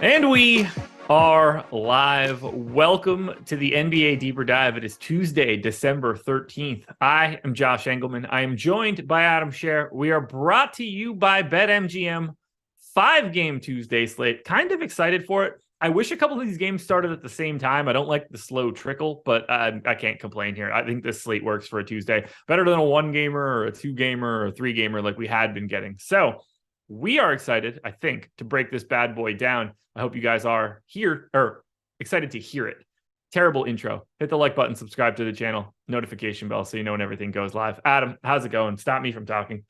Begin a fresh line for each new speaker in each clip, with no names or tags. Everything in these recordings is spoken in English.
And we are live. Welcome to the NBA Deeper Dive. It is Tuesday, December 13th. I am Josh Engleman. I am joined by Adam Scherer. We are brought to you by BetMGM. 5-game Tuesday slate. Kind of excited for it. I wish a couple of these games started at the same time. I don't like the slow trickle, but I can't complain here. I think this slate works for a Tuesday. Better than a 1-gamer or a 2-gamer or a 3-gamer like we had been getting. So we are excited, I think, to break this bad boy down. I hope you guys are here or excited to hear it. Terrible intro. Hit the like button, subscribe to the channel, notification bell so you know when everything goes live. Adam, how's it going? Stop me from talking.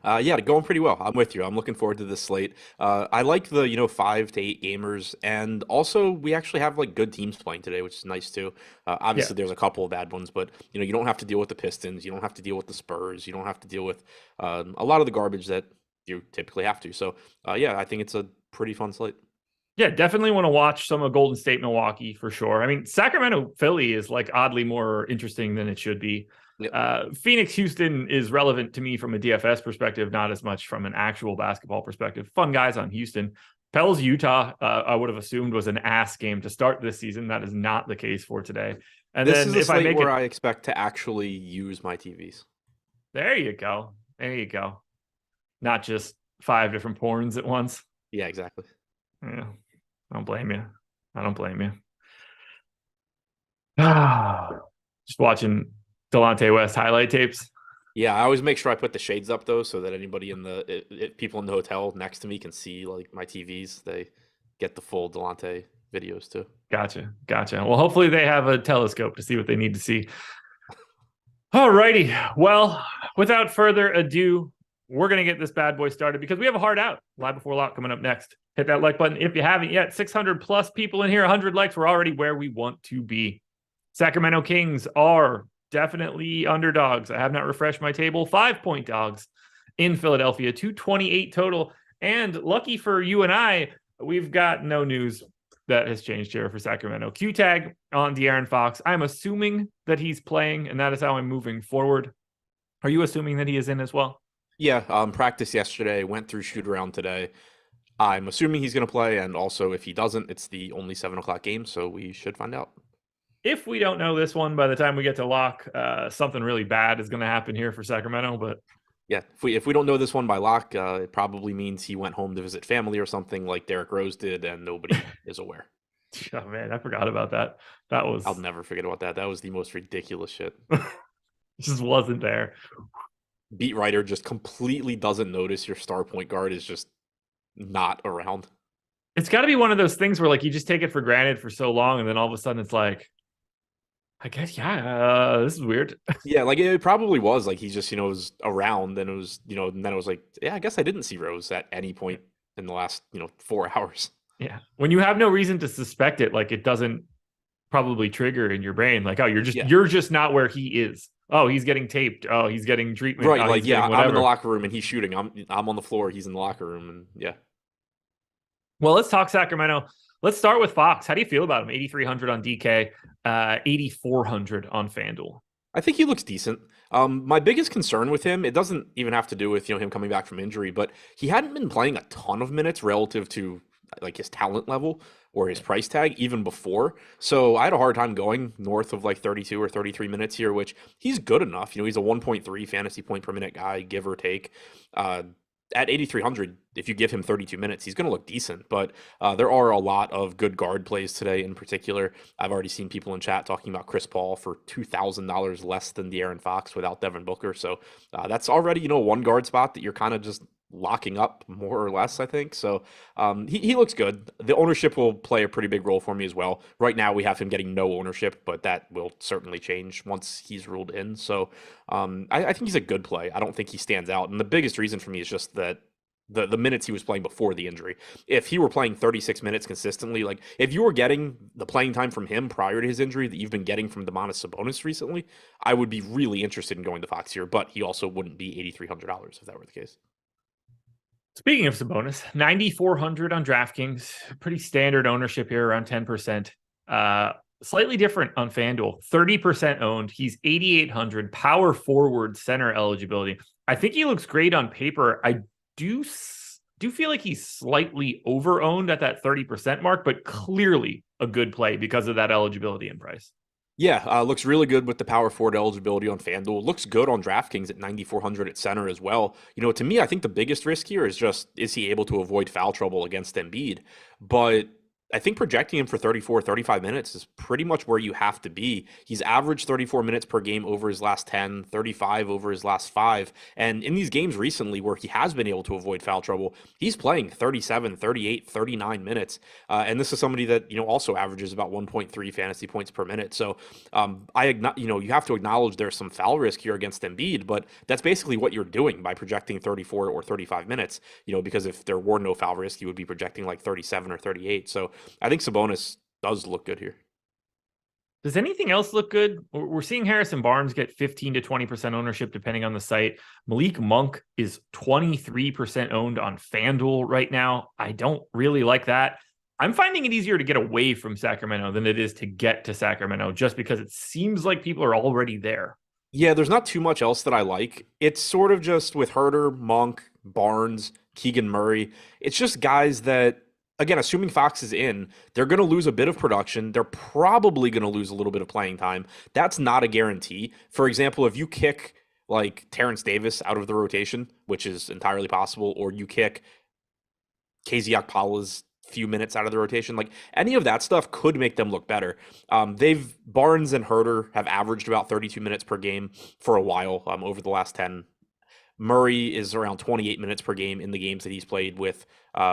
Yeah, going pretty well. I'm with you. I'm looking forward to this slate. I like the 5 to 8 gamers, and also we actually have like good teams playing today, which is nice too. Obviously, there's a couple of bad ones, but you don't have to deal with the Pistons. You don't have to deal with the Spurs. You don't have to deal with a lot of the garbage that you typically have to. So yeah, I think it's a pretty fun slate.
Yeah, definitely want to watch some of Golden State, Milwaukee for sure. I mean, Sacramento, Philly is like oddly more interesting than it should be. Yep. Phoenix, Houston is relevant to me from a DFS perspective, not as much from an actual basketball perspective. Fun guys on Houston. Pels, Utah, I would have assumed was an ass game to start this season. That is not the case for today. And
this
then
is a slate where I expect to actually use my TVs.
There you go. There you go. Not just 5 different porns at once.
Yeah, exactly.
Yeah. I don't blame you. I don't blame you. Just watching Delonte West highlight tapes.
Yeah, I always make sure I put the shades up though, so that anybody people in the hotel next to me can see like my TVs. They get the full Delonte videos too.
Gotcha. Well, hopefully they have a telescope to see what they need to see. Alrighty. Well, without further ado, we're going to get this bad boy started because we have a hard out. Live Before Lock coming up next. Hit that like button if you haven't yet. 600 plus people in here, 100 likes. We're already where we want to be. Sacramento Kings are definitely underdogs. I have not refreshed my table. 5-point dogs in Philadelphia, 228 total. And lucky for you and I, we've got no news that has changed here for Sacramento. Q tag on De'Aaron Fox. I'm assuming that he's playing, and that is how I'm moving forward. Are you assuming that he is in as well?
Yeah, practice yesterday, went through shoot around today. I'm assuming he's going to play, and also if he doesn't, it's the only 7 o'clock game, so we should find out.
if we don't know this one by the time we get to lock, something really bad is going to happen here for Sacramento. But
Yeah, if we don't know this one by lock, it probably means he went home to visit family or something like Derrick Rose did, and nobody is aware.
oh man, I forgot about that. That
I'll
was
never forget about that. That was the most ridiculous shit.
just wasn't there.
Beat writer just completely doesn't notice your star point guard is just not around.
It's got to be one of those things where like you just take it for granted for so long, and then all of a sudden it's like, I guess this is weird.
Yeah, like it probably was like he just was around, and it was and then it was like, yeah, I guess I didn't see Rose at any point in the last 4 hours.
Yeah, when you have no reason to suspect it, like it doesn't probably trigger in your brain, like, oh,
Yeah,
you're just not where he is. Oh, he's getting taped. Oh, he's getting treatment.
right.
Oh,
Like
he's getting
I'm in the
whatever.
locker room and he's shooting. I'm on the floor. He's in the locker room, and yeah.
Well, let's talk Sacramento. Let's start with Fox. How do you feel about him? 8,300 on DK, 8,400 on FanDuel.
I think he looks decent. My biggest concern with him, it doesn't even have to do with him coming back from injury, but he hadn't been playing a ton of minutes relative to like his talent level or his price tag even before. So I had a hard time going north of like 32 or 33 minutes here, which he's good enough. He's a 1.3 fantasy point per minute guy, give or take. At 8,300, if you give him 32 minutes, he's going to look decent. But there are a lot of good guard plays today in particular. I've already seen people in chat talking about Chris Paul for $2,000 less than De'Aaron Fox without Devin Booker. So that's already, one guard spot that you're kind of just locking up more or less, I think. So he looks good. The ownership will play a pretty big role for me as well. Right now we have him getting no ownership, but that will certainly change once he's ruled in. So I think he's a good play. I don't think he stands out. And the biggest reason for me is just that the minutes he was playing before the injury. If he were playing 36 minutes consistently, like if you were getting the playing time from him prior to his injury that you've been getting from Domantas Sabonis recently, I would be really interested in going to Fox here, but he also wouldn't be $8,300 if that were the case.
Speaking of Sabonis, 9,400 on DraftKings, pretty standard ownership here, around 10%. Slightly different on FanDuel, 30% owned. He's 8,800, power forward, center eligibility. I think he looks great on paper. I do feel like he's slightly over owned at that 30% mark, but clearly a good play because of that eligibility and price.
Yeah, looks really good with the power forward eligibility on FanDuel. Looks good on DraftKings at 9,400 at center as well. To me, I think the biggest risk here is he able to avoid foul trouble against Embiid? But I think projecting him for 34, 35 minutes is pretty much where you have to be. He's averaged 34 minutes per game over his last 10, 35 over his last 5. And in these games recently where he has been able to avoid foul trouble, he's playing 37, 38, 39 minutes. And this is somebody that, also averages about 1.3 fantasy points per minute. So you have to acknowledge there's some foul risk here against Embiid, but that's basically what you're doing by projecting 34 or 35 minutes, because if there were no foul risk, you would be projecting like 37 or 38. So I think Sabonis does look good here.
Does anything else look good? We're seeing Harrison Barnes get 15 to 20% ownership depending on the site. Malik Monk is 23% owned on FanDuel right now. I don't really like that. I'm finding it easier to get away from Sacramento than it is to get to Sacramento just because it seems like people are already there.
Yeah, there's not too much else that I like. It's sort of just with Herter, Monk, Barnes, Keegan Murray. It's just guys that, again, assuming Fox is in, they're going to lose a bit of production. They're probably going to lose a little bit of playing time. That's not a guarantee. For example, if you kick like Terrence Davis out of the rotation, which is entirely possible, or you kick KZ Okpala's few minutes out of the rotation, like any of that stuff could make them look better. Barnes and Herter have averaged about 32 minutes per game for a while over the last 10. Murray is around 28 minutes per game in the games that he's played with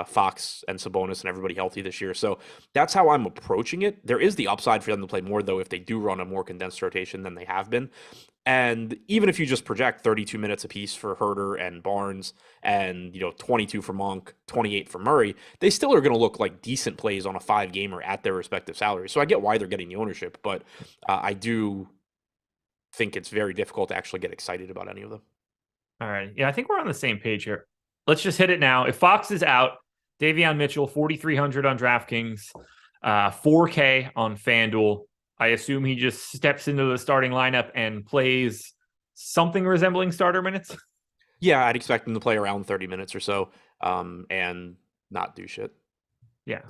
Fox and Sabonis and everybody healthy this year. So that's how I'm approaching it. There is the upside for them to play more, though, if they do run a more condensed rotation than they have been. And even if you just project 32 minutes apiece for Herter and Barnes and 22 for Monk, 28 for Murray, they still are going to look like decent plays on a 5-gamer at their respective salaries. So I get why they're getting the ownership, but I do think it's very difficult to actually get excited about any of them.
All right. Yeah, I think we're on the same page here. Let's just hit it now. If Fox is out, Davion Mitchell, 4,300 on DraftKings, 4K on FanDuel. I assume he just steps into the starting lineup and plays something resembling starter minutes.
Yeah, I'd expect him to play around 30 minutes or so and not do shit.
Yeah.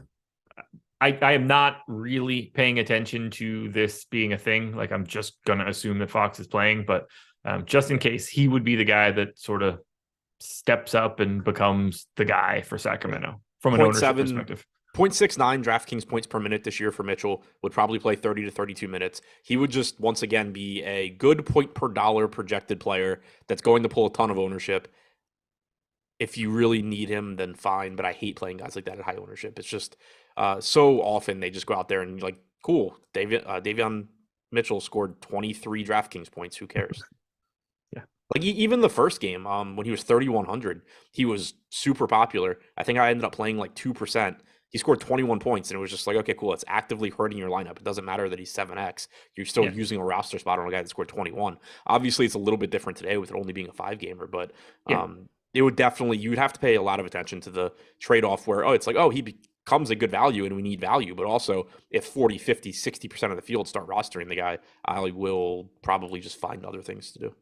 I am not really paying attention to this being a thing. Like, I'm just going to assume that Fox is playing, but just in case, he would be the guy that sort of steps up and becomes the guy for Sacramento from an
Point
ownership
seven,
perspective.
0.69 DraftKings points per minute this year for Mitchell. Would probably play 30 to 32 minutes. He would just once again be a good point per dollar projected player that's going to pull a ton of ownership. If you really need him, then fine. But I hate playing guys like that at high ownership. It's just so often they just go out there and like, cool, Davion Mitchell scored 23 DraftKings points. Who cares?
Yeah.
Like even the first game, when he was 3,100, he was super popular. I think I ended up playing like 2%. He scored 21 points, and it was just like, okay, cool. It's actively hurting your lineup. It doesn't matter that he's 7x. You're still using a roster spot on a guy that scored 21. Obviously, it's a little bit different today with it only being a 5-gamer, but it would definitely, you'd have to pay a lot of attention to the trade-off where, it's like, he becomes a good value and we need value. But also, if 40, 50, 60% of the field start rostering the guy, I will probably just find other things to do.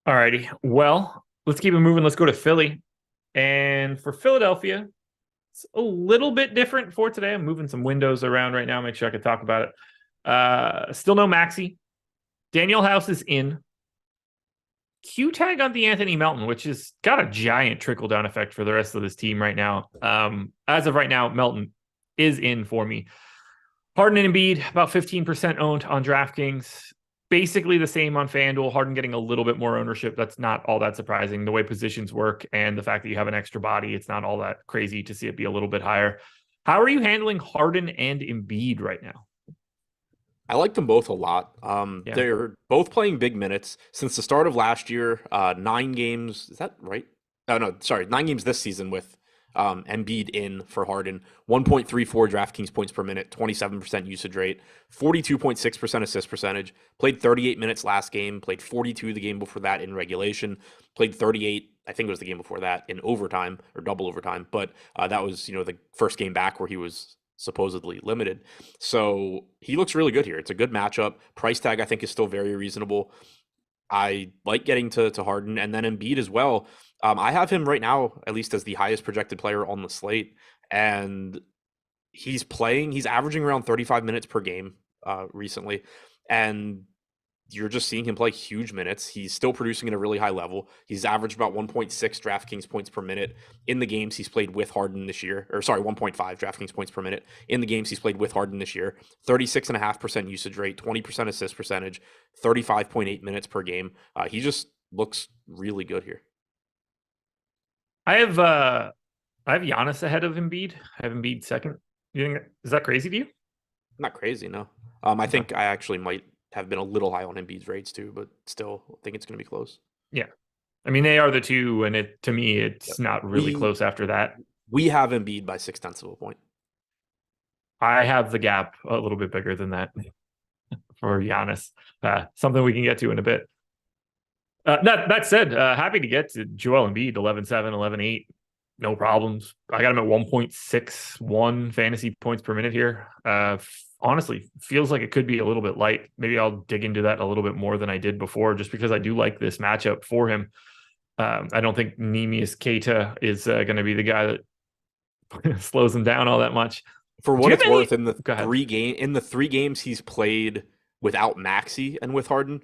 All righty. Well, let's keep it moving. Let's go to Philly. And for Philadelphia, it's a little bit different for today. I'm moving some windows around right now. Make sure I can talk about it. Still no Maxey. Daniel House is in. Q tag on the Anthony Melton, which has got a giant trickle down effect for the rest of this team right now. As of right now, Melton is in for me. Harden and Embiid, about 15% owned on DraftKings. Basically the same on FanDuel. Harden getting a little bit more ownership. That's not all that surprising. The way positions work and the fact that you have an extra body, it's not all that crazy to see it be a little bit higher. How are you handling Harden and Embiid right now?
I like them both a lot. They're both playing big minutes since the start of last year. 9 games. Is that right? Oh, no, sorry. 9 games this season with Embiid in for Harden. 1.34 DraftKings points per minute, 27% usage rate, 42.6% assist percentage. Played 38 minutes last game. Played 42 the game before that in regulation. Played 38, I think it was the game before that, in overtime or double overtime. But that was, the first game back where he was supposedly limited. So he looks really good here. It's a good matchup. Price tag, I think, is still very reasonable. I like getting to Harden and then Embiid as well. I have him right now, at least as the highest projected player on the slate. And he's averaging around 35 minutes per game recently. And you're just seeing him play huge minutes. He's still producing at a really high level. He's averaged about 1.6 DraftKings points per minute in the games he's played with Harden this year. 1.5 DraftKings points per minute in the games he's played with Harden this year. 36.5% usage rate, 20% assist percentage, 35.8 minutes per game. He just looks really good here.
I have Giannis ahead of Embiid. I have Embiid second. Is that crazy to you?
Not crazy, no. I think I actually might have been a little high on Embiid's rates too, but still I think it's going to be close.
Yeah. I mean, they are the two, and to me, it's not really close after that.
We have Embiid by 0.6 of a point.
I have the gap a little bit bigger than that for Giannis. Something we can get to in a bit. That said, happy to get to Joel Embiid, 11-7, 11-8. No problems. I got him at 1.61 fantasy points per minute here. Honestly, feels like it could be a little bit light. Maybe I'll dig into that a little bit more than I did before, just because I do like this matchup for him. I don't think Neemias Keita is going to be the guy that slows him down all that much.
For what it's worth, in the 3 games he's played without Maxey and with Harden,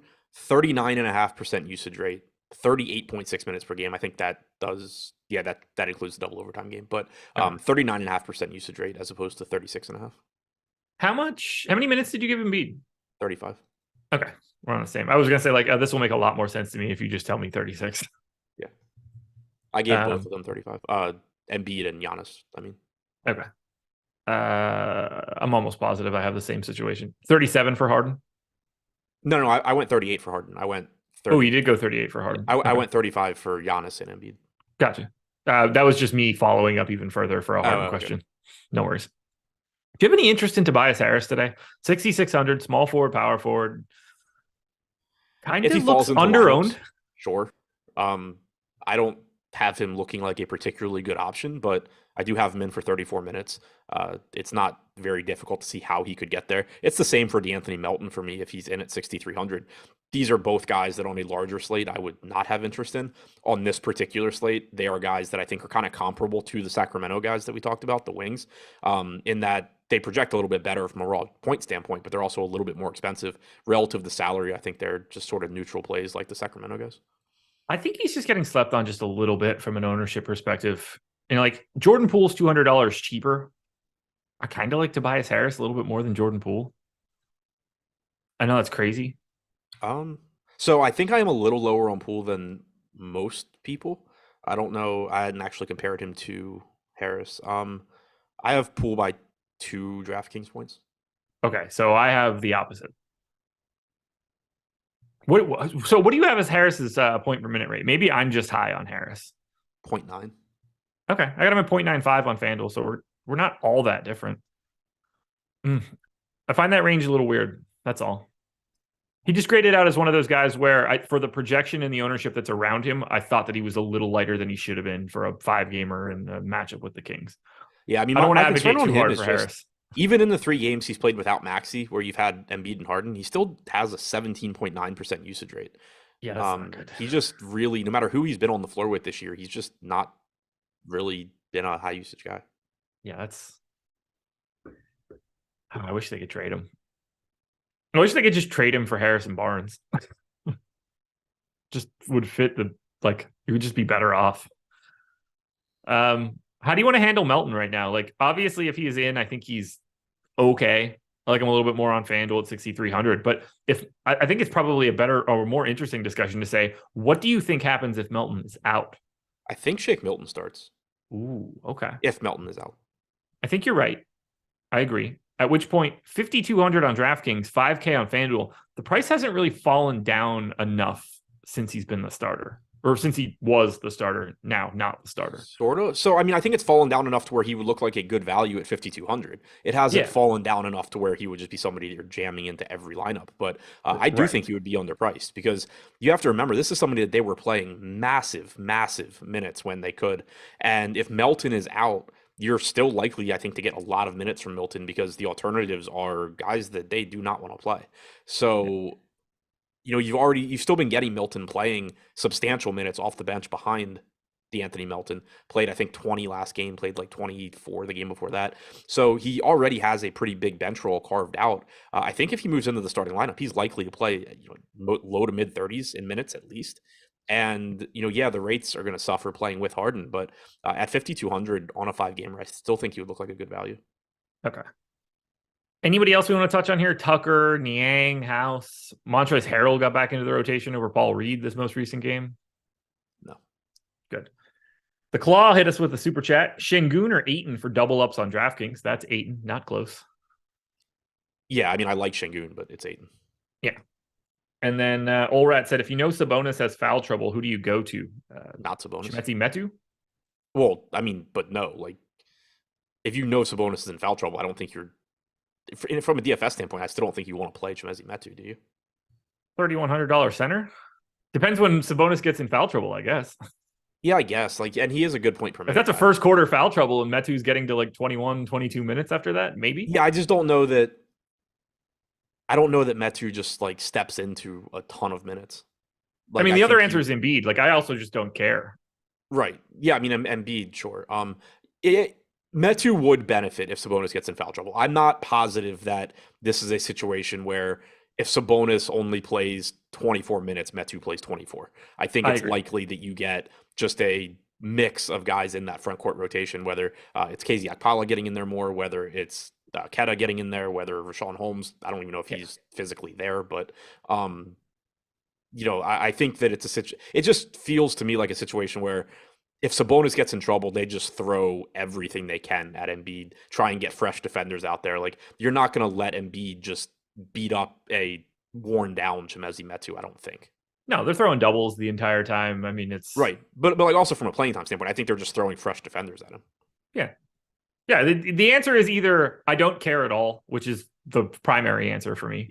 39.5% usage rate, 38.6 minutes per game. I think that does, that includes the double overtime game, but 39.5% usage rate as opposed to 36.5.
How many minutes did you give Embiid?
35.
Okay. We're on the same. I was going to say, this will make a lot more sense to me if you just tell me 36.
Yeah. I gave both of them 35. Embiid and Giannis, I mean.
Okay. I'm almost positive I have the same situation. 37 for Harden?
No, I went 38 for Harden. I went
30. Oh, you did go 38 for Harden.
I went 35 for Giannis and Embiid.
Gotcha. That was just me following up even further for a Harden question. No worries. Do you have any interest in Tobias Harris today? 6,600, small forward, power forward. Kind of looks under-owned.
Sure. I don't have him looking like a particularly good option, but I do have him in for 34 minutes. It's not very difficult to see how he could get there. It's the same for DeAnthony Melton for me if he's in at 6,300. these are both guys that on a larger slate I would not have interest in. On this particular slate, they are guys that I think are kind of comparable to the Sacramento guys that we talked about, the wings, in that they project a little bit better from a raw point standpoint, but they're also a little bit more expensive relative to salary. I think they're just sort of neutral plays like the Sacramento guys.
I think he's just getting slept on just a little bit from an ownership perspective. And like Jordan Poole's $200 cheaper. I kind of like Tobias Harris a little bit more than Jordan Poole. I know that's crazy.
So I think I am a little lower on Poole than most people. I don't know. I hadn't actually compared him to Harris. I have Poole by 2 DraftKings points.
Okay, so I have the opposite. What do you have as Harris's point per minute rate? Maybe I'm just high on Harris.
0.9.
Okay, I got him at 0.95 on FanDuel, so we're not all that different. I find that range a little weird. That's all. He just graded out as one of those guys where, for the projection and the ownership that's around him, I thought that he was a little lighter than he should have been for a 5-gamer and a matchup with the Kings.
Yeah, I mean,
I don't want to
my concern
advocate
on
too
him
hard
is
for
just
Harris.
even in the 3 games he's played without Maxey, where you've had Embiid and Harden, he still has a 17.9% usage rate.
Yeah, that's not good.
He just really, no matter who he's been on the floor with this year, he's just not really been a high usage guy.
Yeah, that's. I wish they could trade him. I wish they could just trade him for Harrison Barnes. Just would fit the it would just be better off. How do you want to handle Melton right now? Like, obviously, if he is in, I think he's okay. I like him a little bit more on FanDuel at 6,300. But I think it's probably a better or more interesting discussion to say, what do you think happens if Melton is out?
I think Shake Milton starts.
Ooh, okay.
If Melton is out.
I think you're right. I agree. At which point, 5,200 on DraftKings, 5K on FanDuel. The price hasn't really fallen down enough since he's been the starter, or since he was the starter, now not the starter.
Sort of. So, I mean, I think it's fallen down enough to where he would look like a good value at 5,200. It hasn't fallen down enough to where he would just be somebody you're jamming into every lineup. But I do think he would be underpriced because you have to remember, this is somebody that they were playing massive, massive minutes when they could. And if Melton is out, you're still likely, I think, to get a lot of minutes from Milton because the alternatives are guys that they do not want to play. So, you've still been getting Milton playing substantial minutes off the bench behind D'Anthony Melton. Played, I think, 20 last game, played like 24 the game before that. So he already has a pretty big bench role carved out. I think if he moves into the starting lineup, he's likely to play low to mid 30s in minutes at least. And, the rates are going to suffer playing with Harden, but at 5,200 on a 5-gamer, I still think he would look like a good value.
Okay. Anybody else we want to touch on here? Tucker, Niang, House, Montrezl Harrell got back into the rotation over Paul Reed this most recent game.
No.
Good. The Claw hit us with a super chat. Şengün or Ayton for double ups on DraftKings. That's Ayton, not close.
Yeah, I mean, I like Şengün, but it's Ayton.
Yeah. And then Olrat said, if you know Sabonis has foul trouble, who do you go to?
Not Sabonis.
Chimezie Metu?
Well, I mean, but no. Like, if you know Sabonis is in foul trouble, I don't think you're... From a DFS standpoint, I still don't think you want to play Chimezie Metu, do you?
$3,100 center? Depends when Sabonis gets in foul trouble, I guess.
Yeah, I guess. And he is a good point per minute.
If that's a first quarter foul trouble and Metu's getting to 21, 22 minutes after that, maybe?
Yeah, I just don't know that... I don't know that Metu just steps into a ton of minutes.
The other answer is Embiid. I also just don't care.
Right. Yeah, I mean, Embiid, sure. Metu would benefit if Sabonis gets in foul trouble. I'm not positive that this is a situation where if Sabonis only plays 24 minutes, Metu plays 24. I think it's likely that you get just a mix of guys in that front court rotation, whether it's KZ Okpala getting in there more, whether it's Keta getting in there, whether Rashawn Holmes, I don't even know if he's physically there, but I think that it just feels to me like a situation where if Sabonis gets in trouble, they just throw everything they can at Embiid, try and get fresh defenders out there. You're not going to let Embiid just beat up a worn down Chimezie Metu, I don't think.
No, they're throwing doubles the entire time. I mean, it's
right, but also from a playing time standpoint, I think they're just throwing fresh defenders at him.
Yeah. Yeah, the answer is either I don't care at all, which is the primary answer for me,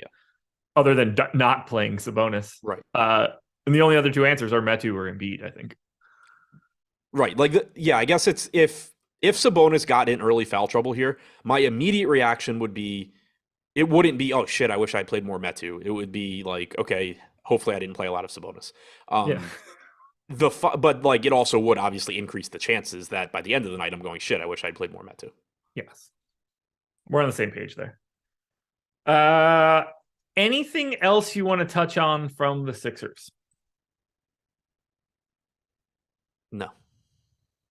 other than not playing Sabonis.
Right.
And the only other two answers are Metu or Embiid, I think.
Right. I guess it's if Sabonis got in early foul trouble here, my immediate reaction would be, it wouldn't be, oh shit, I wish I played more Metu. It would be okay, Hopefully, I didn't play a lot of Sabonis.
Yeah.
But like it also would obviously increase the chances that by the end of the night I'm going shit. I wish I'd played more Met too.
Yes. We're on the same page there. Uh, anything else you want to touch on from the Sixers?
No.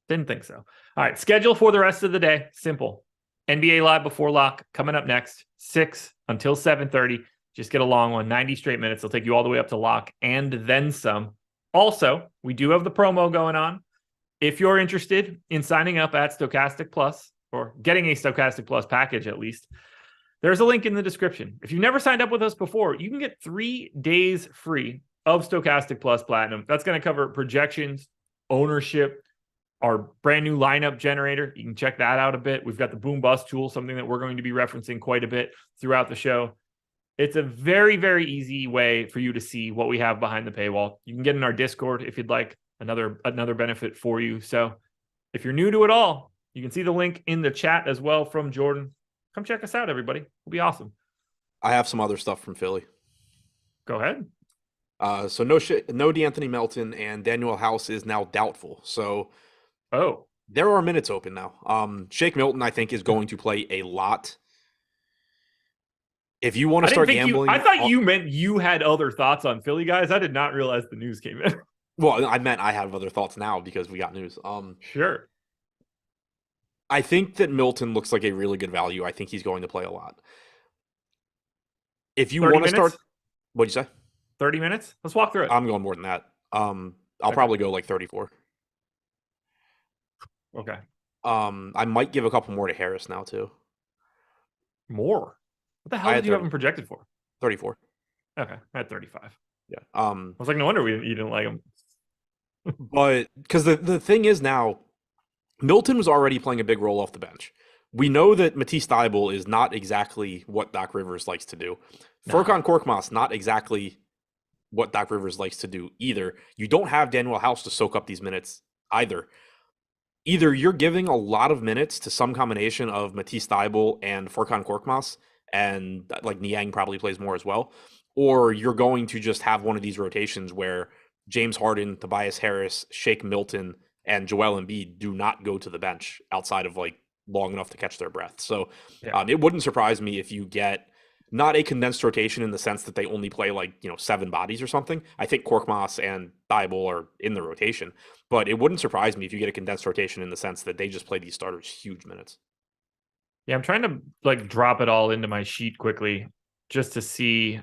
Didn't think so. All right. Schedule for the rest of the day. Simple. NBA Live before lock coming up next, 6 until 7:30. Just get a long one, 90 straight minutes. They'll take you all the way up to lock and then some. Also, we do have the promo going on. If you're interested in signing up at Stokastic Plus or getting a Stokastic Plus package at least, there's a link in the description. If you've never signed up with us before, you can get 3 days free of Stokastic Plus Platinum. That's going to cover projections, ownership, our brand new lineup generator. You can check that out a bit. We've got the boom bust tool, something that we're going to be referencing quite a bit throughout the show. It's a very, very easy way for you to see what we have behind the paywall. You can get in our Discord if you'd like, another benefit for you. So if you're new to it all, you can see the link in the chat as well from Jordan. Come check us out, everybody. It'll be awesome.
I have some other stuff from Philly.
Go ahead.
So no DeAnthony Melton, and Daniel House is now doubtful. So there are minutes open now. Shake Milton, I think, is going to play a lot. If you want to start gambling,
I thought you meant you had other thoughts on Philly guys. I did not realize the news came in.
Well, I meant I have other thoughts now because we got news.
Sure.
I think that Milton looks like a really good value. I think he's going to play a lot. If you want to start, what'd you say?
30 minutes? Let's walk through it.
I'm going more than that. I'll probably go like 34.
Okay.
I might give a couple more to Harris now too.
More? What the hell did you have him projected for?
34.
Okay, I had 35.
Yeah.
I was like, no wonder you didn't like him.
But because the thing is now, Milton was already playing a big role off the bench. We know that Matisse Thybulle is not exactly what Doc Rivers likes to do. No. Furkan Korkmaz, not exactly what Doc Rivers likes to do either. You don't have Daniel House to soak up these minutes either. Either you're giving a lot of minutes to some combination of Matisse Thybulle and Furkan Korkmaz, and like Niang probably plays more as well, or you're going to just have one of these rotations where James Harden, Tobias Harris, Shake Milton, and Joel Embiid do not go to the bench outside of like long enough to catch their breath. So it wouldn't surprise me if you get not a condensed rotation in the sense that they only play like, 7 bodies or something. I think Korkmaz and Thybulle are in the rotation, but it wouldn't surprise me if you get a condensed rotation in the sense that they just play these starters huge minutes.
Yeah, I'm trying to like drop it all into my sheet quickly just to see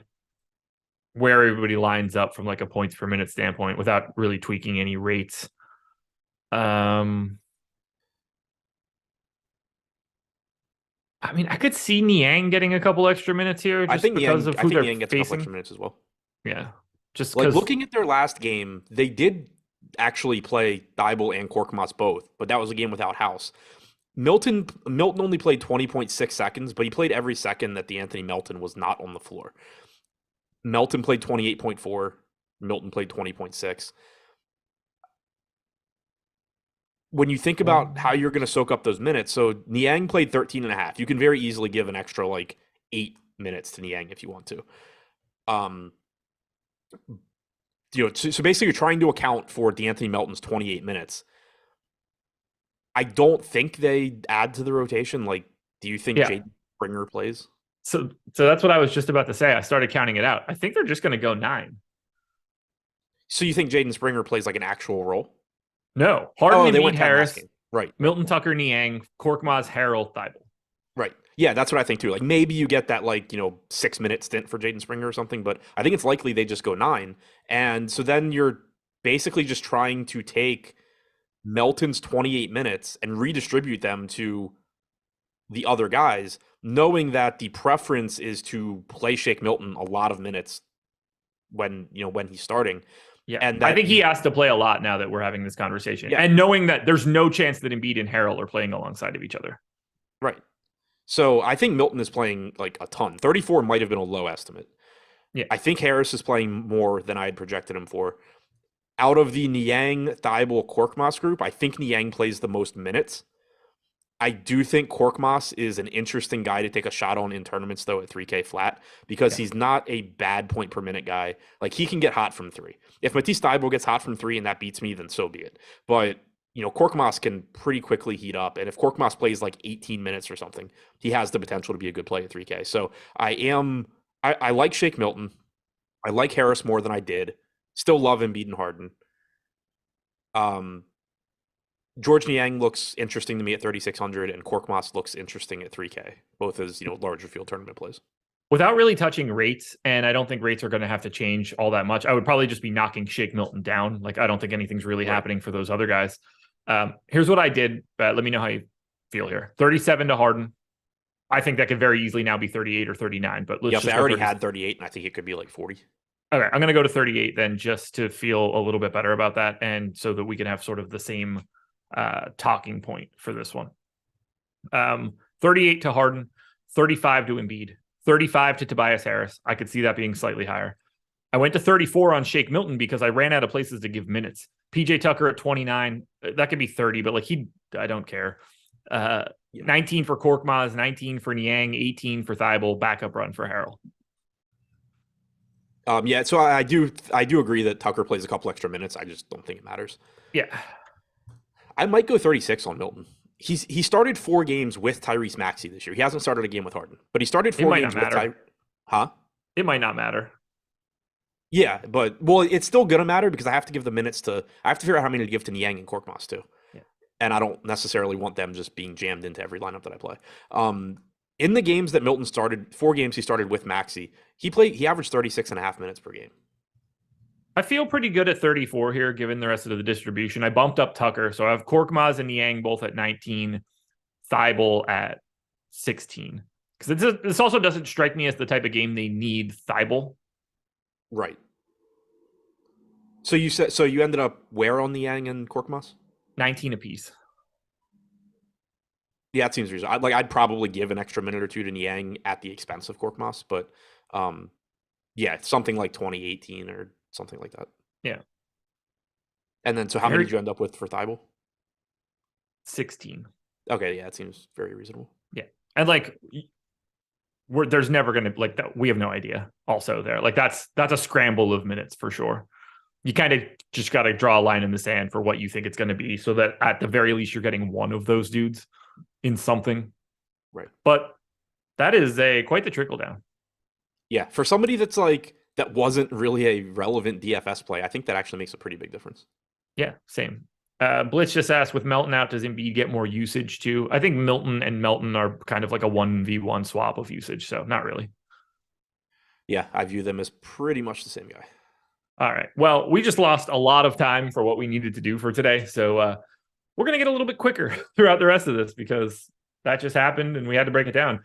where everybody lines up from like a points per minute standpoint without really tweaking any rates. I mean, I could see Niang getting a couple extra minutes here just because of who they're
Niang gets
facing.
A couple extra minutes as well.
Yeah, just
like looking at their last game, they did actually play Thybulle and Korkmaz both, but that was a game without House. Milton only played 20.6 seconds, but he played every second that DeAnthony Melton was not on the floor. Melton played 28.4. Milton played 20.6. When you think about how you're going to soak up those minutes, so Niang played 13 and a half. You can very easily give an extra like 8 minutes to Niang if you want to. So basically you're trying to account for DeAnthony Melton's 28 minutes. I don't think they add to the rotation. Like, do you think Jaden Springer plays?
So that's what I was just about to say. I started counting it out. I think they're just going to go 9.
So you think Jaden Springer plays like an actual role?
No. Harden, Embiid, Harris,
right?
Milton, Tucker, Niang, Korkmaz, Harrell, Thybulle.
Right. Yeah, that's what I think too. Like maybe you get that 6-minute stint for Jaden Springer or something, but I think it's likely they just go 9. And so then you're basically just trying to take Melton's 28 minutes and redistribute them to the other guys, knowing that the preference is to play Shake Milton a lot of minutes when he's starting.
Yeah, and I think he has to play a lot now that we're having this conversation. Yeah. And knowing that there's no chance that Embiid and Harrell are playing alongside of each other.
Right. So I think Milton is playing like a ton. 34 might have been a low estimate.
Yeah.
I think Harris is playing more than I had projected him for. Out of the Niang, Thybulle, Korkmaz group, I think Niang plays the most minutes. I do think Korkmaz is an interesting guy to take a shot on in tournaments, though, at 3K flat, because
Yeah.
he's not a bad point per minute guy. Like, he can get hot from three. If Matisse Thybulle gets hot from three and that beats me, then so be it. But, Korkmaz can pretty quickly heat up. And if Korkmaz plays like 18 minutes or something, he has the potential to be a good play at 3K. So I like Shake Milton. I like Harris more than I did. Still love Embiid and Harden. Um, George Niang looks interesting to me at 3,600, and Korkmaz looks interesting at 3K, both as larger field tournament plays.
Without really touching rates, and I don't think rates are going to have to change all that much. I would probably just be knocking Shake Milton down. Like, I don't think anything's really happening for those other guys. Here's what I did. Let me know how you feel here. 37 to Harden. I think that could very easily now be 38 or 39. But let's
I already had 38, and I think it could be like 40.
Okay, I'm going to go to 38 then, just to feel a little bit better about that, and so that we can have sort of the same talking point for this one. 38 to Harden, 35 to Embiid, 35 to Tobias Harris. I could see that being slightly higher. I went to 34 on Shake Milton because I ran out of places to give minutes. PJ Tucker at 29, that could be 30, but like I don't care. 19 for Korkmaz, 19 for Niang, 18 for Thybulle, backup run for Harrell.
So I do agree that Tucker plays a couple extra minutes. I just don't think it matters.
Yeah.
I might go 36 on Milton. He started 4 games with Tyrese Maxey this year. He hasn't started a game with Harden, but he started 4 games with Tyrese. Huh?
It might not matter.
Yeah, but it's still gonna matter because I have to give the minutes to. I have to figure out how many to give to Niang and Korkmaz too.
Yeah.
And I don't necessarily want them just being jammed into every lineup that I play. In the games that Milton started, 4 games he started with Maxey, he averaged 36.5 minutes per game.
I feel pretty good at 34 here, given the rest of the distribution. I bumped up Tucker, so I have Korkmaz and Niang both at 19, Thybulle at 16. Because this also doesn't strike me as the type of game they need Thybulle.
Right. So you ended up where on Niang and Korkmaz?
19 apiece.
Yeah, it seems reasonable. I'd probably give an extra minute or two to Niang at the expense of Korkmaz, but yeah, something like 2018 or something like that.
Yeah.
And then, so how many did you end up with for Thybulle?
16.
Okay, yeah, it seems very reasonable.
Yeah, and like, there's never going to like that. We have no idea. Also, there, like that's a scramble of minutes for sure. You kind of just got to draw a line in the sand for what you think it's going to be, so that at the very least you're getting one of those dudes in something.
Right.
But that is quite the trickle down.
Yeah, for somebody that wasn't really a relevant DFS play, I think that actually makes a pretty big difference.
Yeah, same. Blitz just asked, with Melton out, does Embiid get more usage too? I think Milton and Melton are kind of like a 1v1 swap of usage, so not really.
Yeah, I view them as pretty much the same guy.
All right. Well, we just lost a lot of time for what we needed to do for today, so we're going to get a little bit quicker throughout the rest of this because that just happened and we had to break it down.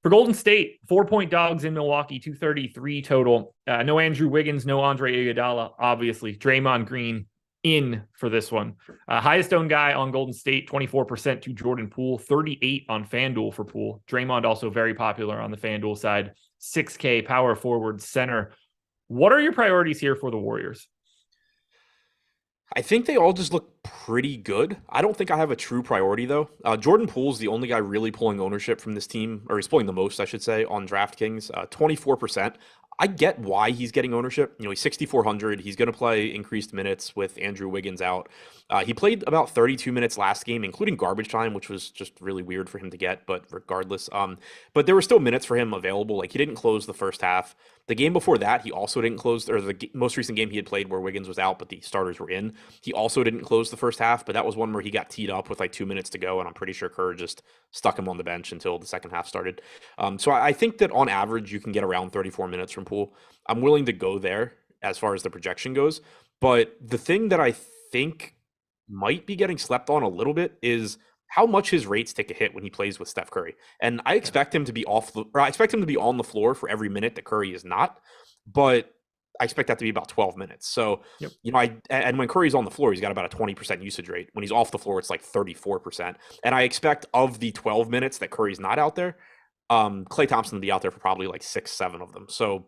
For Golden State, 4-point dogs in Milwaukee, 233 total. No Andrew Wiggins, no Andre Iguodala, obviously. Draymond Green in for this one. Highest owned guy on Golden State, 24% to Jordan Poole, 38 on FanDuel for Poole. Draymond also very popular on the FanDuel side. 6K power forward center. What are your priorities here for the Warriors?
I think they all just look pretty good. I don't think I have a true priority, though. Jordan Poole's the only guy really pulling ownership from this team, or he's pulling the most, I should say, on DraftKings, 24%. I get why he's getting ownership. He's 6,400. He's going to play increased minutes with Andrew Wiggins out. He played about 32 minutes last game, including garbage time, which was just really weird for him to get, but regardless. But there were still minutes for him available. Like, he didn't close the first half. The game before that, he also didn't close, or the most recent game he had played where Wiggins was out, but the starters were in. He also didn't close the first half, but that was one where he got teed up with like 2 minutes to go, and I'm pretty sure Kerr just stuck him on the bench until the second half started. So I think that on average, you can get around 34 minutes from Poole. I'm willing to go there as far as the projection goes. But the thing that I think might be getting slept on a little bit is how much his rates take a hit when he plays with Steph Curry. And I expect him to be I expect him to be on the floor for every minute that Curry is not, but I expect that to be about 12 minutes. So,
yep.
And when Curry's on the floor, he's got about a 20% usage rate. When he's off the floor, it's like 34%. And I expect of the 12 minutes that Curry's not out there, Klay Thompson to be out there for probably like 6-7 of them. So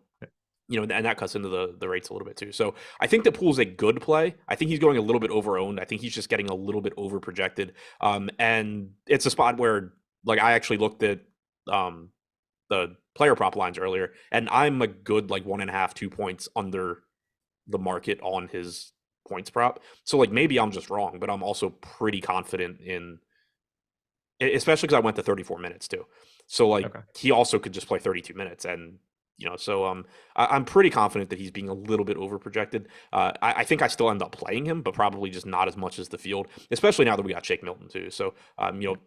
and that cuts into the rates a little bit too. So I think that Poole's a good play. I think he's going a little bit over owned. I think he's just getting a little bit over projected. And it's a spot where like I actually looked at the player prop lines earlier, and I'm a good like 1.5, 2 points under the market on his points prop. So like maybe I'm just wrong, but I'm also pretty confident in, especially because I went to 34 minutes too. So like
Okay.
he also could just play 32 minutes, and so I'm pretty confident that he's being a little bit over projected. I think I still end up playing him, but probably just not as much as the field, especially now that we got Shake Milton too. So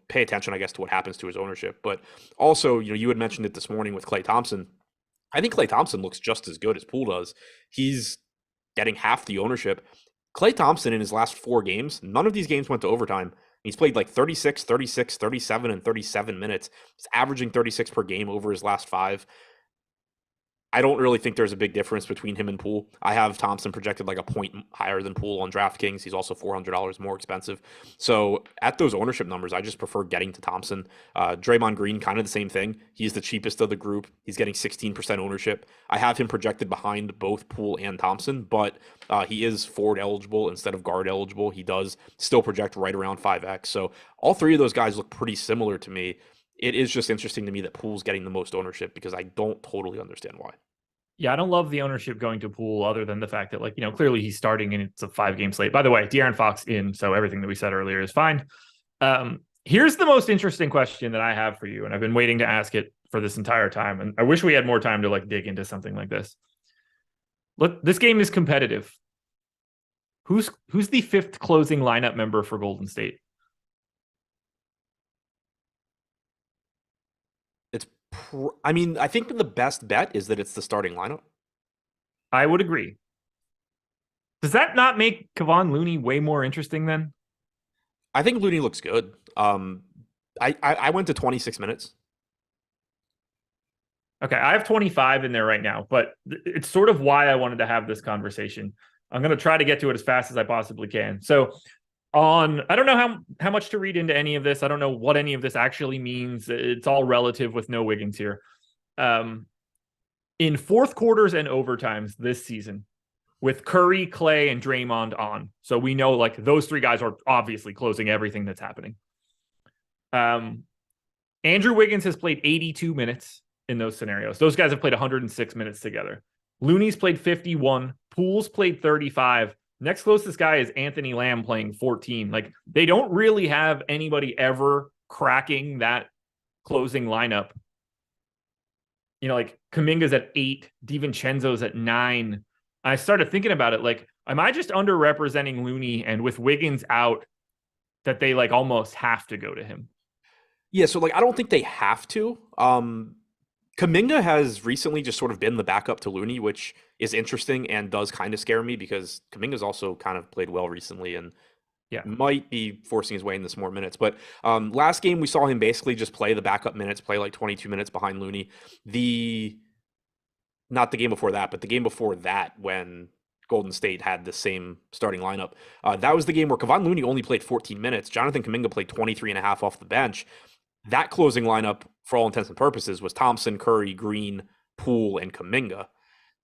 pay attention, I guess, to what happens to his ownership. But also, you had mentioned it this morning with Klay Thompson. I think Klay Thompson looks just as good as Poole does. He's getting half the ownership. Klay Thompson in his last 4 games, none of these games went to overtime. He's played like 36, 36, 37, and 37 minutes. He's averaging 36 per game over his last 5. I don't really think there's a big difference between him and Poole. I have Thompson projected like a point higher than Poole on DraftKings. He's also $400 more expensive. So at those ownership numbers, I just prefer getting to Thompson. Draymond Green, kind of the same thing. He's the cheapest of the group. He's getting 16% ownership. I have him projected behind both Poole and Thompson, but he is forward eligible instead of guard eligible. He does still project right around 5x. So all 3 of those guys look pretty similar to me. It is just interesting to me that Poole's getting the most ownership because I don't totally understand why.
Yeah, I don't love the ownership going to Poole other than the fact that, like, clearly he's starting and it's a 5-game slate. By the way, De'Aaron Fox in, so everything that we said earlier is fine. Here's the most interesting question that I have for you, and I've been waiting to ask it for this entire time, and I wish we had more time to like dig into something like this. Look, this game is competitive. Who's the 5th closing lineup member for Golden State?
I think the best bet is that it's the starting lineup.
I would agree. Does that not make Kevon Looney way more interesting then?
I think Looney looks good. I went to 26 minutes.
Okay, I have 25 in there right now, but it's sort of why I wanted to have this conversation. I'm going to try to get to it as fast as I possibly can. So I don't know how much to read into any of this. I don't know what any of this actually means. It's all relative with no Wiggins here. In fourth quarters and overtimes this season, with Curry, Klay, and Draymond on, so we know like those 3 guys are obviously closing everything that's happening. Andrew Wiggins has played 82 minutes in those scenarios. Those guys have played 106 minutes together. Looney's played 51. Poole's played 35. Next closest guy is Anthony Lamb playing 14. Like, they don't really have anybody ever cracking that closing lineup. Like Kuminga's at 8, DiVincenzo's at 9. I started thinking about it. Like, am I just underrepresenting Looney, and with Wiggins out, that they like almost have to go to him?
Yeah. So like, I don't think they have to. Kuminga has recently just sort of been the backup to Looney, which is interesting and does kind of scare me because Kuminga's also kind of played well recently and might be forcing his way in this more minutes. But last game, we saw him basically just play the backup minutes, play like 22 minutes behind Looney. Not the game before that, but the game before that when Golden State had the same starting lineup. That was the game where Kevon Looney only played 14 minutes. Jonathan Kuminga played 23 and a half off the bench. That closing lineup, for all intents and purposes, was Thompson, Curry, Green, Poole, and Kuminga.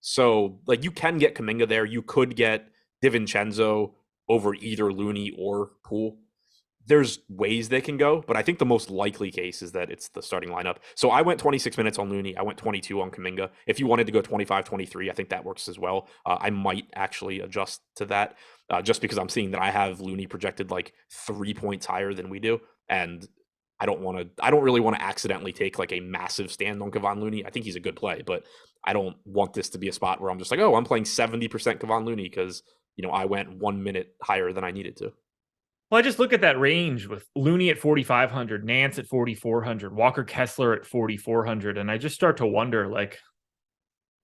So, like, you can get Kuminga there. You could get DiVincenzo over either Looney or Poole. There's ways they can go, but I think the most likely case is that it's the starting lineup. So I went 26 minutes on Looney. I went 22 on Kuminga. If you wanted to go 25, 23, I think that works as well. I might actually adjust to that just because I'm seeing that I have Looney projected like 3 points higher than we do. And I don't really want to accidentally take like a massive stand on Kevon Looney. I think he's a good play, but I don't want this to be a spot where I'm just like, oh, I'm playing 70% Kevon Looney because, I went 1 minute higher than I needed to.
Well, I just look at that range with Looney at 4,500, Nance at 4,400, Walker Kessler at 4,400. And I just start to wonder, like,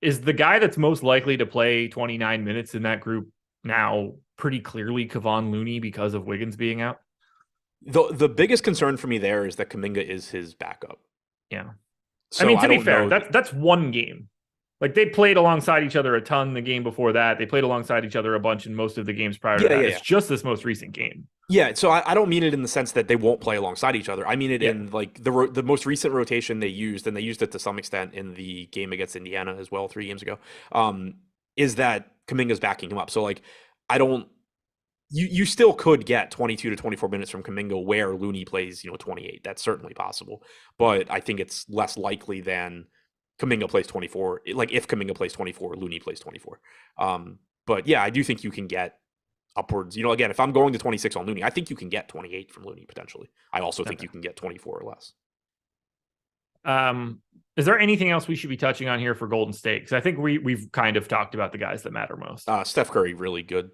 is the guy that's most likely to play 29 minutes in that group now pretty clearly Kevon Looney because of Wiggins being out?
The biggest concern for me there is that Kuminga is his backup.
Yeah.
So
I mean, to be fair, that's one game. Like they played alongside each other a ton the game before that. They played alongside each other a bunch in most of the games prior to that. It's just this most recent game.
Yeah, so I don't mean it in the sense that they won't play alongside each other. I mean it in like the most recent rotation they used, and they used it to some extent in the game against Indiana as well 3 games ago. Is that Kuminga's backing him up? So like, I don't. You still could get 22 to 24 minutes from Kuminga where Looney plays 28. That's certainly possible, but I think it's less likely than Kuminga plays 24. Like if Kuminga plays 24, Looney plays 24. But yeah, I do think you can get upwards. Again, if I'm going to 26 on Looney, I think you can get 28 from Looney potentially. I also think you can get 24 or less.
Is there anything else we should be touching on here for Golden State? Because I think we've kind of talked about the guys that matter most.
Steph Curry, really good.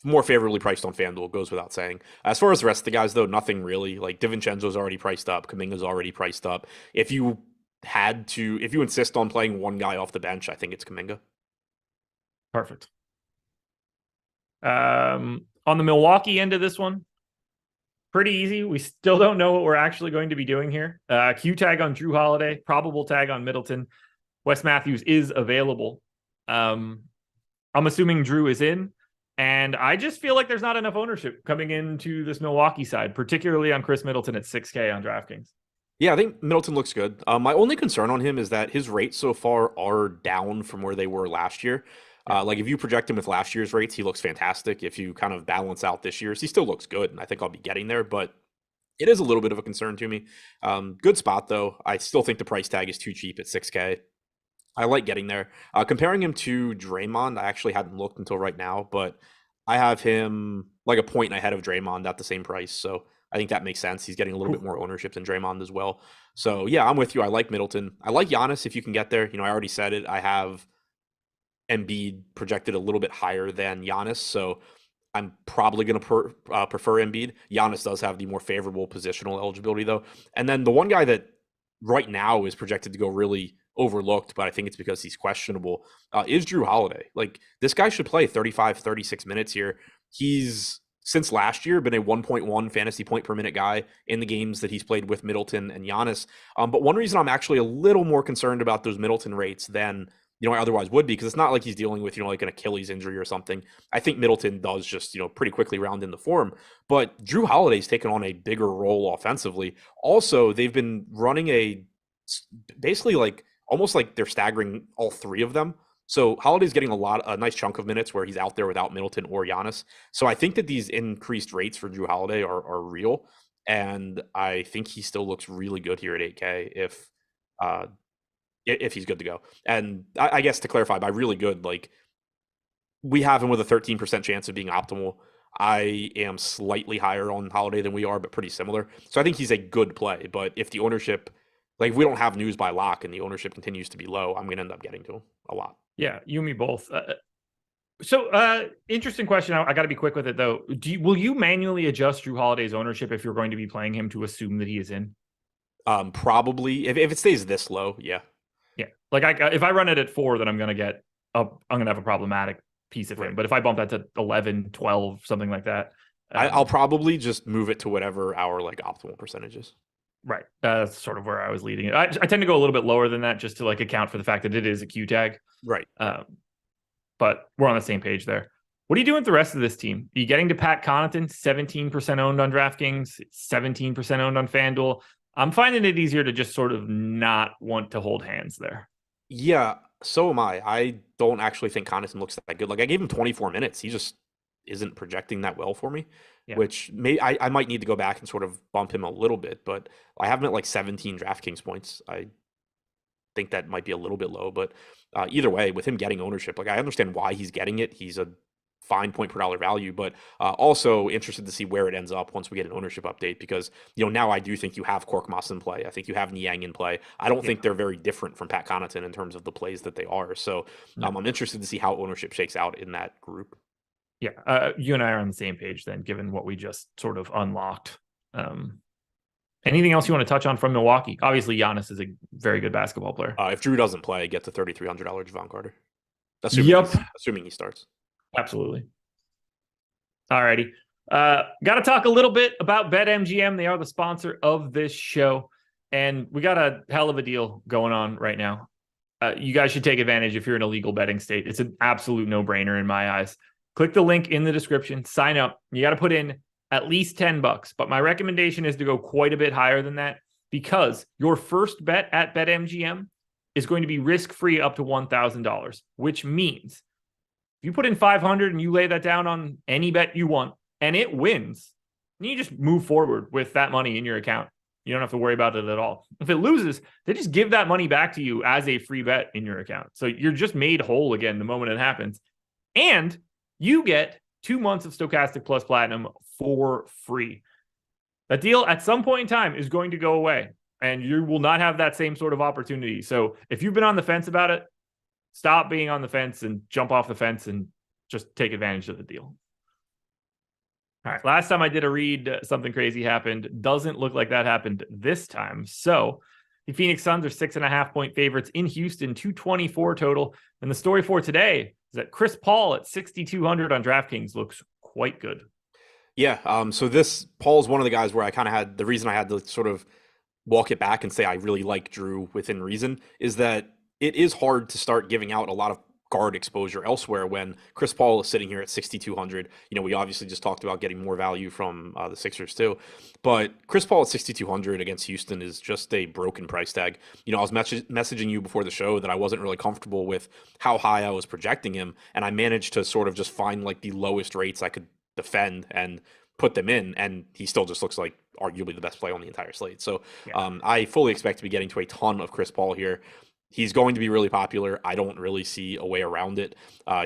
More favorably priced on FanDuel, goes without saying. As far as the rest of the guys, though, nothing really. Like DiVincenzo's already priced up. Kuminga's already priced up. If you insist on playing one guy off the bench, I think it's Kuminga.
Perfect. On the Milwaukee end of this one, pretty easy. We still don't know what we're actually going to be doing here. Q tag on Drew Holiday, probable tag on Middleton. Wes Matthews is available. I'm assuming Drew is in. And I just feel like there's not enough ownership coming into this Milwaukee side, particularly on Chris Middleton at 6K on DraftKings.
Yeah, I think Middleton looks good. My only concern on him is that his rates so far are down from where they were last year. Like if you project him with last year's rates, he looks fantastic. If you kind of balance out this year's, he still looks good. And I think I'll be getting there, but it is a little bit of a concern to me. Good spot though. I still think the price tag is too cheap at 6K. I like getting there. Comparing him to Draymond, I actually hadn't looked until right now, but I have him like a point ahead of Draymond at the same price. So I think that makes sense. He's getting a little bit more ownership than Draymond as well. So yeah, I'm with you. I like Middleton. I like Giannis if you can get there. I already said it. I have Embiid projected a little bit higher than Giannis. So I'm probably going to prefer Embiid. Giannis does have the more favorable positional eligibility though. And then the one guy that right now is projected to go really overlooked, but I think it's because he's questionable, is Drew Holiday. Like this guy should play 35, 36 minutes here. He's since last year been a 1.1 fantasy point per minute guy in the games that he's played with Middleton and Giannis. But one reason I'm actually a little more concerned about those Middleton rates than I otherwise would be, because it's not like he's dealing with, like an Achilles injury or something. I think Middleton does just, pretty quickly round in the form, but Drew Holiday's taken on a bigger role offensively. Also, they've been running basically like almost like they're staggering all three of them. So Holiday's getting a nice chunk of minutes where he's out there without Middleton or Giannis. So I think that these increased rates for Drew Holiday are real. And I think he still looks really good here at 8K if he's good to go. And I guess to clarify, by really good, like we have him with a 13% chance of being optimal. I am slightly higher on Holiday than we are, but pretty similar. So I think he's a good play. But if the ownership, like if we don't have news by lock and the ownership continues to be low, I'm going to end up getting to him a lot.
Yeah, you and me both. Interesting question. I got to be quick with it though. Will you manually adjust Drew Holiday's ownership if you're going to be playing him to assume that he is in?
Probably. If it stays this low, yeah.
Yeah, like if I run it at 4, then I'm going to have a problematic piece of him. But if I bump that to 11, 12, something like that,
I'll probably just move it to whatever our like optimal percentage is.
Right. That's sort of where I was leading it. I tend to go a little bit lower than that just to like account for the fact that it is a Q tag.
Right.
But we're on the same page there. What are you doing with the rest of this team? Are you getting to Pat Connaughton, 17% owned on DraftKings, 17% owned on FanDuel? I'm finding it easier to just sort of not want to hold hands there.
Yeah, so am I. I don't actually think Connaughton looks that good. Like I gave him 24 minutes. He just isn't projecting that well for me, which I might need to go back and sort of bump him a little bit, but I have him at like 17 DraftKings points. I think that might be a little bit low, but either way, with him getting ownership, like I understand why he's getting it. He's a fine point per dollar value, but also interested to see where it ends up once we get an ownership update, because now I do think you have Korkmaz in play. I think you have Niang in play. I don't think they're very different from Pat Connaughton in terms of the plays that they are. So I'm interested to see how ownership shakes out in that group.
Yeah, you and I are on the same page then, given what we just sort of unlocked. Anything else you want to touch on from Milwaukee? Obviously, Giannis is a very good basketball player.
If Drew doesn't play, get to $3,300 Javon Carter. Assuming he starts.
Absolutely. All righty. Got to talk a little bit about BetMGM. They are the sponsor of this show, and we got a hell of a deal going on right now. You guys should take advantage if you're in a legal betting state. It's an absolute no-brainer in my eyes. Click the link in the description, sign up. You got to put in at least $10, but my recommendation is to go quite a bit higher than that because your first bet at BetMGM is going to be risk-free up to $1,000, which means if you put in 500 and you lay that down on any bet you want and it wins, you just move forward with that money in your account. You don't have to worry about it at all. If it loses, they just give that money back to you as a free bet in your account. So you're just made whole again the moment it happens. And you get 2 months of Stokastic Plus Platinum for free. That deal at some point in time is going to go away, and you will not have that same sort of opportunity. So if you've been on the fence about it, stop being on the fence and jump off the fence and just take advantage of the deal. All right, last time I did a read, something crazy happened. Doesn't look like that happened this time. So the Phoenix Suns are 6.5-point favorites in Houston, 224 total. And the story for today is that Chris Paul at 6,200 on DraftKings looks quite good.
Yeah. So this Paul's one of the guys where I kind of had the reason I had to sort of walk it back and say I really like Drew within reason is that it is hard to start giving out a lot of guard exposure elsewhere when Chris Paul is sitting here at 6,200. We obviously just talked about getting more value from the Sixers too, but Chris Paul at 6,200 against Houston is just a broken price tag. I was messaging you before the show that I wasn't really comfortable with how high I was projecting him, and I managed to sort of just find like the lowest rates I could defend and put them in, and he still just looks like arguably the best play on the entire slate. So I fully expect to be getting to a ton of Chris Paul here. He's going to be really popular. I don't really see a way around it.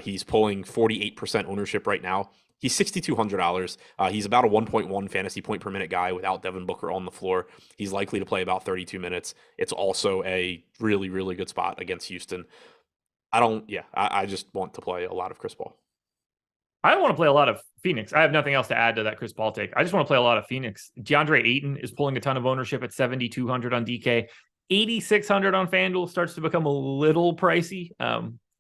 He's pulling 48% ownership right now. He's $6,200. He's about a 1.1 fantasy point per minute guy without Devin Booker on the floor. He's likely to play about 32 minutes. It's also a really, really good spot against Houston. I just want to play a lot of Chris Paul.
I want to play a lot of Phoenix. I have nothing else to add to that Chris Paul take. I just want to play a lot of Phoenix. DeAndre Ayton is pulling a ton of ownership at 7,200 on DK. 8,600 on FanDuel starts to become a little pricey.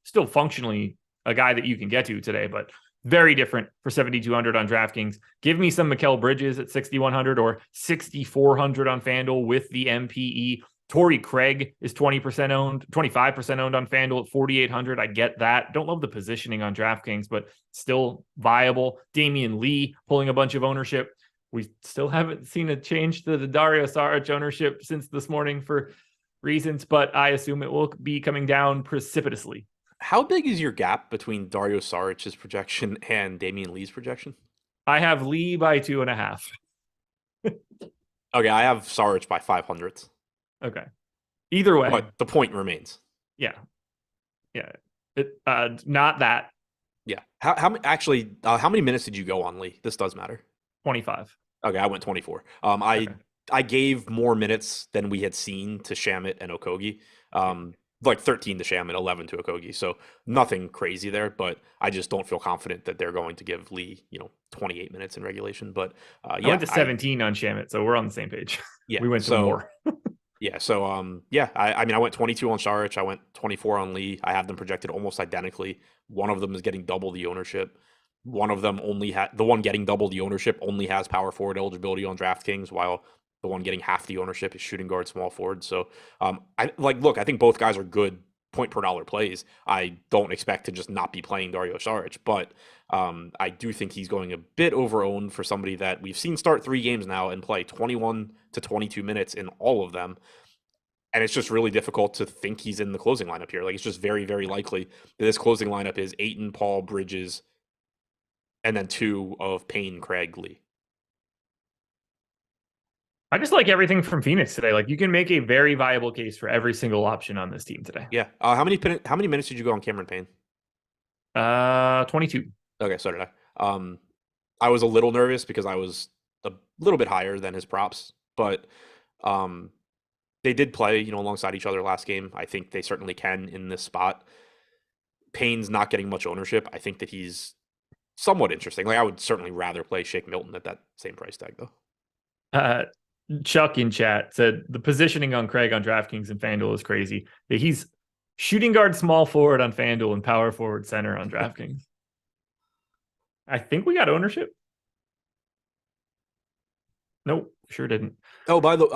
Still functionally a guy that you can get to today, but very different for 7,200 on DraftKings. Give me some Mikal Bridges at 6,100 or 6,400 on FanDuel with the MPE. Torrey Craig is 20% owned, 25% owned on FanDuel at 4,800. I get that. Don't love the positioning on DraftKings, but still viable. Damian Lee pulling a bunch of ownership. We still haven't seen a change to the Dario Saric ownership since this morning for reasons, but I assume it will be coming down precipitously.
How big is your gap between Dario Saric's projection and Damian Lee's projection?
I have Lee by 2.5.
Okay, I have Saric by 500.
Okay. Either way.
But the point remains.
Yeah. Not that.
Yeah. How many minutes did you go on Lee? This does matter.
25.
Okay, I went 24. I gave more minutes than we had seen to Shamet and Okogie. Like 13 to Shamet, 11 to Okogie. So nothing crazy there, but I just don't feel confident that they're going to give Lee, 28 minutes in regulation. But
I went to 17 on Shamet, so we're on the same page.
Yeah,
we went to more.
Yeah, so I went 22 on Saric, I went 24 on Lee. I have them projected almost identically. One of them is getting double the ownership. One of them the one getting double the ownership only has power forward eligibility on DraftKings, while the one getting half the ownership is shooting guard, small forward. So I think both guys are good point per dollar plays. I don't expect to just not be playing Dario Saric, but I do think he's going a bit over-owned for somebody that we've seen start 3 games now and play 21 to 22 minutes in all of them. And it's just really difficult to think he's in the closing lineup here. Like, it's just very, very likely that this closing lineup is Ayton, Paul, Bridges, and then 2 of Payne, Craig, Lee.
I just like everything from Phoenix today. Like, you can make a very viable case for every single option on this team today.
Yeah. How many minutes did you go on Cameron Payne?
22.
Okay, so did I. I was a little nervous because I was a little bit higher than his props, but they did play, alongside each other last game. I think they certainly can in this spot. Payne's not getting much ownership. I think that he's somewhat interesting. Like, I would certainly rather play Shake Milton at that same price tag, though.
Chuck in chat said the positioning on Craig on DraftKings and FanDuel is crazy. He's shooting guard, small forward on FanDuel and power forward center on DraftKings. I think we got ownership. Nope, sure didn't.
Oh, by the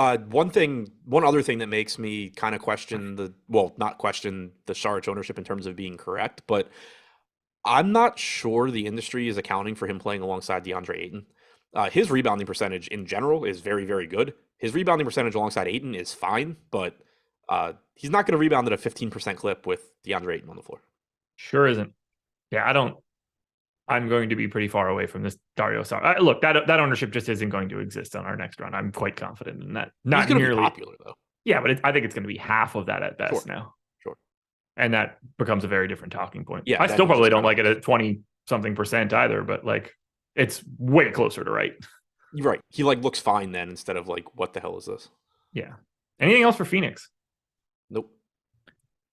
one other thing that makes me kind of question not question the Saric ownership in terms of being correct, but I'm not sure the industry is accounting for him playing alongside DeAndre Ayton. His rebounding percentage in general is very, very good. His rebounding percentage alongside Ayton is fine, but he's not going to rebound at a 15% clip with DeAndre Ayton on the floor.
Sure isn't. Yeah, I don't. I'm going to be pretty far away from this Dario Saric. Look, that ownership just isn't going to exist on our next round. I'm quite confident in that.
He's
Not
going to be
nearly.
popular though.
Yeah, but I think it's going to be half of that at
Sure,
best now.
sure.
And that becomes a very different talking point.
Yeah,
I
then
still
he's
probably
just
don't
kind
like it at 20 something percent either, but like it's way closer to right.
You're right. He like looks fine then instead of like, what the hell is this?
Yeah. Anything else for Phoenix?
Nope.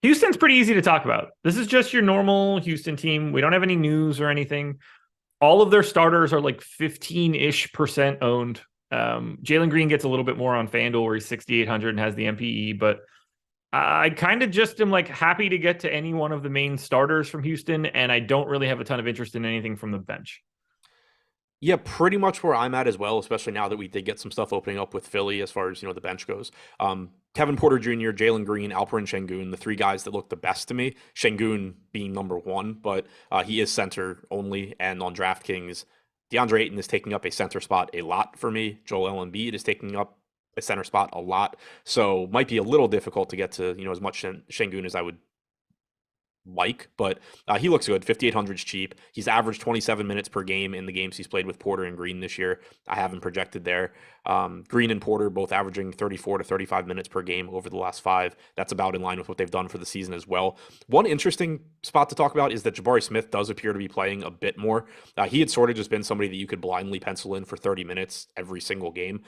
Houston's pretty easy to talk about. This is just your normal Houston team. We don't have any news or anything. All of their starters are like 15-ish% owned. Jalen Green gets a little bit more on FanDuel where he's 6,800 and has the MPE, but I kind of just am like happy to get to any one of the main starters from Houston, and I don't really have a ton of interest in anything from the bench.
Yeah, pretty much where I'm at as well, especially now that we did get some stuff opening up with Philly as far as, the bench goes. Kevin Porter Jr., Jalen Green, Alperen Şengün, the three guys that look the best to me. Şengün being number one, but he is center only. And on DraftKings, DeAndre Ayton is taking up a center spot a lot for me. Joel Embiid is taking up a center spot a lot. So might be a little difficult to get to, as much Şengün as I would like, but he looks good. 5,800 is cheap. He's averaged 27 minutes per game in the games he's played with Porter and Green this year. I have him projected there. Green and Porter both averaging 34 to 35 minutes per game over the last 5. That's about in line with what they've done for the season as well. One interesting spot to talk about is that Jabari Smith does appear to be playing a bit more. He had sort of just been somebody that you could blindly pencil in for 30 minutes every single game.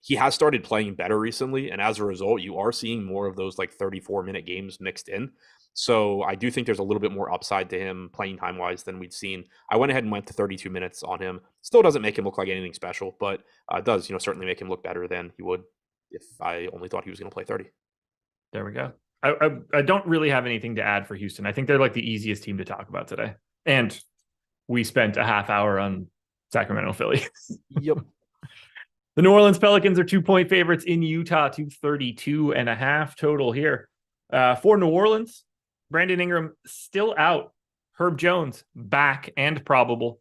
He has started playing better recently, and as a result, you are seeing more of those like 34-minute games mixed in. So I do think there's a little bit more upside to him playing time wise than we'd seen. I went ahead and went to 32 minutes on him. Still doesn't make him look like anything special, but it does, certainly make him look better than he would if I only thought he was going to play 30.
There we go. I don't really have anything to add for Houston. I think they're like the easiest team to talk about today. And we spent a half hour on Sacramento, Philly.
Yep.
The New Orleans Pelicans are 2-point favorites in Utah, 232.5 total here. For New Orleans, Brandon Ingram still out. Herb Jones back and probable.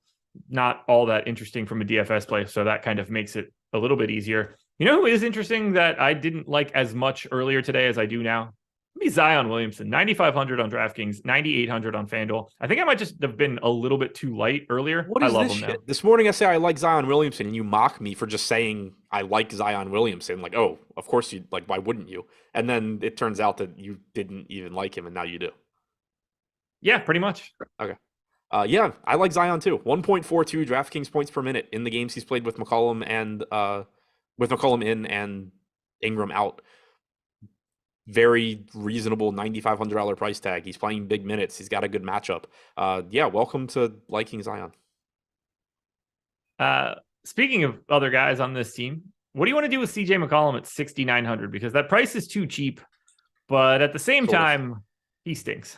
Not all that interesting from a DFS play, so that kind of makes it a little bit easier. You know who is interesting that I didn't like as much earlier today as I do now? Maybe Zion Williamson, 9,500 on DraftKings, 9,800 on FanDuel. I think I might just have been a little bit too light earlier.
What is
I love
this
him
shit?
now.
This morning I say I like Zion Williamson, and you mock me for just saying I like Zion Williamson. Like, oh, of course you like. Why wouldn't you? And then it turns out that you didn't even like him, and now you do.
Yeah, pretty much.
Okay. Yeah, I like Zion too. 1.42 DraftKings points per minute in the games he's played with McCollum in and Ingram out. Very reasonable $9,500 price tag. He's playing big minutes. He's got a good matchup. Yeah, welcome to liking Zion.
Speaking of other guys on this team, what do you want to do with CJ McCollum at 6,900? Because that price is too cheap, but at the same time, he stinks.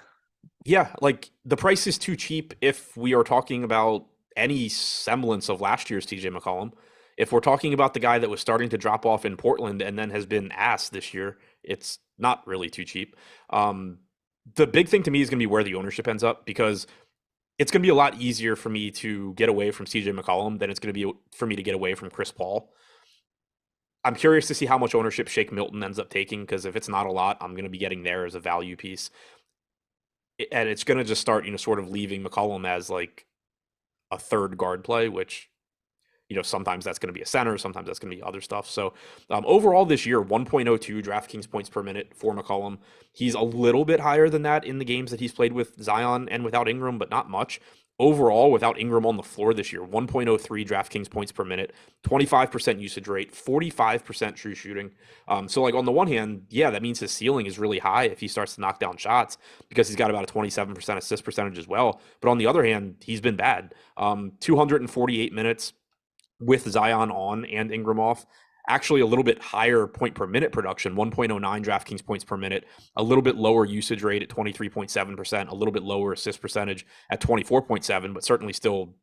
Yeah, like the price is too cheap if we are talking about any semblance of last year's TJ McCollum. If we're talking about the guy that was starting to drop off in Portland and then has been ass this year, it's not really too cheap. The big thing to me is going to be where the ownership ends up, because it's going to be a lot easier for me to get away from CJ McCollum than it's going to be for me to get away from Chris Paul. I'm curious to see how much ownership Shake Milton ends up taking, because if it's not a lot, I'm going to be getting there as a value piece. And it's going to just start, sort of leaving McCollum as like a third guard play, which, sometimes that's going to be a center, sometimes that's going to be other stuff. So overall this year, 1.02 DraftKings points per minute for McCollum. He's a little bit higher than that in the games that he's played with Zion and without Ingram, but not much. Overall, without Ingram on the floor this year, 1.03 DraftKings points per minute, 25% usage rate, 45% true shooting. So like on the one hand, yeah, that means his ceiling is really high if he starts to knock down shots, because he's got about a 27% assist percentage as well. But on the other hand, he's been bad. 248 minutes with Zion on and Ingram off. Actually a little bit higher point per minute production, 1.09 DraftKings points per minute, a little bit lower usage rate at 23.7%, a little bit lower assist percentage at 24.7, but certainly still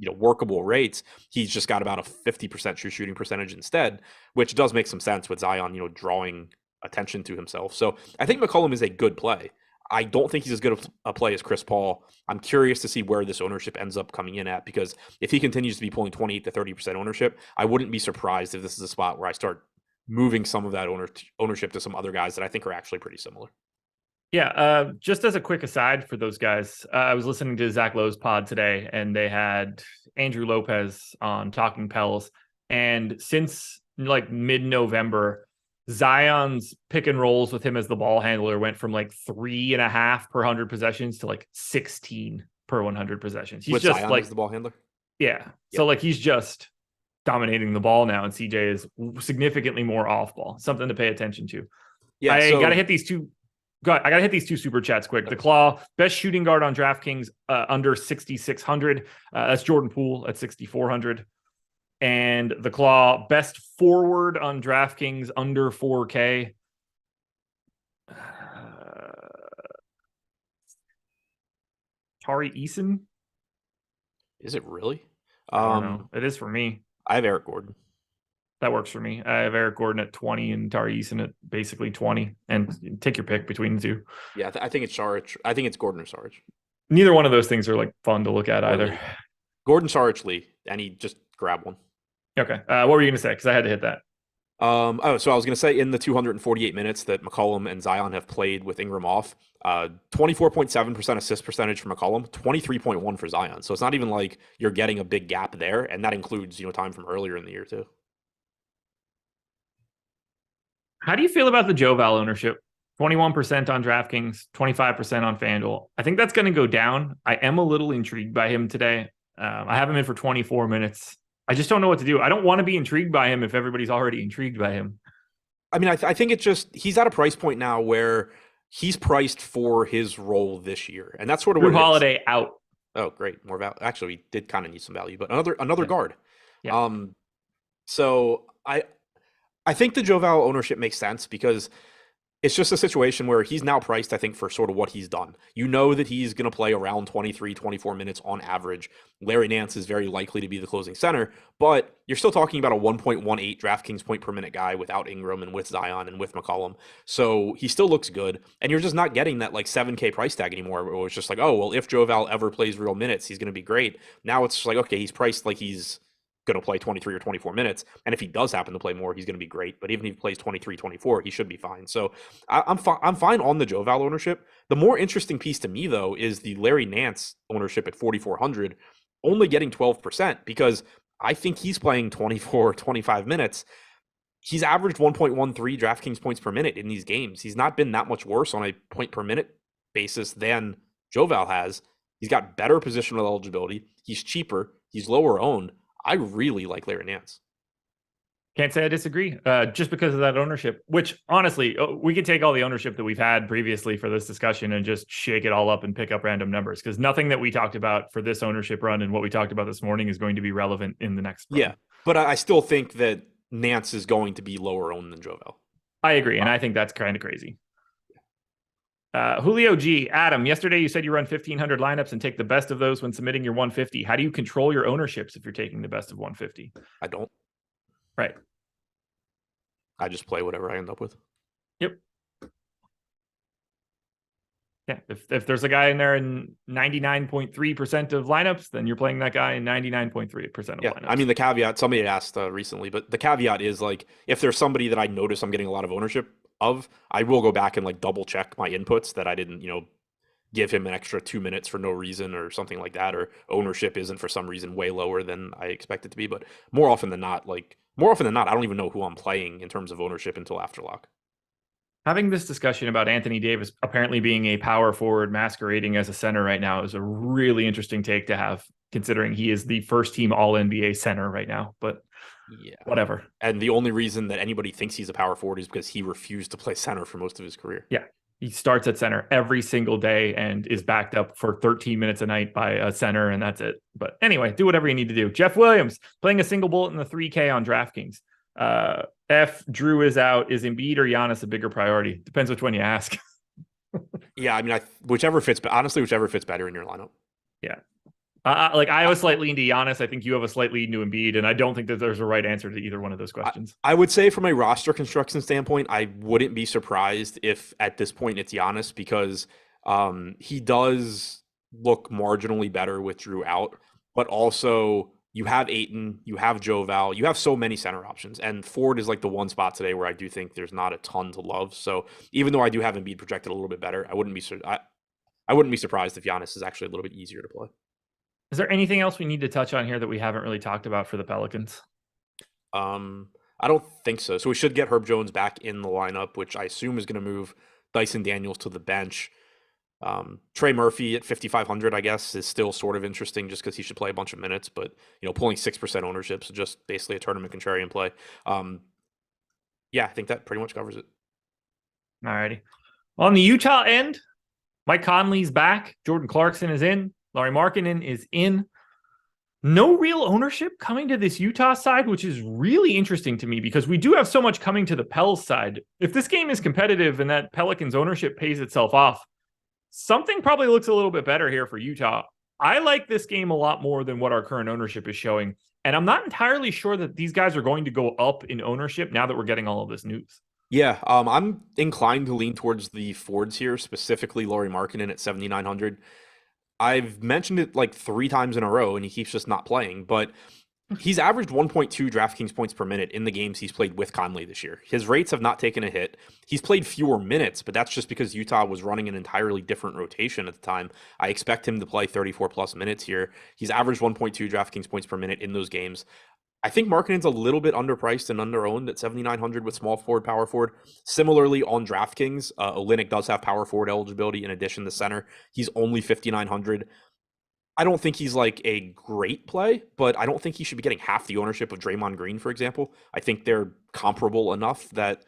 workable rates. He's just got about a 50% true shooting percentage instead, which does make some sense with Zion, drawing attention to himself. So I think McCollum is a good play. I don't think he's as good a play as Chris Paul. I'm curious to see where this ownership ends up coming in at, because if he continues to be pulling 28 to 30% ownership, I wouldn't be surprised if this is a spot where I start moving some of that ownership to some other guys that I think are actually pretty similar.
Yeah, just as a quick aside for those guys, I was listening to Zach Lowe's pod today, and they had Andrew Lopez on Talking Pels. And since like mid-November, Zion's pick and rolls with him as the ball handler went from like 3.5 per 100 possessions to like 16 per 100 possessions. He's
with
just
Zion
like
as the ball handler.
Yeah. So like he's just dominating the ball now, and CJ is significantly more off ball. Something to pay attention to.
Yeah,
I gotta hit these two. I gotta hit these two super chats quick. The Claw, best shooting guard on DraftKings, under 6,600. That's Jordan Poole at 6,400. And the Claw, best forward on DraftKings under 4K. Tari Eason.
Is it really?
I don't know. It is for me.
I have Eric Gordon.
That works for me. I have Eric Gordon at 20 and Tari Eason at basically 20. And take your pick between the two.
Yeah, I think it's Saric. I think it's Gordon or Saric.
Neither one of those things are like fun to look at either.
Lee. Gordon, Saric, Lee, and he just grab one.
Okay. What were you going to say? Because I had to hit that.
So I was going to say, in the 248 minutes that McCollum and Zion have played with Ingram off, 24.7% assist percentage for McCollum, 23.1 for Zion. So it's not even like you're getting a big gap there, and that includes time from earlier in the year too.
How do you feel about the Joval ownership? 21% on DraftKings, 25% on FanDuel. I think that's going to go down. I am a little intrigued by him today. I have him in for 24 minutes. I just don't know what to do. I don't want to be intrigued by him if everybody's already intrigued by him.
I mean, I think it's just he's at a price point now where he's priced for his role this year, and that's sort of
Jrue Holiday out.
Oh, great, more value. Actually, we did kind of need some value, but another guard.
Yeah.
So I think the Joval ownership makes sense because it's just a situation where he's now priced, I think, for sort of what he's done. You know that he's going to play around 23, 24 minutes on average. Larry Nance is very likely to be the closing center, but you're still talking about a 1.18 DraftKings point per minute guy without Ingram and with Zion and with McCollum. So he still looks good, and you're just not getting that like 7K price tag anymore, where it's just like, oh, well, if Joval ever plays real minutes, he's going to be great. Now it's just like, okay, he's priced like he's going to play 23 or 24 minutes. And if he does happen to play more, he's going to be great. But even if he plays 23, 24, he should be fine. So I'm fine on the Joval ownership. The more interesting piece to me, though, is the Larry Nance ownership at 4,400, only getting 12%, because I think he's playing 24, 25 minutes. He's averaged 1.13 DraftKings points per minute in these games. He's not been that much worse on a point per minute basis than Joval has. He's got better positional eligibility. He's cheaper. He's lower owned. I really like Larry Nance.
Can't say I disagree, just because of that ownership, which honestly, we could take all the ownership that we've had previously for this discussion and just shake it all up and pick up random numbers, because nothing that we talked about for this ownership run and what we talked about this morning is going to be relevant in the next run.
Yeah, but I still think that Nance is going to be lower owned than Joval.
I agree, and I think that's kind of crazy. Julio G. Adam, yesterday you said you run 1,500 lineups and take the best of those when submitting your 150. How do you control your ownerships if you're taking the best of 150?
I don't.
Right.
I just play whatever I end up with.
Yep. Yeah. If there's a guy in there in 99.3% of lineups, then you're playing that guy in 99.3% of lineups.
I mean, the caveat, somebody had asked recently, but the caveat is like, if there's somebody that I notice I'm getting a lot of ownership of, I will go back and like double check my inputs that I didn't, give him an extra 2 minutes for no reason or something like that, or ownership isn't for some reason way lower than I expect it to be. But more often than not, I don't even know who I'm playing in terms of ownership until after lock.
Having this discussion about Anthony Davis apparently being a power forward masquerading as a center right now is a really interesting take to have, considering he is the first team all NBA center right now. But yeah, whatever.
And the only reason that anybody thinks he's a power forward is because he refused to play center for most of his career.
Yeah. He starts at center every single day and is backed up for 13 minutes a night by a center, and that's it. But anyway, do whatever you need to do. Jeff Williams playing a single bullet in the 3K on DraftKings. Drew is out. Is Embiid or Giannis a bigger priority? Depends which one you ask.
Yeah, I mean, whichever fits better in your lineup.
Yeah. I have a slight lean to Giannis. I think you have a slight lean to Embiid, and I don't think that there's a right answer to either one of those questions.
I would say from a roster construction standpoint, I wouldn't be surprised if at this point it's Giannis because he does look marginally better with Drew out, but also you have Ayton, you have Joval, you have so many center options, and Ford is like the one spot today where I do think there's not a ton to love. So even though I do have Embiid projected a little bit better, I wouldn't be surprised if Giannis is actually a little bit easier to play.
Is there anything else we need to touch on here that we haven't really talked about for the Pelicans?
I don't think so. So we should get Herb Jones back in the lineup, which I assume is going to move Dyson Daniels to the bench. Trey Murphy at 5,500, I guess, is still sort of interesting just because he should play a bunch of minutes, but pulling 6% ownership, so just basically a tournament contrarian play. Yeah, I think that pretty much covers it.
All righty. On the Utah end, Mike Conley's back. Jordan Clarkson is in. Lauri Markkanen is in. No real ownership coming to this Utah side, which is really interesting to me because we do have so much coming to the Pels side. If this game is competitive and that Pelicans ownership pays itself off, something probably looks a little bit better here for Utah. I like this game a lot more than what our current ownership is showing. And I'm not entirely sure that these guys are going to go up in ownership now that we're getting all of this news.
Yeah, I'm inclined to lean towards the Fords here, specifically Lauri Markkanen at 7,900. I've mentioned it like 3 times in a row, and he keeps just not playing. But he's averaged 1.2 DraftKings points per minute in the games he's played with Conley this year. His rates have not taken a hit. He's played fewer minutes, but that's just because Utah was running an entirely different rotation at the time. I expect him to play 34 plus minutes here. He's averaged 1.2 DraftKings points per minute in those games. I think Markkanen's a little bit underpriced and underowned at 7,900 with small forward, power forward. Similarly, on DraftKings, Olynyk does have power forward eligibility in addition to center. He's only 5,900. I don't think he's like a great play, but I don't think he should be getting half the ownership of Draymond Green, for example. I think they're comparable enough that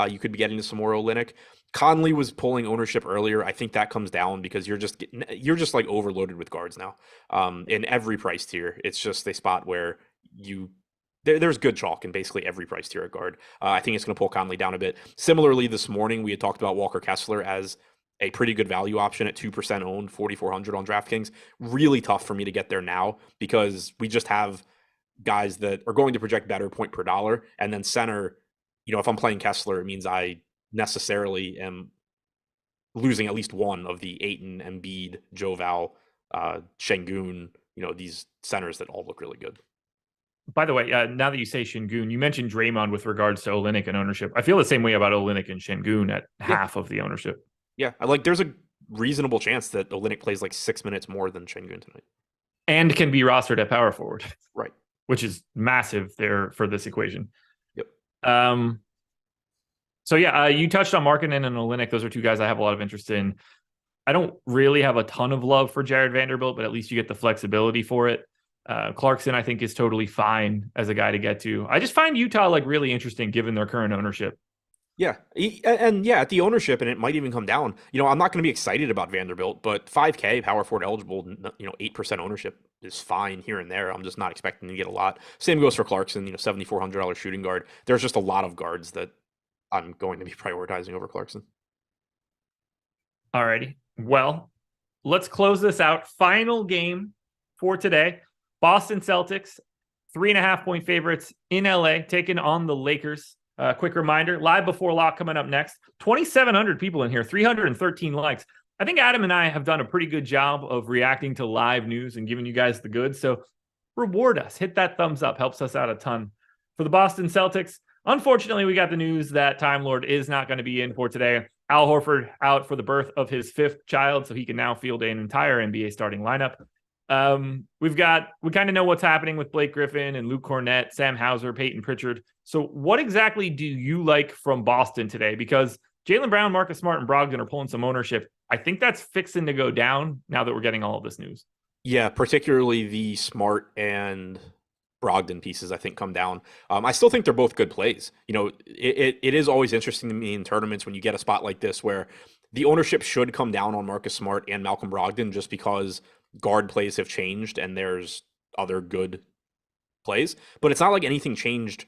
you could be getting to some more Olynyk. Conley was pulling ownership earlier. I think that comes down because you're just like overloaded with guards now. In every price tier, it's just a spot where there's good chalk in basically every price tier at guard. I think it's going to pull Conley down a bit. Similarly, this morning we had talked about Walker Kessler as a pretty good value option at 2% owned, 4,400 on DraftKings. Really tough for me to get there now because we just have guys that are going to project better point per dollar. And then center, if I'm playing Kessler, it means I necessarily am losing at least one of the Ayton, Embiid, Joval, Şengün, these centers that all look really good.
By the way, now that you say Şengün, you mentioned Draymond with regards to Olynyk and ownership. I feel the same way about Olynyk and Şengün at half of the ownership.
Yeah, there's a reasonable chance that Olynyk plays like 6 minutes more than Şengün tonight.
And can be rostered at power forward.
Right.
Which is massive there for this equation.
Yep.
So yeah, you touched on Markkanen and Olynyk. Those are two guys I have a lot of interest in. I don't really have a ton of love for Jared Vanderbilt, but at least you get the flexibility for it. Clarkson, I think, is totally fine as a guy to get to. I just find Utah really interesting given their current ownership.
Yeah. And yeah, at the ownership, and it might even come down. I'm not going to be excited about Vanderbilt, but 5K power forward eligible, 8% ownership is fine here and there. I'm just not expecting to get a lot. Same goes for Clarkson, $7,400 shooting guard. There's just a lot of guards that I'm going to be prioritizing over Clarkson.
All righty. Well, let's close this out. Final game for today. Boston Celtics, 3.5-point favorites in LA, taking on the Lakers. Quick reminder, live before lock coming up next. 2,700 people in here, 313 likes. I think Adam and I have done a pretty good job of reacting to live news and giving you guys the goods. So reward us. Hit that thumbs up. Helps us out a ton. For the Boston Celtics, unfortunately, we got the news that Time Lord is not going to be in for today. Al Horford out for the birth of his 5th child, so he can now field an entire NBA starting lineup. We kind of know what's happening with Blake Griffin and Luke Cornett, Sam Hauser, Peyton Pritchard. So what exactly do you like from Boston today? Because Jaylen Brown, Marcus Smart, and Brogdon are pulling some ownership. I think that's fixing to go down now that we're getting all of this news.
Yeah, particularly the Smart and Brogdon pieces, I think, come down. I still think they're both good plays. It is always interesting to me in tournaments when you get a spot like this where the ownership should come down on Marcus Smart and Malcolm Brogdon just because guard plays have changed and there's other good plays. But it's not like anything changed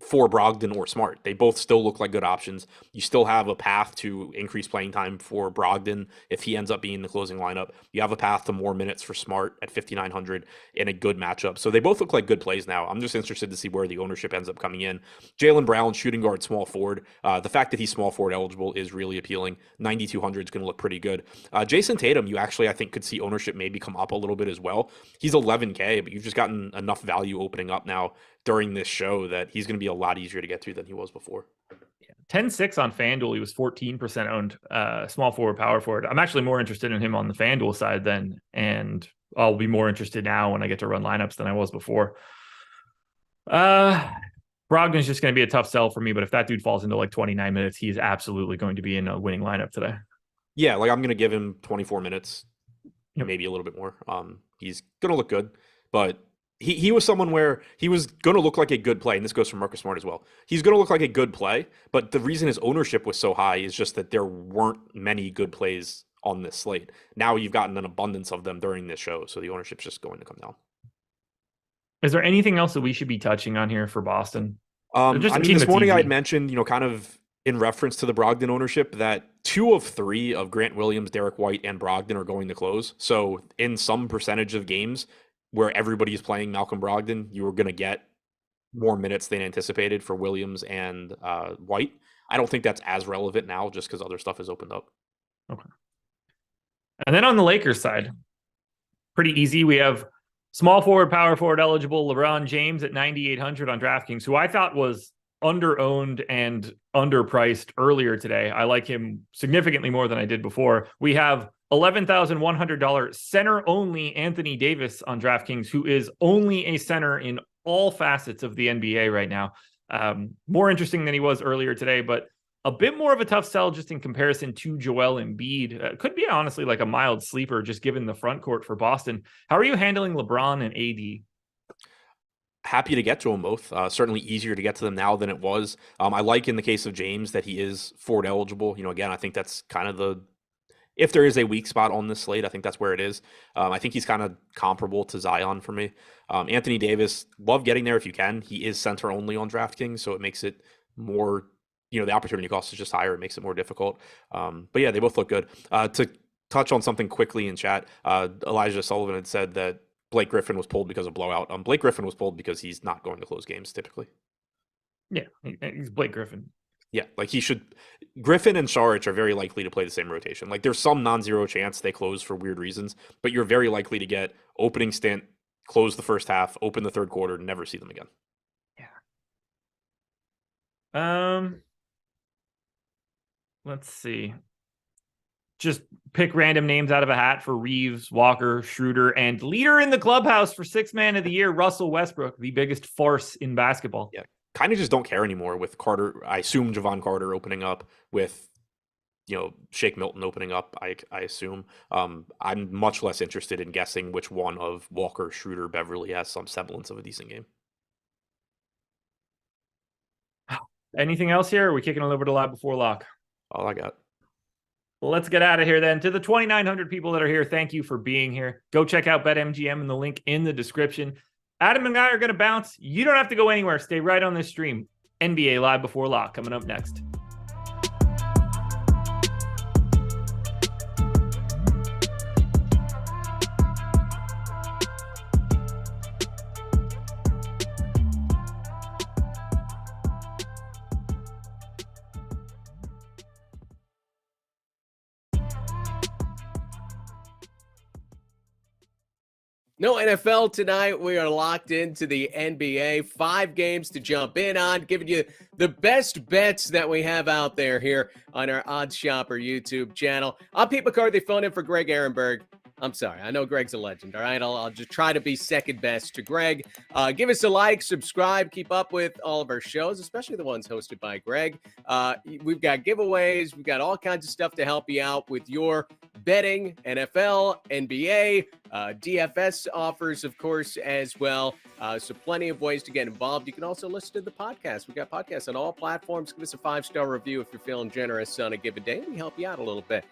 for Brogdon or Smart. They both still look like good options. You still have a path to increase playing time for Brogdon if he ends up being the closing lineup. You have a path to more minutes for Smart at 5,900 in a good matchup. So they both look like good plays now. I'm just interested to see where the ownership ends up coming in. Jaylen Brown, shooting guard, small forward. The fact that he's small forward eligible is really appealing. 9,200 is going to look pretty good. Jason Tatum, you actually, I think, could see ownership maybe come up a little bit as well. He's 11K, but you've just gotten enough value opening up now during this show that he's going to be a lot easier to get through than he was before.
10-6 on FanDuel. He was 14% owned, small forward, power forward. I'm actually more interested in him on the FanDuel side then, and I'll be more interested now when I get to run lineups than I was before. Brogdon's just going to be a tough sell for me, but if that dude falls into like 29 minutes, he's absolutely going to be in a winning lineup today.
Yeah, like I'm going to give him 24 minutes, maybe a little bit more. He's going to look good, but he was someone where he was going to look like a good play, and this goes for Marcus Smart as well. He's going to look like a good play, but the reason his ownership was so high is just that there weren't many good plays on this slate. Now you've gotten an abundance of them during this show, so the ownership's just going to come down.
Is there anything else that we should be touching on here for Boston?
This morning I had mentioned, kind of in reference to the Brogdon ownership, that 2 of 3 of Grant Williams, Derek White, and Brogdon are going to close. So in some percentage of games where everybody is playing Malcolm Brogdon, you are going to get more minutes than anticipated for Williams and White. I don't think that's as relevant now just because other stuff has opened up.
Okay. And then on the Lakers side, pretty easy. We have small forward, power forward eligible LeBron James at 9,800 on DraftKings, who I thought was under-owned and underpriced earlier today. I like him significantly more than I did before. We have $11,100 center-only Anthony Davis on DraftKings, who is only a center in all facets of the NBA right now. More interesting than he was earlier today, but a bit more of a tough sell just in comparison to Joel Embiid. Could be honestly like a mild sleeper just given the front court for Boston. How are you handling LeBron and AD?
Happy to get to them both. Certainly easier to get to them now than it was. I like in the case of James that he is forward eligible. Again, I think that's kind of if there is a weak spot on this slate, I think that's where it is. I think he's kind of comparable to Zion for me. Anthony Davis, love getting there if you can. He is center only on DraftKings, so it makes it more, the opportunity cost is just higher. It makes it more difficult. But yeah, they both look good. To touch on something quickly in chat, Elijah Sullivan had said that Blake Griffin was pulled because of blowout. Blake Griffin was pulled because he's not going to close games typically.
Yeah, he's Blake Griffin.
Yeah, like he should. Griffin and Saric are very likely to play the same rotation. Like there's some non-zero chance they close for weird reasons, but you're very likely to get opening stint, close the first half, open the third quarter, never see them again.
Yeah. Let's see. Just pick random names out of a hat for Reeves, Walker, Schroeder, and leader in the clubhouse for sixth man of the year, Russell Westbrook, the biggest farce in basketball.
Yeah, kind of just don't care anymore with Carter. I assume Javon Carter opening up with, Shake Milton opening up, I assume. I'm much less interested in guessing which one of Walker, Schroeder, Beverly has some semblance of a decent game.
Anything else here? Or are we kicking it over to Live Before Lock?
All I got.
Well, let's get out of here then. To the 2,900 people that are here, thank you for being here. Go check out BetMGM in the link in the description. Adam and I are going to bounce. You don't have to go anywhere. Stay right on this stream. NBA Live Before Lock coming up next.
No NFL tonight. We are locked into the NBA. 5 games to jump in on, giving you the best bets that we have out there here on our Odds Shopper YouTube channel. I'm Pete McCarthy, filling in for Greg Ehrenberg. I'm sorry. I know Greg's a legend, all right? I'll just try to be second best to Greg. Give us a like, subscribe, keep up with all of our shows, especially the ones hosted by Greg. We've got giveaways. We've got all kinds of stuff to help you out with your betting, NFL, NBA, DFS offers, of course, as well. So plenty of ways to get involved. You can also listen to the podcast. We've got podcasts on all platforms. Give us a 5-star review if you're feeling generous on a given day. We help you out a little bit.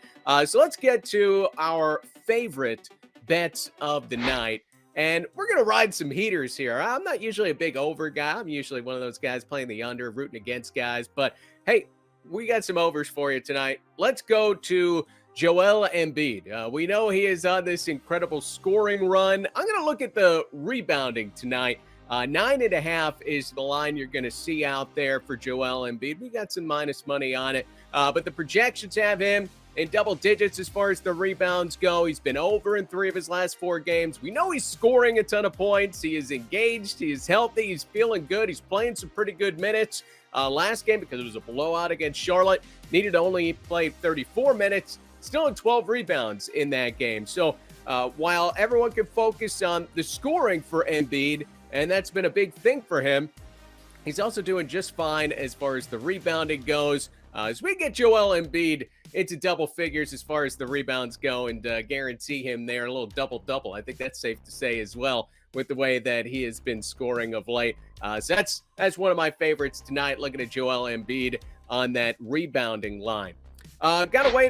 So let's get to our favorite bets of the night. And we're going to ride some heaters here. I'm not usually a big over guy. I'm usually one of those guys playing the under, rooting against guys. But hey, we got some overs for you tonight. Let's go to Joel Embiid. We know he is on this incredible scoring run. I'm going to look at the rebounding tonight. 9.5 is the line you're going to see out there for Joel Embiid. We got some minus money on it, but the projections have him in double digits as far as the rebounds go. He's been over in 3 of his last 4 games. We know he's scoring a ton of points. He is engaged. He is healthy. He's feeling good. He's playing some pretty good minutes. Last game, because it was a blowout against Charlotte, needed to only play 34 minutes. Still had 12 rebounds in that game. So while everyone can focus on the scoring for Embiid, and that's been a big thing for him, he's also doing just fine as far as the rebounding goes. As we get Joel Embiid into double figures as far as the rebounds go and guarantee him there a little double-double. I think that's safe to say as well with the way that he has been scoring of late. So that's one of my favorites tonight, looking at Joel Embiid on that rebounding line. Got a way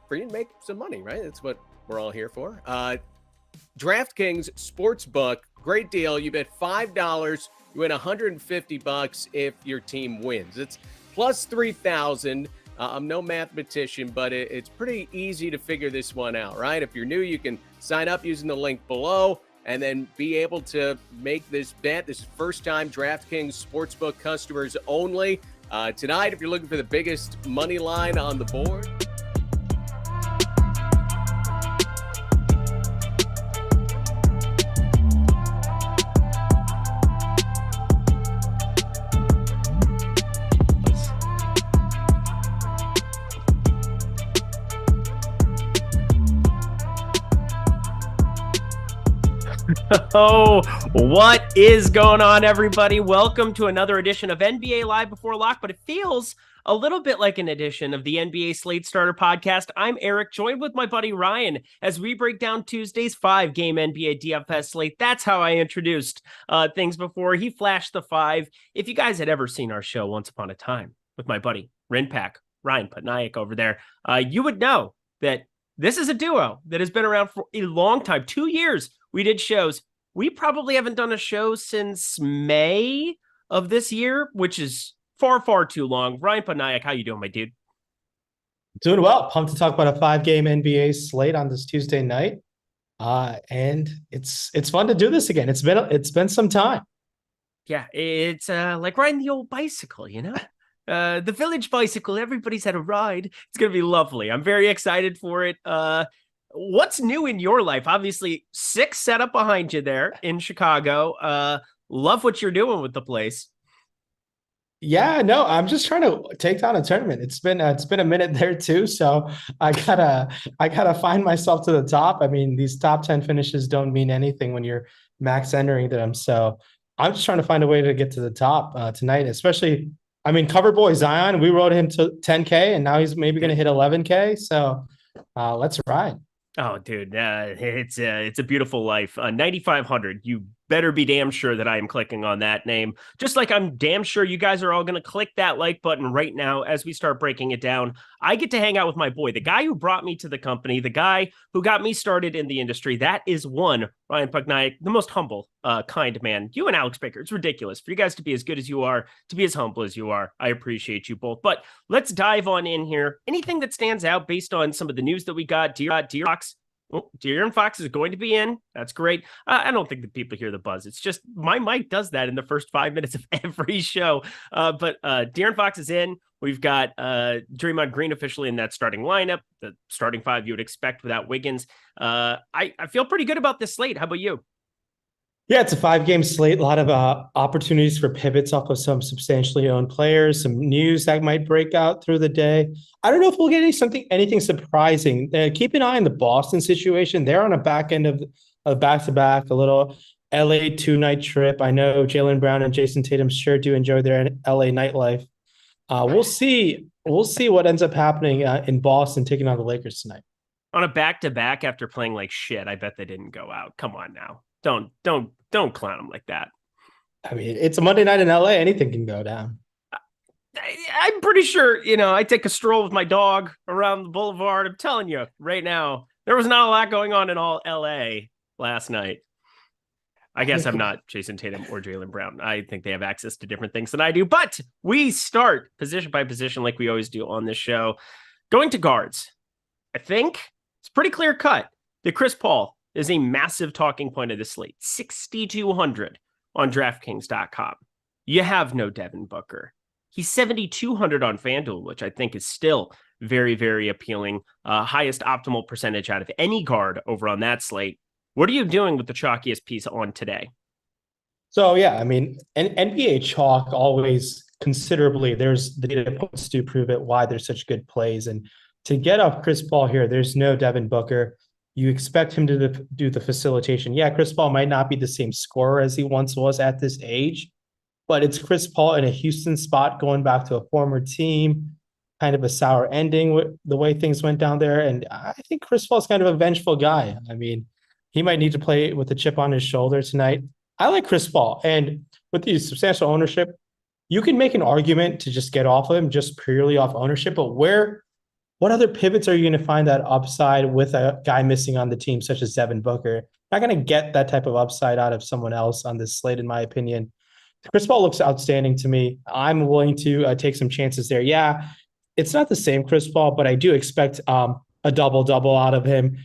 for you to make some money, right? That's what we're all here for. DraftKings Sportsbook, great deal. You bet $5, you win $150 if your team wins. It's plus 3,000. I'm no mathematician, but it's pretty easy to figure this one out, right? If you're new, you can sign up using the link below and then be able to make this bet. This is first-time DraftKings Sportsbook customers only. Tonight, if you're looking for the biggest money line on the board,
Oh, what is going on, everybody? Welcome to another edition of NBA Live Before Lock, but it feels a little bit like an edition of the NBA Slate Starter Podcast. I'm Eric, joined with my buddy Ryan, as we break down Tuesday's 5-game NBA DFS slate. That's how I introduced things before. He flashed the 5. If you guys had ever seen our show Once Upon a Time with my buddy Rinpack, Ryan Patnaik over there, you would know that this is a duo that has been around for a long time. 2 years we did shows. We probably haven't done a show since May of this year, which is far, far too long. Ryan Patnaik, how you doing, my dude?
Doing well. Pumped to talk about a 5-game NBA slate on this Tuesday night. And it's fun to do this again. It's been some time.
Yeah, it's like riding the old bicycle, you know? The village bicycle. Everybody's had a ride. It's going to be lovely. I'm very excited for it. What's new in your life? Obviously, 6 set up behind you there in Chicago. Love what you're doing with the place.
Yeah, no, I'm just trying to take down a tournament. It's been a minute there too, so I gotta find myself to the top. I mean, these top 10 finishes don't mean anything when you're max entering them. So I'm just trying to find a way to get to the top tonight. Especially, I mean, cover boy Zion. We rode him to 10K, and now he's maybe going to hit 11K. So let's ride.
Oh, dude, it's a beautiful life. 9,500. You better be damn sure that I am clicking on that name. Just like I'm damn sure you guys are all going to click that like button right now as we start breaking it down. I get to hang out with my boy, the guy who brought me to the company, the guy who got me started in the industry. That is one, Ryan Patnaik, the most humble, kind man. You and Alex Baker, it's ridiculous for you guys to be as good as you are, to be as humble as you are. I appreciate you both. But let's dive on in here. Anything that stands out based on some of the news that we got? De'Aaron Fox. Well, De'Aaron Fox is going to be in. That's great. I don't think that people hear the buzz. It's just my mic does that in the first 5 minutes of every show. But De'Aaron Fox is in. We've got Draymond Green officially in that starting lineup, the starting 5 you would expect without Wiggins. I feel pretty good about this slate. How about you?
Yeah, it's a 5-game slate. A lot of opportunities for pivots off of some substantially owned players, some news that might break out through the day. I don't know if we'll get anything surprising. Keep an eye on the Boston situation. They're on a back end of a back-to-back, a little LA 2-night trip. I know Jaylen Brown and Jason Tatum sure do enjoy their LA nightlife. We'll see what ends up happening in Boston taking on the Lakers tonight.
On a back-to-back after playing like shit, I bet they didn't go out. Come on now. Don't clown them like that.
I mean, it's a Monday night in LA. Anything can go down.
I'm pretty sure, I take a stroll with my dog around the boulevard. I'm telling you right now, there was not a lot going on in all LA last night. I guess I'm not Jason Tatum or Jaylen Brown. I think they have access to different things than I do. But we start position by position like we always do on this show. Going to guards, I think it's pretty clear cut that Chris Paul is a massive talking point of the slate. 6,200 on DraftKings.com. You have no Devin Booker. He's 7,200 on FanDuel, which I think is still very, very appealing. Highest optimal percentage out of any guard over on that slate. What are you doing with the chalkiest piece on today?
So, yeah, I mean, NBA chalk always considerably, there's the data points to prove it, why there's such good plays. And to get off Chris Paul here, there's no Devin Booker. You expect him to do the facilitation. Yeah, Chris Paul might not be the same scorer as he once was at this age, but it's Chris Paul in a Houston spot going back to a former team, kind of a sour ending with the way things went down there. And I think Chris Paul's kind of a vengeful guy. I mean, he might need to play with a chip on his shoulder tonight. I like Chris Paul. And with the substantial ownership, you can make an argument to just get off of him just purely off ownership. But what other pivots are you going to find that upside with a guy missing on the team, such as Devin Booker? Not going to get that type of upside out of someone else on this slate, in my opinion. Chris Paul looks outstanding to me. I'm willing to take some chances there. Yeah, it's not the same Chris Paul, but I do expect a double-double out of him.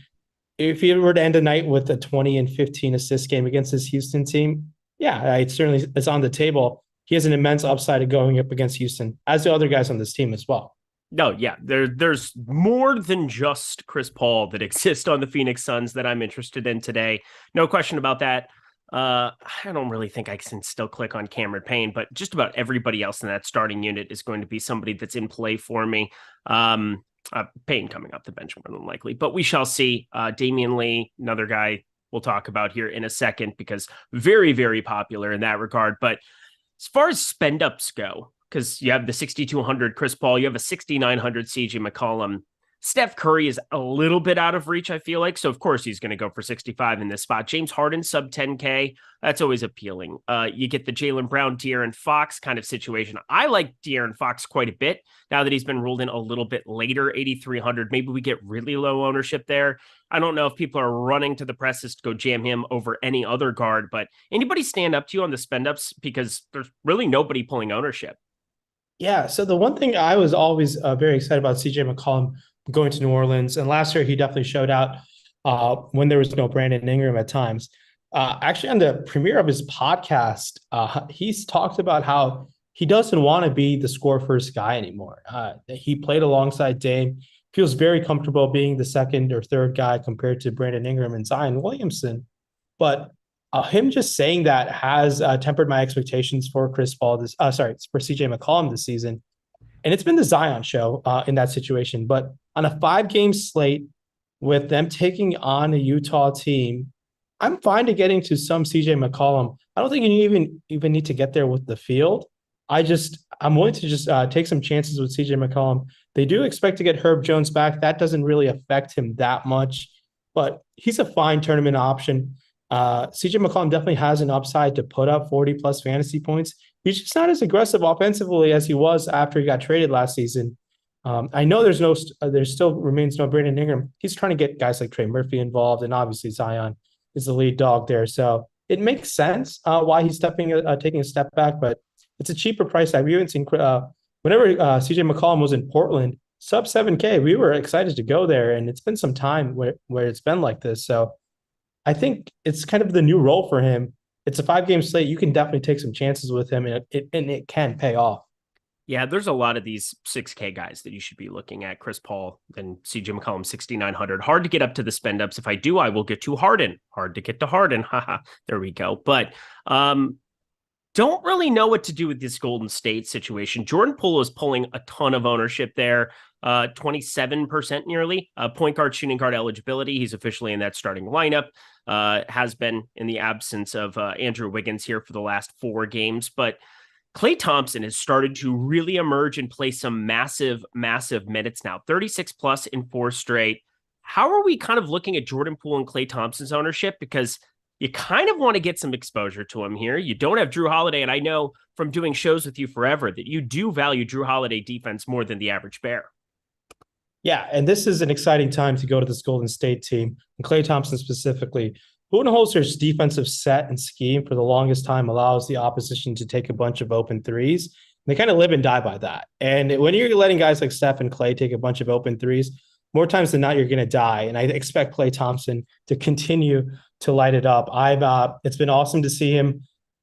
If he were to end the night with a 20 and 15 assist game against this Houston team, yeah, it certainly is on the table. He has an immense upside of going up against Houston, as the other guys on this team as well.
No, yeah, there's more than just Chris Paul that exists on the Phoenix Suns that I'm interested in today. No question about that. I don't really think I can still click on Cameron Payne, but just about everybody else in that starting unit is going to be somebody that's in play for me. Payne coming off the bench more than likely, but we shall see. Damian Lee, another guy we'll talk about here in a second because very, very popular in that regard. But as far as spend ups go, because you have the 6,200 Chris Paul, you have a 6,900 CJ McCollum. Steph Curry is a little bit out of reach, I feel like. So, of course, he's going to go for 65 in this spot. James Harden, sub 10K. That's always appealing. You get the Jaylen Brown, De'Aaron Fox kind of situation. I like De'Aaron Fox quite a bit now that he's been ruled in a little bit later, 8,300. Maybe we get really low ownership there. I don't know if people are running to the presses to go jam him over any other guard, but anybody stand up to you on the spend ups because there's really nobody pulling ownership.
Yeah, so the one thing I was always very excited about CJ McCollum going to New Orleans, and last year he definitely showed out when there was no Brandon Ingram at times. Actually, on the premiere of his podcast, he's talked about how he doesn't want to be the score first guy anymore. He played alongside Dame, feels very comfortable being the second or third guy compared to Brandon Ingram and Zion Williamson. But him just saying that has tempered my expectations for Chris Paul for CJ McCollum this season. And it's been the Zion show in that situation. But on a 5-game slate with them taking on a Utah team, I'm fine to getting to some CJ McCollum. I don't think you even need to get there with the field. I'm willing to just take some chances with CJ McCollum. They do expect to get Herb Jones back. That doesn't really affect him that much, but he's a fine tournament option. CJ McCollum definitely has an upside to put up 40 plus fantasy points. He's just not as aggressive offensively as he was after he got traded last season. I know there still remains no Brandon Ingram. He's trying to get guys like Trey Murphy involved, and obviously Zion is the lead dog there. So it makes sense why he's taking a step back, but it's a cheaper price tag. We haven't seen whenever CJ McCollum was in Portland, sub 7K, we were excited to go there, and it's been some time where it's been like this. So I think it's kind of the new role for him. It's a 5-game slate. You can definitely take some chances with him, and it can pay off.
Yeah, there's a lot of these 6K guys that you should be looking at. Chris Paul, then CJ McCollum, 6,900. Hard to get up to the spend ups. If I do, I will get to Harden. Hard to get to Harden. Haha, there we go. But don't really know what to do with this Golden State situation. Jordan Poole is pulling a ton of ownership there, 27% nearly. Point guard, shooting guard eligibility. He's officially in that starting lineup. Has been in the absence of Andrew Wiggins here for the last 4 games. But Klay Thompson has started to really emerge and play some massive, massive minutes now. 36 plus in 4 straight. How are we kind of looking at Jordan Poole and Klay Thompson's ownership? Because you kind of want to get some exposure to him here. You don't have Drew Holiday, and I know from doing shows with you forever that you do value Drew Holiday defense more than the average bear.
Yeah, and this is an exciting time to go to this Golden State team, and Klay Thompson specifically. Budenholzer's defensive set and scheme for the longest time allows the opposition to take a bunch of open threes. They kind of live and die by that. And when you're letting guys like Steph and Klay take a bunch of open threes, more times than not, you're going to die. And I expect Klay Thompson to continue to light it up. It's been awesome to see him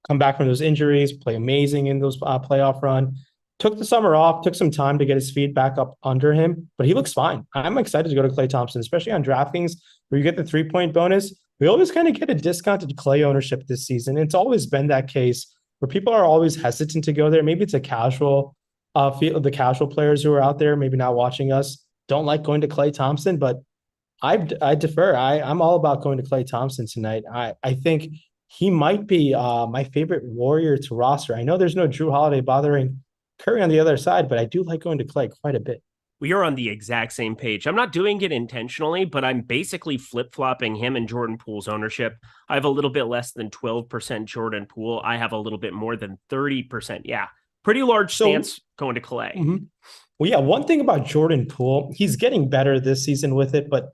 come back from those injuries, play amazing in those playoff run. Took the summer off, took some time to get his feet back up under him, but he looks fine. I'm excited to go to Klay Thompson, especially on DraftKings where you get the 3-point bonus. We always kind of get a discounted Klay ownership this season. It's always been that case where people are always hesitant to go there. Maybe it's a casual feel of the casual players who are out there, maybe not watching us, don't like going to Klay Thompson, but I defer. I'm all about going to Klay Thompson tonight. I think he might be my favorite Warrior to roster. I know there's no Drew Holiday bothering Curry on the other side, but I do like going to Klay quite a bit.
We are on the exact same page. I'm not doing it intentionally, but I'm basically flip-flopping him and Jordan Poole's ownership. I have a little bit less than 12% Jordan Poole. I have a little bit more than 30%. Yeah, pretty large stance going to Klay.
Mm-hmm. Well, yeah, one thing about Jordan Poole, he's getting better this season with it, but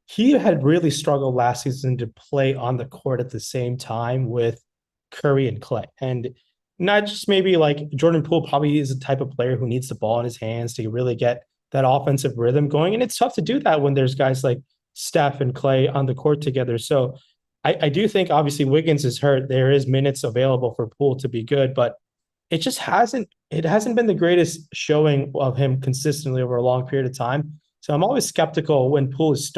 he had really struggled last season to play on the court at the same time with Curry and Klay. And not just maybe like Jordan Poole probably is the type of player who needs the ball in his hands to really get that offensive rhythm going. And it's tough to do that when there's guys like Steph and Klay on the court together. So I do think obviously Wiggins is hurt. There is minutes available for Poole to be good, but it just hasn't been the greatest showing of him consistently over a long period of time. So I'm always skeptical when Poole is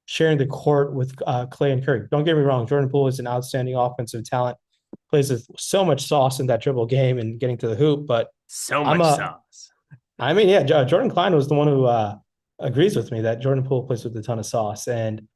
sharing the court with Klay and Curry. Don't get me wrong. Jordan Poole is an outstanding offensive talent, plays with so much sauce in that dribble game and getting to the hoop, but
so much sauce.
I mean, yeah, Jordan Klein was the one who agrees with me that Jordan Poole plays with a ton of sauce. And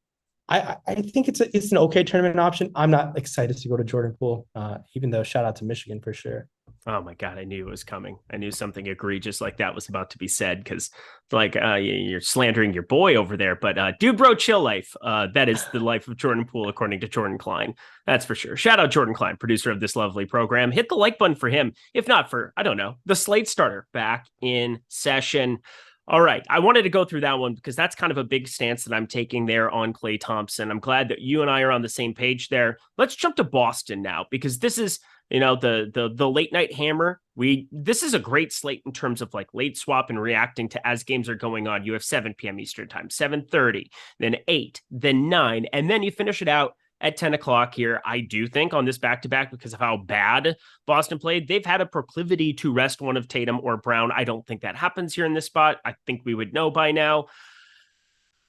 I think it's an okay tournament option. I'm not excited to go to Jordan Poole, even though shout out to Michigan for sure.
Oh my God, I knew it was coming. I knew something egregious like that was about to be said because like you're slandering your boy over there. But dude, bro, chill life. That is the life of Jordan Poole, according to Jordan Klein. That's for sure. Shout out Jordan Klein, producer of this lovely program. Hit the like button for him. If not for, I don't know, the Slate starter back in session. All right. I wanted to go through that one because that's kind of a big stance that I'm taking there on Klay Thompson. I'm glad that you and I are on the same page there. Let's jump to Boston now because this is, the late night hammer. This is a great slate in terms of like late swap and reacting to as games are going on. You have 7 p.m. Eastern time, 7:30, then 8, then 9, and then you finish it out at 10 o'clock here. I do think on this back-to-back, because of how bad Boston played, they've had a proclivity to rest one of Tatum or Brown. I don't think that happens here in this spot. I think we would know by now.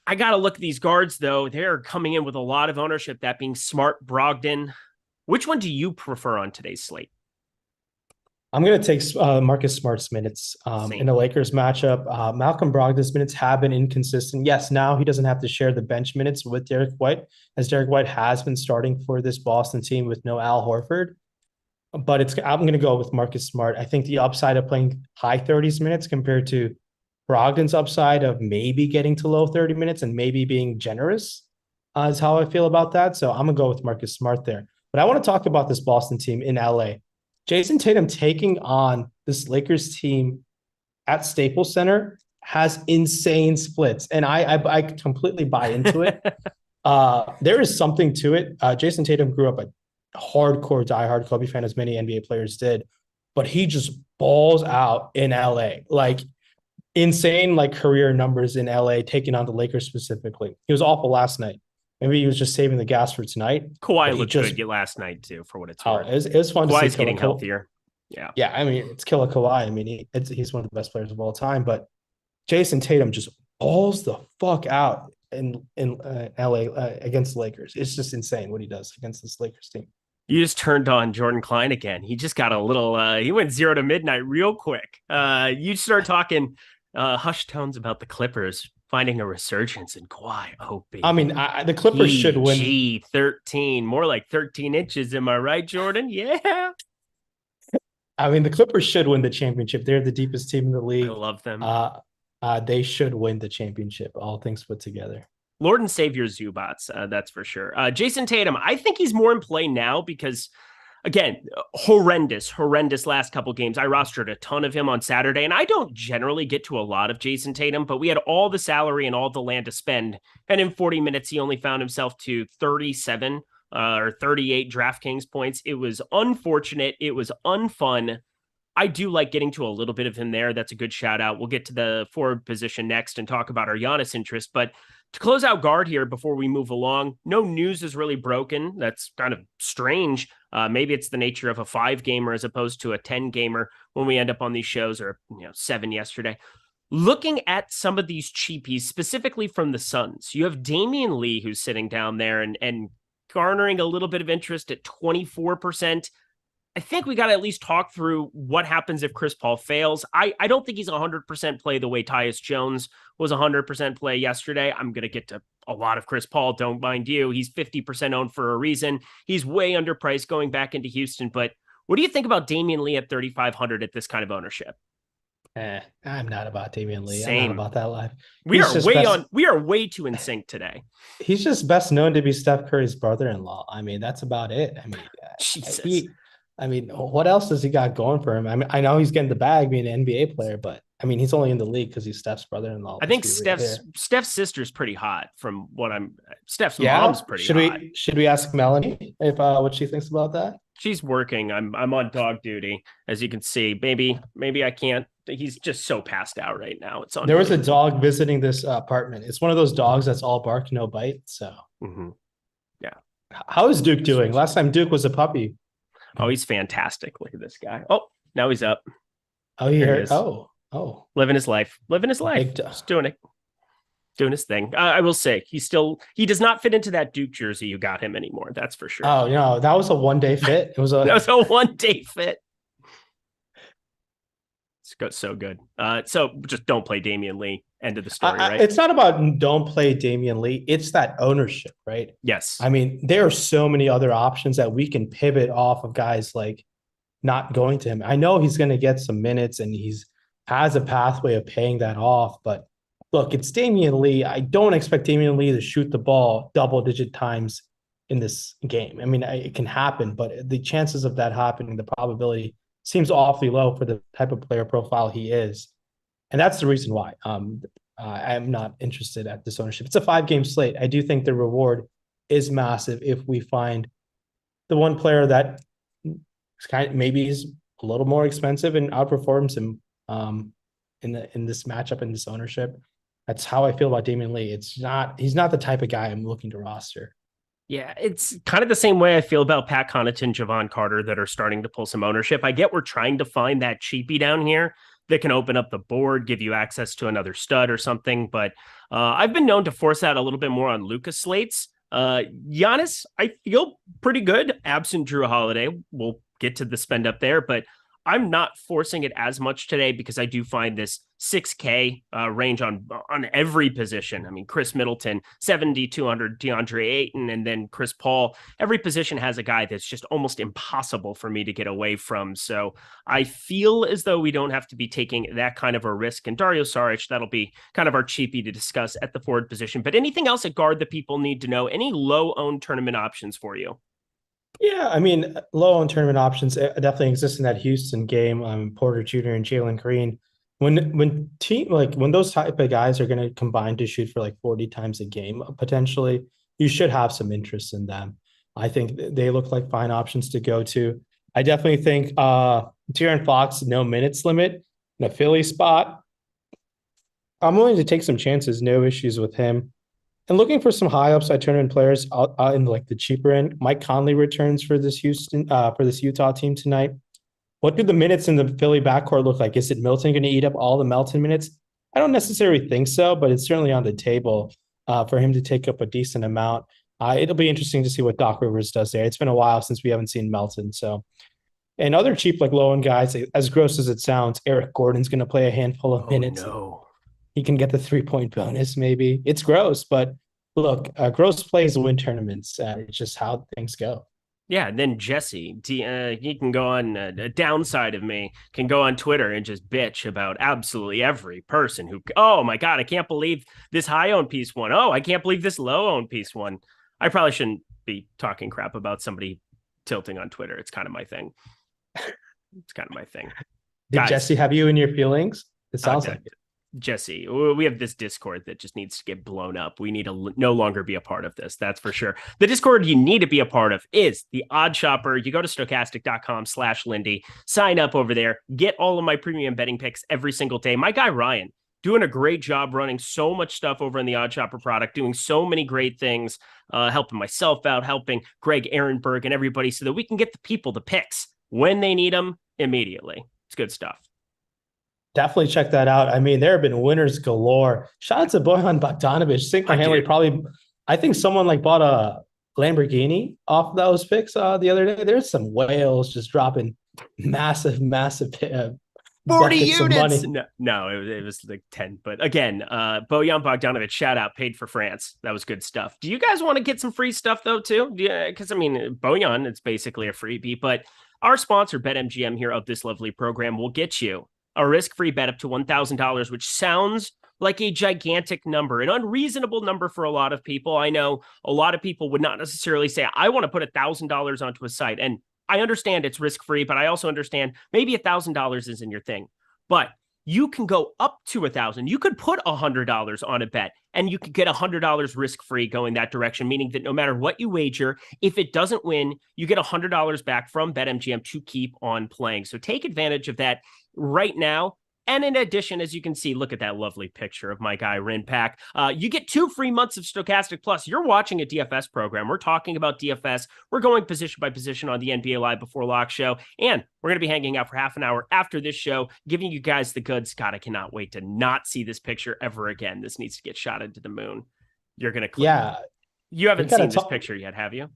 I got to look at these guards, though. They're coming in with a lot of ownership, that being Smart, Brogdon. Which one do you prefer on today's slate?
I'm going to take Marcus Smart's minutes in the Lakers matchup. Malcolm Brogdon's minutes have been inconsistent. Yes, now he doesn't have to share the bench minutes with Derek White, as Derek White has been starting for this Boston team with no Al Horford. But I'm going to go with Marcus Smart. I think the upside of playing high 30s minutes compared to Brogdon's upside of maybe getting to low 30 minutes and maybe being generous is how I feel about that. So I'm going to go with Marcus Smart there. But I want to talk about this Boston team in LA. Jason Tatum taking on this Lakers team at Staples Center has insane splits. And I completely buy into it. There is something to it. Jason Tatum grew up a hardcore, diehard Kobe fan, as many NBA players did. But he just balls out in LA. Like insane career numbers in LA, taking on the Lakers specifically. He was awful last night. Maybe he was just saving the gas for tonight.
Kawhi looked good last night, too, for what it's worth.
It was fun to see.
Kawhi's getting healthier. Yeah.
I mean, it's Killer Kawhi. I mean, he's one of the best players of all time. But Jason Tatum just balls the fuck out in LA against the Lakers. It's just insane what he does against this Lakers team.
You just turned on Jordan Klein again. He just got a little he went 0 to midnight real quick. You start talking hushed tones about the Clippers finding a resurgence in Kawhi. Oh, baby.
I mean, the Clippers should win.
13, more like 13 inches. Am I right, Jordan? Yeah.
I mean, the Clippers should win the championship. They're the deepest team in the league.
I love them.
They should win the championship, all things put together.
Lord and Savior Zubats, that's for sure. Jason Tatum, I think he's more in play now because again, horrendous last couple games. I rostered a ton of him on Saturday, and I don't generally get to a lot of Jason Tatum, but we had all the salary and all the land to spend. And in 40 minutes, he only found himself to 37 or 38 DraftKings points. It was unfortunate. It was unfun. I do like getting to a little bit of him there. That's a good shout out. We'll get to the forward position next and talk about our Giannis interest. But to close out guard here before we move along, no news is really broken. That's kind of strange. Maybe it's the nature of a 5-gamer as opposed to a 10-gamer when we end up on these shows, or 7 yesterday. Looking at some of these cheapies, specifically from the Suns, you have Damian Lee, who's sitting down there and garnering a little bit of interest at 24%. I think we got to at least talk through what happens if Chris Paul fails. I don't think he's 100% play the way Tyus Jones was 100% play yesterday. I'm going to get to a lot of Chris Paul. Don't mind you. He's 50% owned for a reason. He's way underpriced going back into Houston. But what do you think about Damian Lee at 3,500 at this kind of ownership?
I'm not about Damian Lee.
Same.
I'm not about that life.
We are way too in sync today.
He's just best known to be Steph Curry's brother-in-law. I mean, that's about it. I mean,
Jesus.
What else does he got going for him? I mean, I know he's getting the bag being an NBA player, but I mean, he's only in the league because he's Steph's brother-in-law.
I think Steph's sister's pretty hot from what Steph's mom's pretty hot.
Should we ask Melanie if what she thinks about that?
She's working. I'm on dog duty, as you can see. Maybe I can't. He's just so passed out right now. It's on.
There was a dog visiting this apartment. It's one of those dogs that's all bark, no bite. So,
yeah.
How is Duke doing? Last time Duke was a puppy.
Oh, he's fantastic. Look at this guy. Oh, now he's up.
Oh, he heard. Oh,
living his life. Just doing it. Doing his thing. I will say he does not fit into that Duke jersey you got him anymore. That's for sure.
Oh, that was a one-day fit. That was
a one-day fit. It's so good. So just don't play Damian Lee. End of the story, right?
It's not about don't play Damian Lee. It's that ownership, right?
Yes.
I mean, there are so many other options that we can pivot off of guys like not going to him. I know he's going to get some minutes and has a pathway of paying that off, but look, it's Damian Lee. I don't expect Damian Lee to shoot the ball double-digit times in this game. I mean, it can happen, but the chances of that happening, the probability seems awfully low for the type of player profile he is. And that's the reason why I'm not interested at this ownership. It's a 5-game slate. I do think the reward is massive if we find the one player that maybe is a little more expensive and outperforms him in this matchup, in this ownership. That's how I feel about Damian Lee. He's not the type of guy I'm looking to roster.
Yeah, it's kind of the same way I feel about Pat Connaughton, Javon Carter that are starting to pull some ownership. I get we're trying to find that cheapie down here that can open up the board, give you access to another stud or something. But I've been known to force that a little bit more on Lucas slates. Giannis, I feel pretty good. Absent Drew Holiday, we'll get to the spend up there, but I'm not forcing it as much today because I do find this 6K range on every position. I mean, Chris Middleton, 7,200, DeAndre Ayton, and then Chris Paul. Every position has a guy that's just almost impossible for me to get away from. So I feel as though we don't have to be taking that kind of a risk. And Dario Saric, that'll be kind of our cheapie to discuss at the forward position. But anything else at guard that people need to know? Any low-owned tournament options for you?
Yeah, I mean, low-owned tournament options definitely exist in that Houston game. Porter Jr. and Jalen Green. When those type of guys are going to combine to shoot for like 40 times a game, potentially, you should have some interest in them. I think they look like fine options to go to. I definitely think De'Aaron Fox, no minutes limit in a Philly spot. I'm willing to take some chances, no issues with him. And looking for some high upside tournament players out in like the cheaper end. Mike Conley returns for this Utah team tonight. What do the minutes in the Philly backcourt look like? Is it Milton going to eat up all the Melton minutes? I don't necessarily think so, but it's certainly on the table for him to take up a decent amount. It'll be interesting to see what Doc Rivers does there. It's been a while since we haven't seen Melton. So, and other cheap like low-end guys, as gross as it sounds, Eric Gordon's going to play a handful of minutes.
No.
He can get the 3-point bonus, maybe. It's gross, but look, gross plays win tournaments. It's just how things go.
Yeah, and then Jesse, he can go on a downside of me, can go on Twitter and just bitch about absolutely every person who, oh my God, I can't believe this high-owned piece won. Oh, I can't believe this low-owned piece won. I probably shouldn't be talking crap about somebody tilting on Twitter. It's kind of my thing.
Did
Guys,
Jesse have you in your feelings? It sounds like it.
Jesse, we have this Discord that just needs to get blown up. We need to no longer be a part of this. That's for sure. The Discord you need to be a part of is the Odd Shopper. You go to stokastic.com/Lindy, sign up over there, get all of my premium betting picks every single day. My guy, Rayen, doing a great job running so much stuff over in the Odd Shopper product, doing so many great things, helping myself out, helping Greg Ehrenberg and everybody so that we can get the people the picks when they need them immediately. It's good stuff.
Definitely check that out. I mean, there have been winners galore. Shout out to Bojan Bogdanovic. Single-handedly, I think someone like bought a Lamborghini off those picks the other day. There's some whales just dropping massive
40 units. No, it was like 10. But again, Bojan Bogdanovic, shout out, paid for France. That was good stuff. Do you guys want to get some free stuff though too? Yeah, because I mean, Bojan, it's basically a freebie. But our sponsor, BetMGM, here of this lovely program, will get you a risk-free bet up to $1,000, which sounds like a gigantic number, an unreasonable number for a lot of people. I know a lot of people would not necessarily say, I want to put $1,000 onto a site. And I understand it's risk-free, but I also understand maybe $1,000 isn't your thing. But you can go up to $1,000. You could put $100 on a bet and you could get $100 risk-free going that direction, meaning that no matter what you wager, if it doesn't win, you get $100 back from BetMGM to keep on playing. So take advantage of that right now. And in addition, as you can see, look at that lovely picture of my guy, Rinpack. You get 2 free months of Stokastic Plus. You're watching a DFS program. We're talking about DFS. We're going position by position on the NBA Live Before Lock show. And we're going to be hanging out for half an hour after this show, giving you guys the goods. God, I cannot wait to not see this picture ever again. This needs to get shot into the moon. You're going to click.
Yeah.
You haven't seen this picture yet, have you?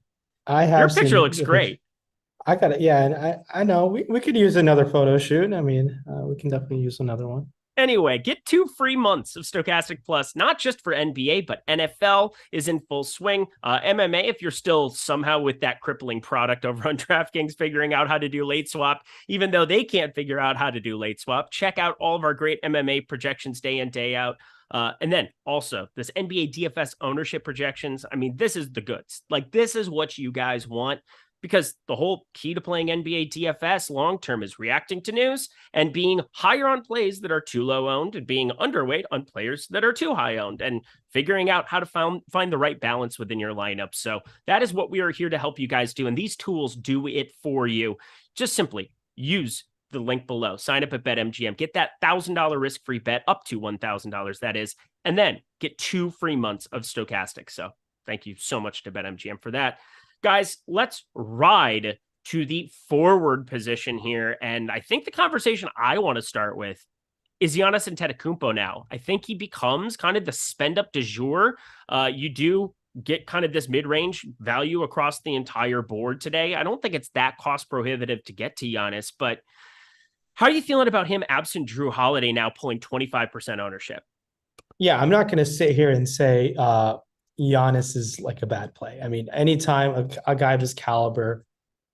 I have.
Your picture looks great.
I got it. Yeah, and I know we could use another photo shoot. I mean, we can definitely use another one.
Anyway, get 2 free months of Stokastic Plus, not just for NBA, but NFL is in full swing. MMA, if you're still somehow with that crippling product over on DraftKings, figuring out how to do late swap, even though they can't figure out how to do late swap, check out all of our great MMA projections day in, day out. And then also this NBA DFS ownership projections. I mean, this is the goods. Like, this is what you guys want. Because the whole key to playing NBA DFS long-term is reacting to news and being higher on plays that are too low owned and being underweight on players that are too high owned and figuring out how to find the right balance within your lineup. So that is what we are here to help you guys do. And these tools do it for you. Just simply use the link below. Sign up at BetMGM. Get that $1,000 risk-free bet up to $1,000, that is, and then get 2 free months of Stokastic. So thank you so much to BetMGM for that. Guys, let's ride to the forward position here. And I think the conversation I want to start with is Giannis Antetokounmpo now. I think he becomes kind of the spend-up du jour. You do get kind of this mid-range value across the entire board today. I don't think it's that cost-prohibitive to get to Giannis, but how are you feeling about him absent Drew Holiday now pulling 25% ownership?
Yeah, I'm not going to sit here and say Giannis is like a bad play. I mean, anytime a guy of his caliber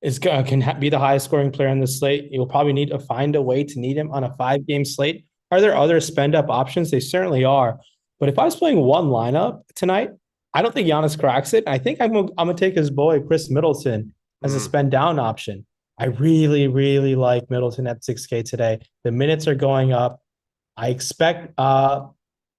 can be the highest scoring player on the slate, you'll probably need to find a way to need him on a 5-game slate. Are there other spend up options? They certainly are. But if I was playing one lineup tonight, I don't think Giannis cracks it. I think I'm gonna take his boy Chris Middleton as a spend down option. I really, really like Middleton at 6K today. The minutes are going up. I expect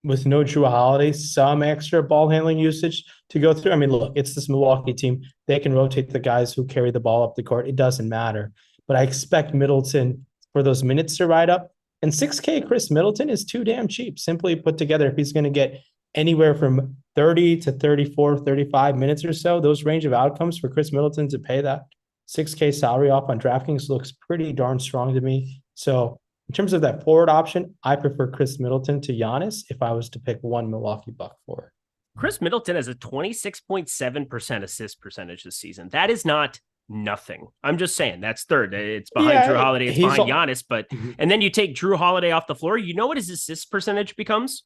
with no Drew Holiday, some extra ball handling usage to go through. I mean, look, it's this Milwaukee team. They can rotate the guys who carry the ball up the court. It doesn't matter. But I expect Middleton for those minutes to ride up. And 6K Chris Middleton is too damn cheap. Simply put together, if he's going to get anywhere from 30 to 34, 35 minutes or so, those range of outcomes for Chris Middleton to pay that 6K salary off on DraftKings looks pretty darn strong to me. So in terms of that forward option, I prefer Chris Middleton to Giannis if I was to pick one Milwaukee Buck forward.
Chris Middleton has a 26.7% assist percentage this season. That is not nothing. I'm just saying that's third. It's behind Drew Holiday. It's behind Giannis. But and then you take Drew Holiday off the floor. You know what his assist percentage becomes?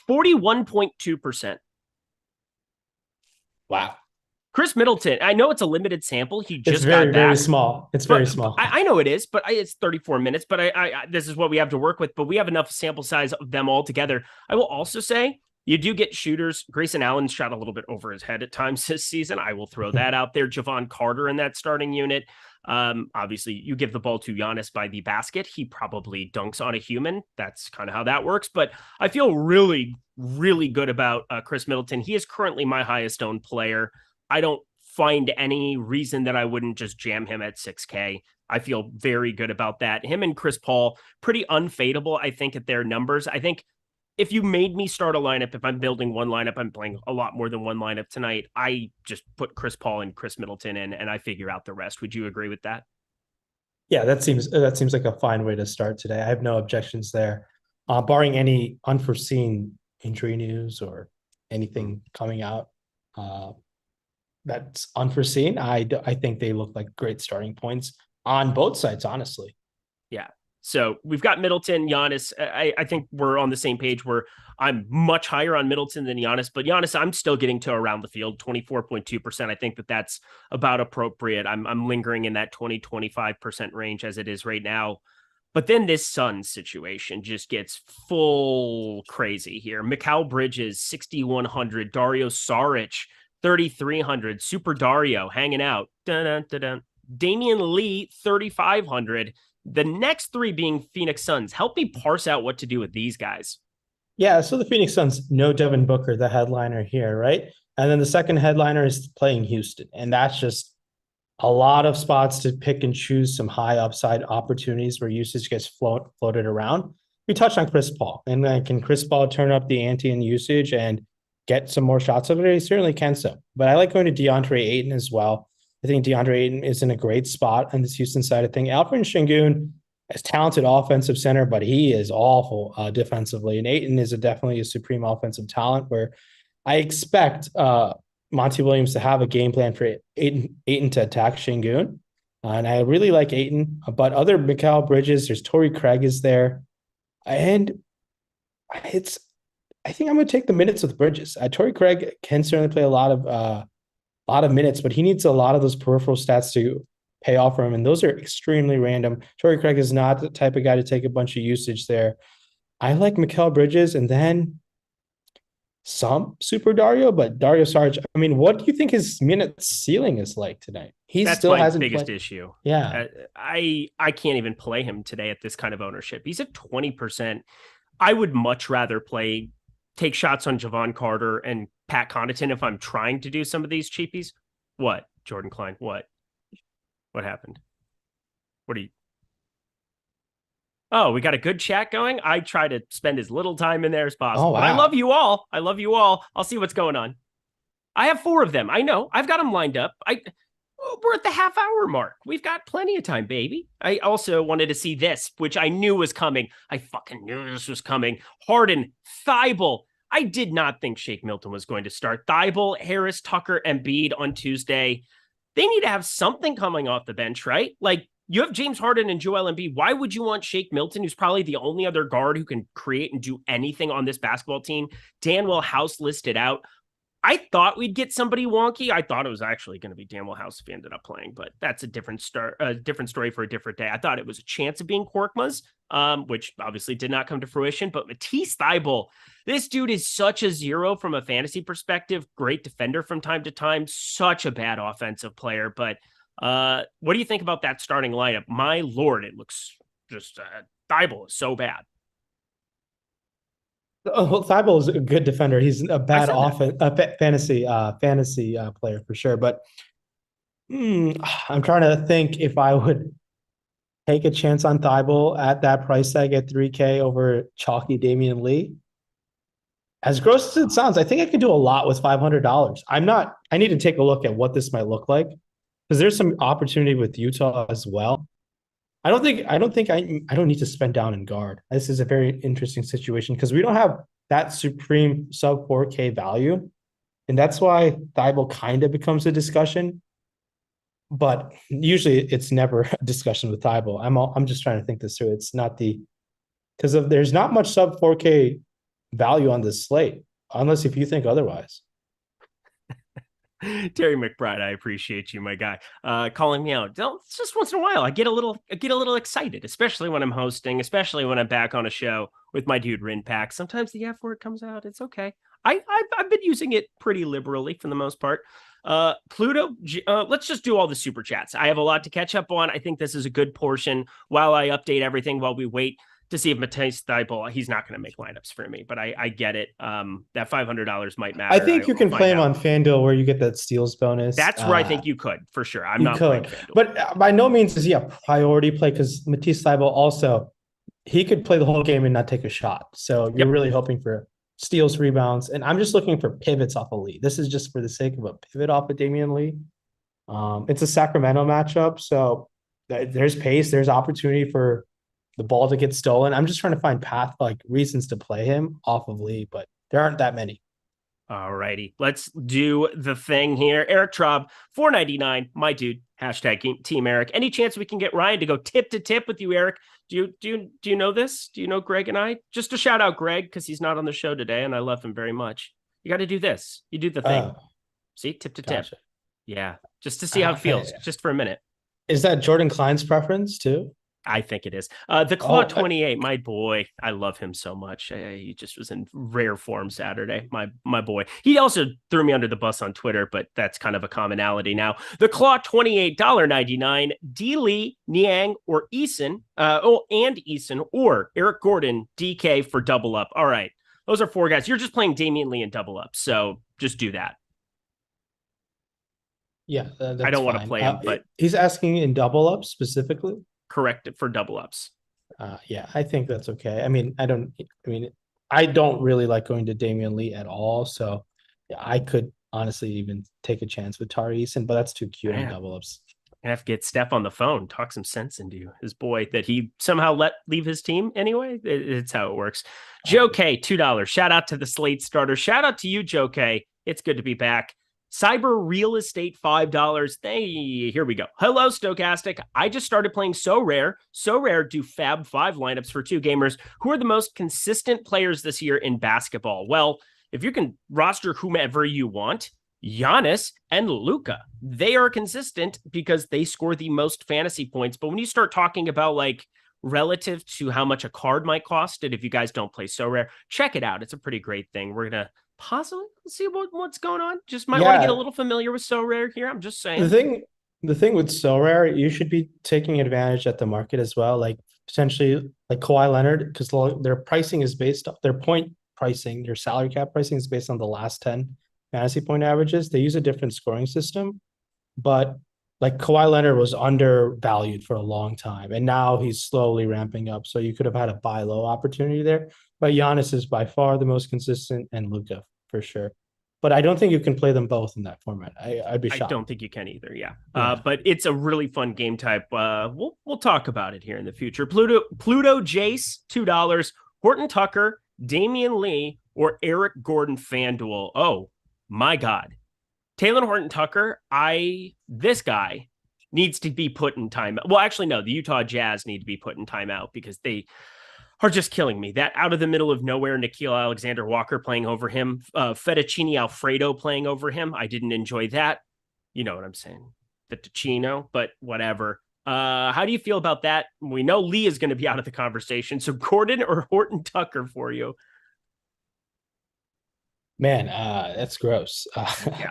41.2%.
Wow.
Chris Middleton, I know it's a limited sample. He just got back.
Very small. It's very small.
I know it is, but it's 34 minutes. But I this is what we have to work with. But we have enough sample size of them all together. I will also say You do get shooters. Grayson Allen shot a little bit over his head at times this season. I will throw that out there. Javon Carter in that starting unit. Obviously, you give the ball to Giannis by the basket. He probably dunks on a human. That's kind of how that works. But I feel really, really good about Chris Middleton. He is currently my highest owned player. I don't find any reason that I wouldn't just jam him at 6K. I feel very good about that. Him and Chris Paul, pretty unfadable, I think, at their numbers. I think if you made me start a lineup, if I'm building one lineup, I'm playing a lot more than one lineup tonight. I just put Chris Paul and Chris Middleton in, and I figure out the rest. Would you agree with that?
Yeah, that seems like a fine way to start today. I have no objections there, barring any unforeseen injury news or anything coming out that's unforeseen. I think they look like great starting points on both sides, honestly.
Yeah. So we've got Middleton, Giannis. I think we're on the same page where I'm much higher on Middleton than Giannis, but Giannis, I'm still getting to around the field, 24.2%. I think that's about appropriate. I'm lingering in that 20-25% range as it is right now. But then this Suns situation just gets full crazy here. Mikal Bridges, 6,100. Dario Saric, 3,300. Super Dario hanging out. Dun-dun-dun-dun. Damian Lee, 3,500. The next three being Phoenix Suns. Help me parse out what to do with these guys.
Yeah, so the Phoenix Suns, no Devin Booker, the headliner here, right? And then the second headliner is playing Houston. And that's just a lot of spots to pick and choose some high upside opportunities where usage gets floated around. We touched on Chris Paul. And then can Chris Paul turn up the ante in usage and get some more shots over there? He certainly can so. But I like going to DeAndre Ayton as well. I think DeAndre Ayton is in a great spot on this Houston side of thing. Alfred Sengun is talented offensive center, but he is awful defensively. And Ayton is definitely a supreme offensive talent where I expect Monty Williams to have a game plan for Ayton to attack Sengun. And I really like Ayton. But other Mikal Bridges, there's Torrey Craig is there. And I think I'm going to take the minutes with Bridges. Torrey Craig can certainly play a lot of minutes, but he needs a lot of those peripheral stats to pay off for him. And those are extremely random. Torrey Craig is not the type of guy to take a bunch of usage there. I like Mikal Bridges and then some Super Dario, but Dario Saric, I mean, what do you think his minute ceiling is like tonight?
That's
still
my
hasn't
biggest
played.
issue.
Yeah.
I can't even play him today at this kind of ownership. He's at 20%. I would much rather take shots on Javon Carter and Pat Connaughton if I'm trying to do some of these cheapies. What, Jordan Klein? What happened? What are you? Oh, we got a good chat going. I try to spend as little time in there as possible.
Oh, wow.
But I love you all. I'll see what's going on. I have 4 of them. I know. I've got them lined up. We're at the half-hour mark. We've got plenty of time, baby. I also wanted to see this, which I knew was coming. I fucking knew this was coming. Harden, Thibault. I did not think Shake Milton was going to start. Thibault, Harris, Tucker, Embiid on Tuesday. They need to have something coming off the bench, right? Like, you have James Harden and Joel Embiid. Why would you want Shake Milton, who's probably the only other guard who can create and do anything on this basketball team? Danwell House listed out. I thought we'd get somebody wonky. I thought it was actually going to be Danwell House if he ended up playing, but that's a different story for a different day. I thought it was a chance of being Korkmaz, which obviously did not come to fruition. But Matisse Thybulle, this dude is such a zero from a fantasy perspective. Great defender from time to time. Such a bad offensive player. But what do you think about that starting lineup? My Lord, it looks just Thybulle is so bad.
Oh, Thibault is a good defender. He's a bad fantasy player for sure. But I'm trying to think if I would take a chance on Thibault at that price tag at 3K over chalky Damian Lee. As gross as it sounds, I think I can do a lot with $500. I need to take a look at what this might look like because there's some opportunity with Utah as well. I don't need to spend down in guard. This is a very interesting situation because we don't have that supreme sub 4K value. And that's why Thibault kind of becomes a discussion. But usually it's never a discussion with Thibault. I'm just trying to think this through. It's not because there's not much sub 4K value on this slate, unless if you think otherwise.
Terry McBride, I appreciate you, my guy, calling me out. Just once in a while, I get a little excited, especially when I'm hosting, especially when I'm back on a show with my dude Rinpack. Sometimes the F word comes out. It's okay. I've been using it pretty liberally for the most part. Pluto, let's just do all the super chats. I have a lot to catch up on. I think this is a good portion while I update everything while we wait to see if Matisse Thybulle, he's not going to make lineups for me, but I get it. That $500 might matter.
I think you can play him on FanDuel where you get that steals bonus.
That's where I think you could, for sure. I'm not playing FanDuel.
But by no means is he a priority play because Matisse Thybulle also, he could play the whole game and not take a shot. So you're really hoping for steals, rebounds, and I'm just looking for pivots off of Lee. This is just for the sake of a pivot off of Damian Lee. It's a Sacramento matchup, so there's pace, there's opportunity for the ball to get stolen. I'm just trying to find reasons to play him off of Lee, but there aren't that many.
All righty, let's do the thing here. Eric Traub, $4.99, my dude. Hashtag Team Eric. Any chance we can get Ryan to go tip to tip with you, Eric? Do you know this? Do you know Greg and I? Just to shout out Greg because he's not on the show today, and I love him very much. You got to do this. You do the thing. See, tip to tip. Yeah, just to see how it feels, just for a minute.
Is that Jordan Klein's preference too?
I think it is. The Claw 28, my boy. I love him so much. He just was in rare form Saturday. My boy. He also threw me under the bus on Twitter, but that's kind of a commonality now. The Claw $28.99. D. Lee, Niang, or Eason. And Eason or Eric Gordon, DK for double up. All right. Those are four guys. You're just playing Damian Lee in double up. So just do that.
Yeah.
I don't want to play him, but
he's asking in double up specifically.
Correct it for double ups.
Yeah, I think that's okay. I don't really like going to Damian Lee at all. So yeah, I could honestly even take a chance with Tari Eason, but that's too cute in double ups.
I have to get Steph on the phone, talk some sense into you. His boy that he somehow let leave his team anyway. It's how it works. Joe K, $2. Shout out to the Slate starter. Shout out to you, Joe K. It's good to be back. Cyber Real Estate, $5. Hey, here we go. Hello, Stokastic. I just started playing So Rare. So Rare do Fab 5 lineups for two gamers. Who are the most consistent players this year in basketball? Well, if you can roster whomever you want, Giannis and Luka, they are consistent because they score the most fantasy points. But when you start talking about relative to how much a card might cost, and if you guys don't play So Rare, check it out. It's a pretty great thing. We're going to possibly see what's going on. Just might want to get a little familiar with So Rare here. I'm just saying.
The thing with So Rare, you should be taking advantage at the market as well. Like potentially like Kawhi Leonard, because their pricing is based on their point pricing, their salary cap pricing is based on the last 10 fantasy point averages. They use a different scoring system, but like Kawhi Leonard was undervalued for a long time, and now he's slowly ramping up. So you could have had a buy low opportunity there. But Giannis is by far the most consistent, and Luka for sure. But I don't think you can play them both in that format. I'd be shocked.
I don't think you can either. Yeah. But it's a really fun game type. We'll talk about it here in the future. Pluto Jace, $2. Horton Tucker, Damian Lee, or Eric Gordon FanDuel. Oh my God. Taylor Horton Tucker, this guy needs to be put in timeout. Well, actually, no, the Utah Jazz need to be put in timeout because they are just killing me. That out of the middle of nowhere, Nickeil Alexander-Walker playing over him, Fettuccine Alfredo playing over him. I didn't enjoy that. You know what I'm saying? Fettuccino, but whatever. How do you feel about that? We know Lee is going to be out of the conversation. So Gordon or Horton Tucker for you?
Man, that's gross.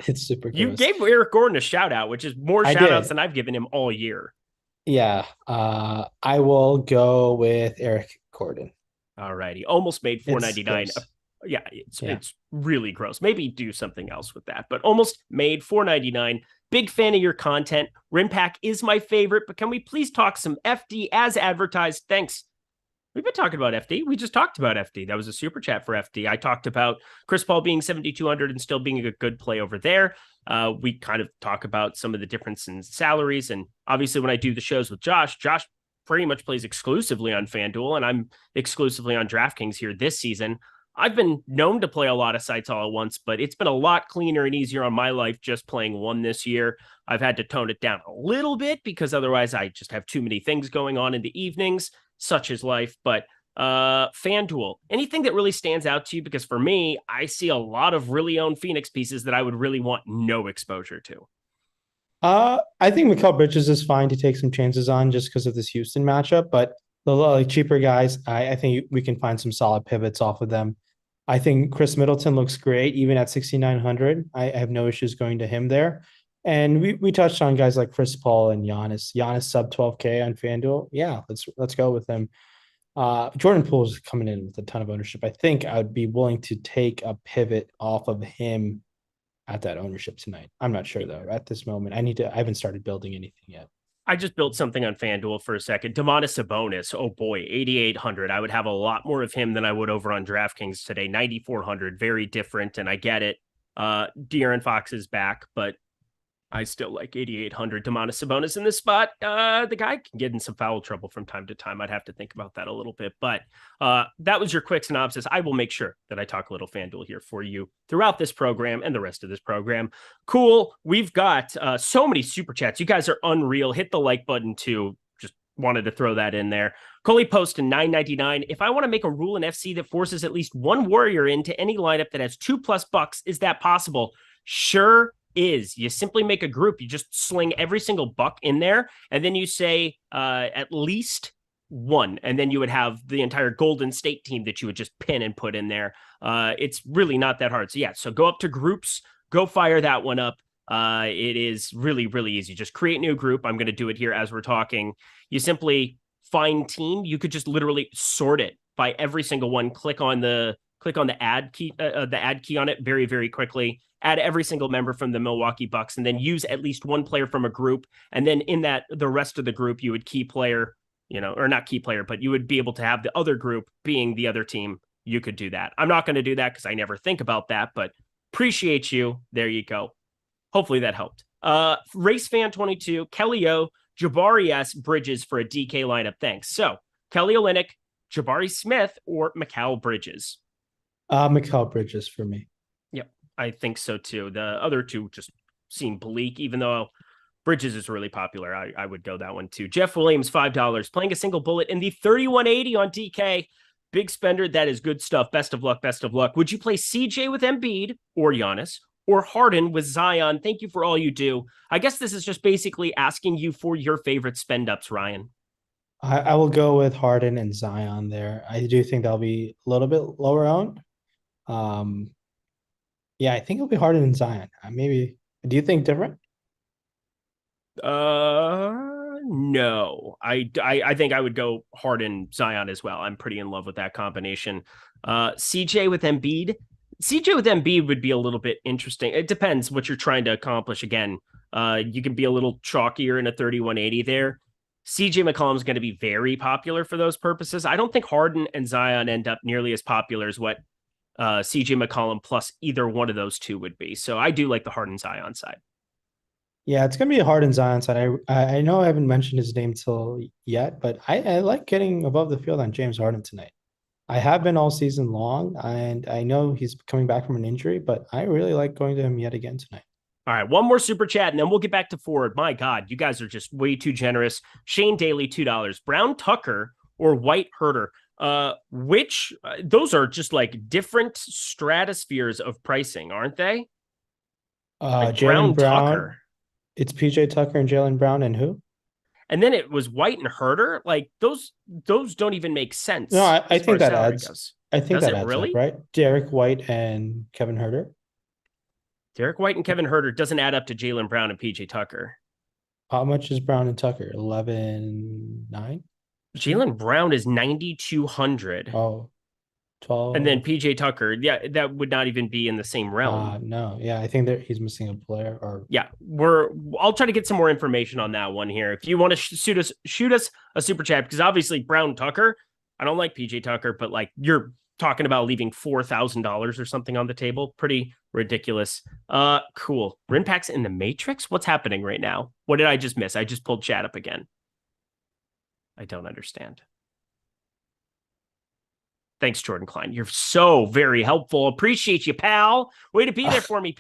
It's super gross.
You gave Eric Gordon a shout out, which is more shout outs than I've given him all year.
Yeah. I will go with Eric Gordon.
All righty. Almost made $4.99. Yeah, it's really gross. Maybe do something else with that, but almost made $4.99. Big fan of your content. Rinpack is my favorite, but can we please talk some FD as advertised? Thanks. We've been talking about FD. We just talked about FD. That was a super chat for FD. I talked about Chris Paul being 7,200 and still being a good play over there. We kind of talk about some of the difference in salaries. And obviously when I do the shows with Josh pretty much plays exclusively on FanDuel, and I'm exclusively on DraftKings here this season. I've been known to play a lot of sites all at once, but it's been a lot cleaner and easier on my life just playing one this year. I've had to tone it down a little bit because otherwise I just have too many things going on in the evenings, such as life. But FanDuel, anything that really stands out to you? Because for me, I see a lot of really owned Phoenix pieces that I would really want no exposure to.
I think Mikal Bridges is fine to take some chances on just because of this Houston matchup, but the like cheaper guys, I think we can find some solid pivots off of them. I think Chris Middleton looks great even at 6,900. I have no issues going to him there. And we touched on guys like Chris Paul and Giannis. Giannis sub 12K on FanDuel. Yeah, let's go with him. Jordan Poole is coming in with a ton of ownership. I think I would be willing to take a pivot off of him at that ownership tonight. I'm not sure though. At this moment, I haven't started building anything yet.
I just built something on FanDuel for a second. Domantas Sabonis, oh boy, 8,800. I would have a lot more of him than I would over on DraftKings today. 9,400, very different, and I get it. De'Aaron Fox is back, but I still like 8,800 Domantas Sabonis in this spot. The guy can get in some foul trouble from time to time. I'd have to think about that a little bit, but that was your quick synopsis. I will make sure that I talk a little FanDuel here for you throughout this program and the rest of this program. Cool. We've got so many super chats. You guys are unreal. Hit the like button too. Just wanted to throw that in there. Coley Post in $9.99. If I want to make a rule in FC that forces at least one warrior into any lineup that has 2+ bucks, is that possible? Sure is. You simply make a group. You just sling every single buck in there, and then you say at least one, and then you would have the entire Golden State team that you would just pin and put in there. It's really not that hard. So yeah, so go up to groups, go fire that one up. It is really, really easy. Just create a new group. I'm going to do it here as we're talking. You simply find team. You could just literally sort it by every single one. Click on the add key on it very, very quickly. Add every single member from the Milwaukee Bucks, and then use at least one player from a group. And then in that, the rest of the group, you would key player, or not key player, but you would be able to have the other group being the other team. You could do that. I'm not going to do that because I never think about that, but appreciate you. There you go. Hopefully that helped. Race Fan 22, Kelly O, Jabari S, Bridges for a DK lineup. Thanks. So Kelly Olynyk, Jabari Smith, or Mikal Bridges?
Mikal Bridges for me.
Yep, I think so too. The other two just seem bleak, even though Bridges is really popular. I would go that one too. Jeff Williams, $5, playing a single bullet in the 3180 on DK. Big spender. That is good stuff. Best of luck. Best of luck. Would you play CJ with Embiid or Giannis or Harden with Zion? Thank you for all you do. I guess this is just basically asking you for your favorite spend ups, Ryan.
I will go with Harden and Zion there. I do think that'll be a little bit lower owned. Yeah, I think it'll be Harden and Zion. Maybe. Do you think different?
No. I think I would go Harden, Zion as well. I'm pretty in love with that combination. CJ with Embiid. CJ with Embiid would be a little bit interesting. It depends what you're trying to accomplish. Again, you can be a little chalkier in a 3180 there. CJ McCollum is going to be very popular for those purposes. I don't think Harden and Zion end up nearly as popular as what CJ McCollum plus either one of those two would be. So I do like the Harden Zion side.
Yeah, it's going to be a Harden Zion side. I know I haven't mentioned his name till yet, but I like getting above the field on James Harden tonight. I have been all season long, and I know he's coming back from an injury, but I really like going to him yet again tonight. All
right, one more super chat, and then we'll get back to forward. My God, you guys are just way too generous. Shane Daly, $2. Brown Tucker or White Herter? Which those are just like different stratospheres of pricing, aren't they?
Like Brown Tucker. It's PJ Tucker and Jaylen Brown and who?
And then it was White and Herter. Like those don't even make sense.
No, I think that adds.
Goes.
I think
Does
that adds
really?
Up, right? Derek White and Kevin Herter.
Derek White and Kevin Herter doesn't add up to Jaylen Brown and PJ Tucker.
How much is Brown and Tucker? 11.9.
Jaylen Brown is 9,200.
Oh, 12.
And then PJ Tucker, yeah, that would not even be in the same realm.
No, yeah, I think that he's missing a player. Or
yeah, I'll try to get some more information on that one here. If you want to shoot us a super chat, because obviously Brown Tucker, I don't like PJ Tucker, but like you're talking about leaving $4,000 or something on the table. Pretty ridiculous. Cool. Rinpax in the Matrix? What's happening right now? What did I just miss? I just pulled chat up again. I don't understand. Thanks, Jordan Klein. You're so very helpful. Appreciate you, pal. Way to be there for me.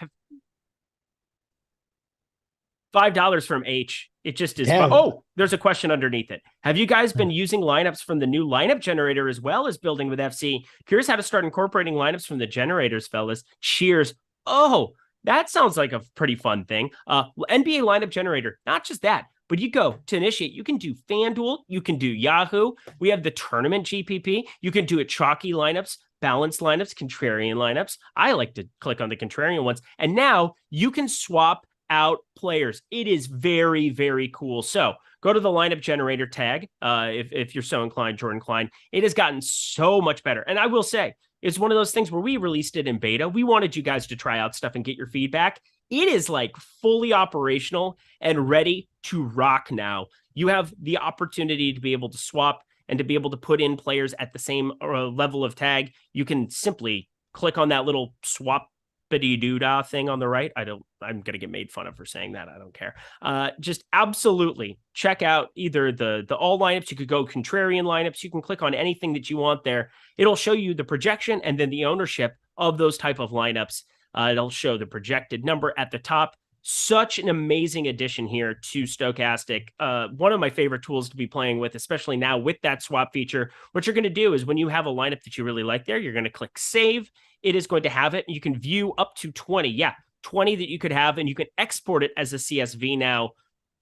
$5 from H. It just is. Oh, there's a question underneath it. Have you guys been using lineups from the new lineup generator as well as building with FC? Curious how to start incorporating lineups from the generators, fellas. Cheers. Oh, that sounds like a pretty fun thing. NBA lineup generator. Not just that, but you go to initiate. You can do FanDuel. You can do Yahoo. We have the tournament GPP. You can do it chalky lineups, balanced lineups, contrarian lineups. I like to click on the contrarian ones. And now you can swap out players. It is very, very cool. So go to the lineup generator tag if you're so inclined, Jordan Klein. It has gotten so much better. And I will say, it's one of those things where we released it in beta. We wanted you guys to try out stuff and get your feedback. It is like fully operational and ready to rock now. You have the opportunity to be able to swap and to be able to put in players at the same level of tag. You can simply click on that little swap doodah thing on the right. I'm going to get made fun of for saying that. I don't care. Just absolutely check out either the all lineups. You could go contrarian lineups. You can click on anything that you want there. It'll show you the projection and then the ownership of those type of lineups. It'll show the projected number at the top. Such an amazing addition here to Stokastic. One of my favorite tools to be playing with, especially now with that swap feature. What you're going to do is when you have a lineup that you really like there, you're going to click save. It is going to have it. You can view up to 20. Yeah, 20 that you could have, and you can export it as a CSV now.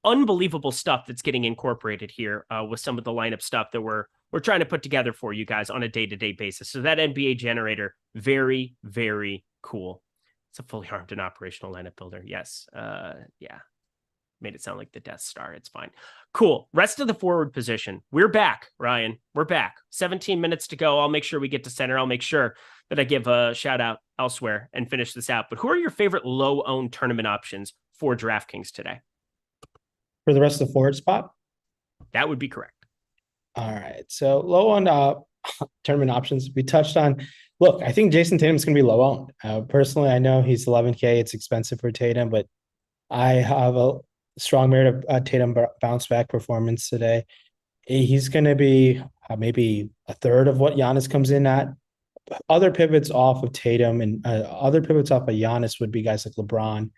Unbelievable stuff that's getting incorporated here with some of the lineup stuff that we're trying to put together for you guys on a day-to-day basis. So that NBA generator, very, very cool. It's a fully armed and operational lineup builder. Yes. Yeah. Made it sound like the Death Star. It's fine. Cool. Rest of the forward position. We're back, Ryan. We're back. 17 minutes to go. I'll make sure we get to center. I'll make sure that I give a shout out elsewhere and finish this out. But who are your favorite low-owned tournament options for DraftKings today?
For the rest of the forward spot?
That would be correct.
All right. So low on tournament options. We touched on. Look, I think Jason Tatum's going to be low owned. Personally, I know he's $11K. It's expensive for Tatum, but I have a strong merit of Tatum bounce back performance today. He's going to be maybe a third of what Giannis comes in at. Other pivots off of Tatum and other pivots off of Giannis would be guys like LeBron.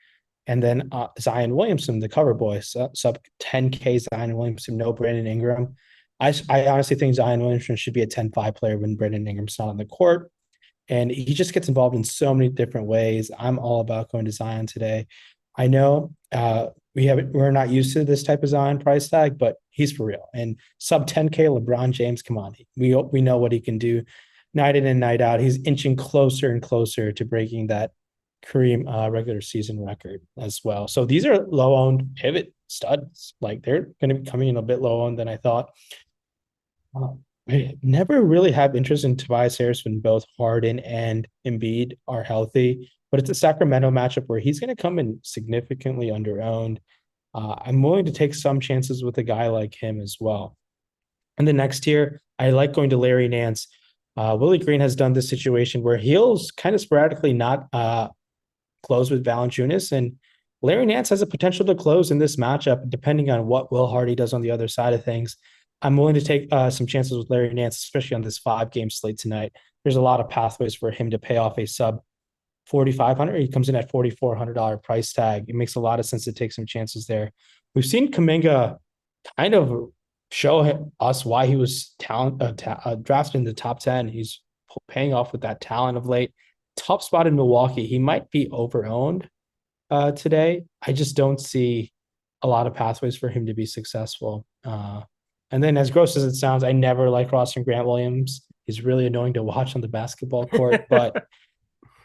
And then Zion Williamson, the cover boy, sub 10K Zion Williamson, no Brandon Ingram. I honestly think Zion Williamson should be a 10-5 player when Brandon Ingram's not on the court. And he just gets involved in so many different ways. I'm all about going to Zion today. I know we're not used to this type of Zion price tag, but he's for real. And sub 10K LeBron James, come on. We know what he can do night in and night out. He's inching closer and closer to breaking that Kareem regular season record as well. So these are low-owned pivot studs. Like they're going to be coming in a bit low-owned than I thought. I never really have interest in Tobias Harris when both Harden and Embiid are healthy, but it's a Sacramento matchup where he's going to come in significantly under-owned. I'm willing to take some chances with a guy like him as well. And the next tier, I like going to Larry Nance. Willie Green has done this situation where he'll kind of sporadically not close with Valanciunas, and Larry Nance has a potential to close in this matchup, depending on what Will Hardy does on the other side of things. I'm willing to take some chances with Larry Nance, especially on this 5-game slate tonight. There's a lot of pathways for him to pay off a sub $4,500. He comes in at $4,400 price tag. It makes a lot of sense to take some chances there. We've seen Kuminga kind of show us why he was drafted in the top 10. He's paying off with that talent of late. Top spot in Milwaukee. He might be over-owned today. I just don't see a lot of pathways for him to be successful. And then as gross as it sounds, I never like rostering Grant Williams. He's really annoying to watch on the basketball court, but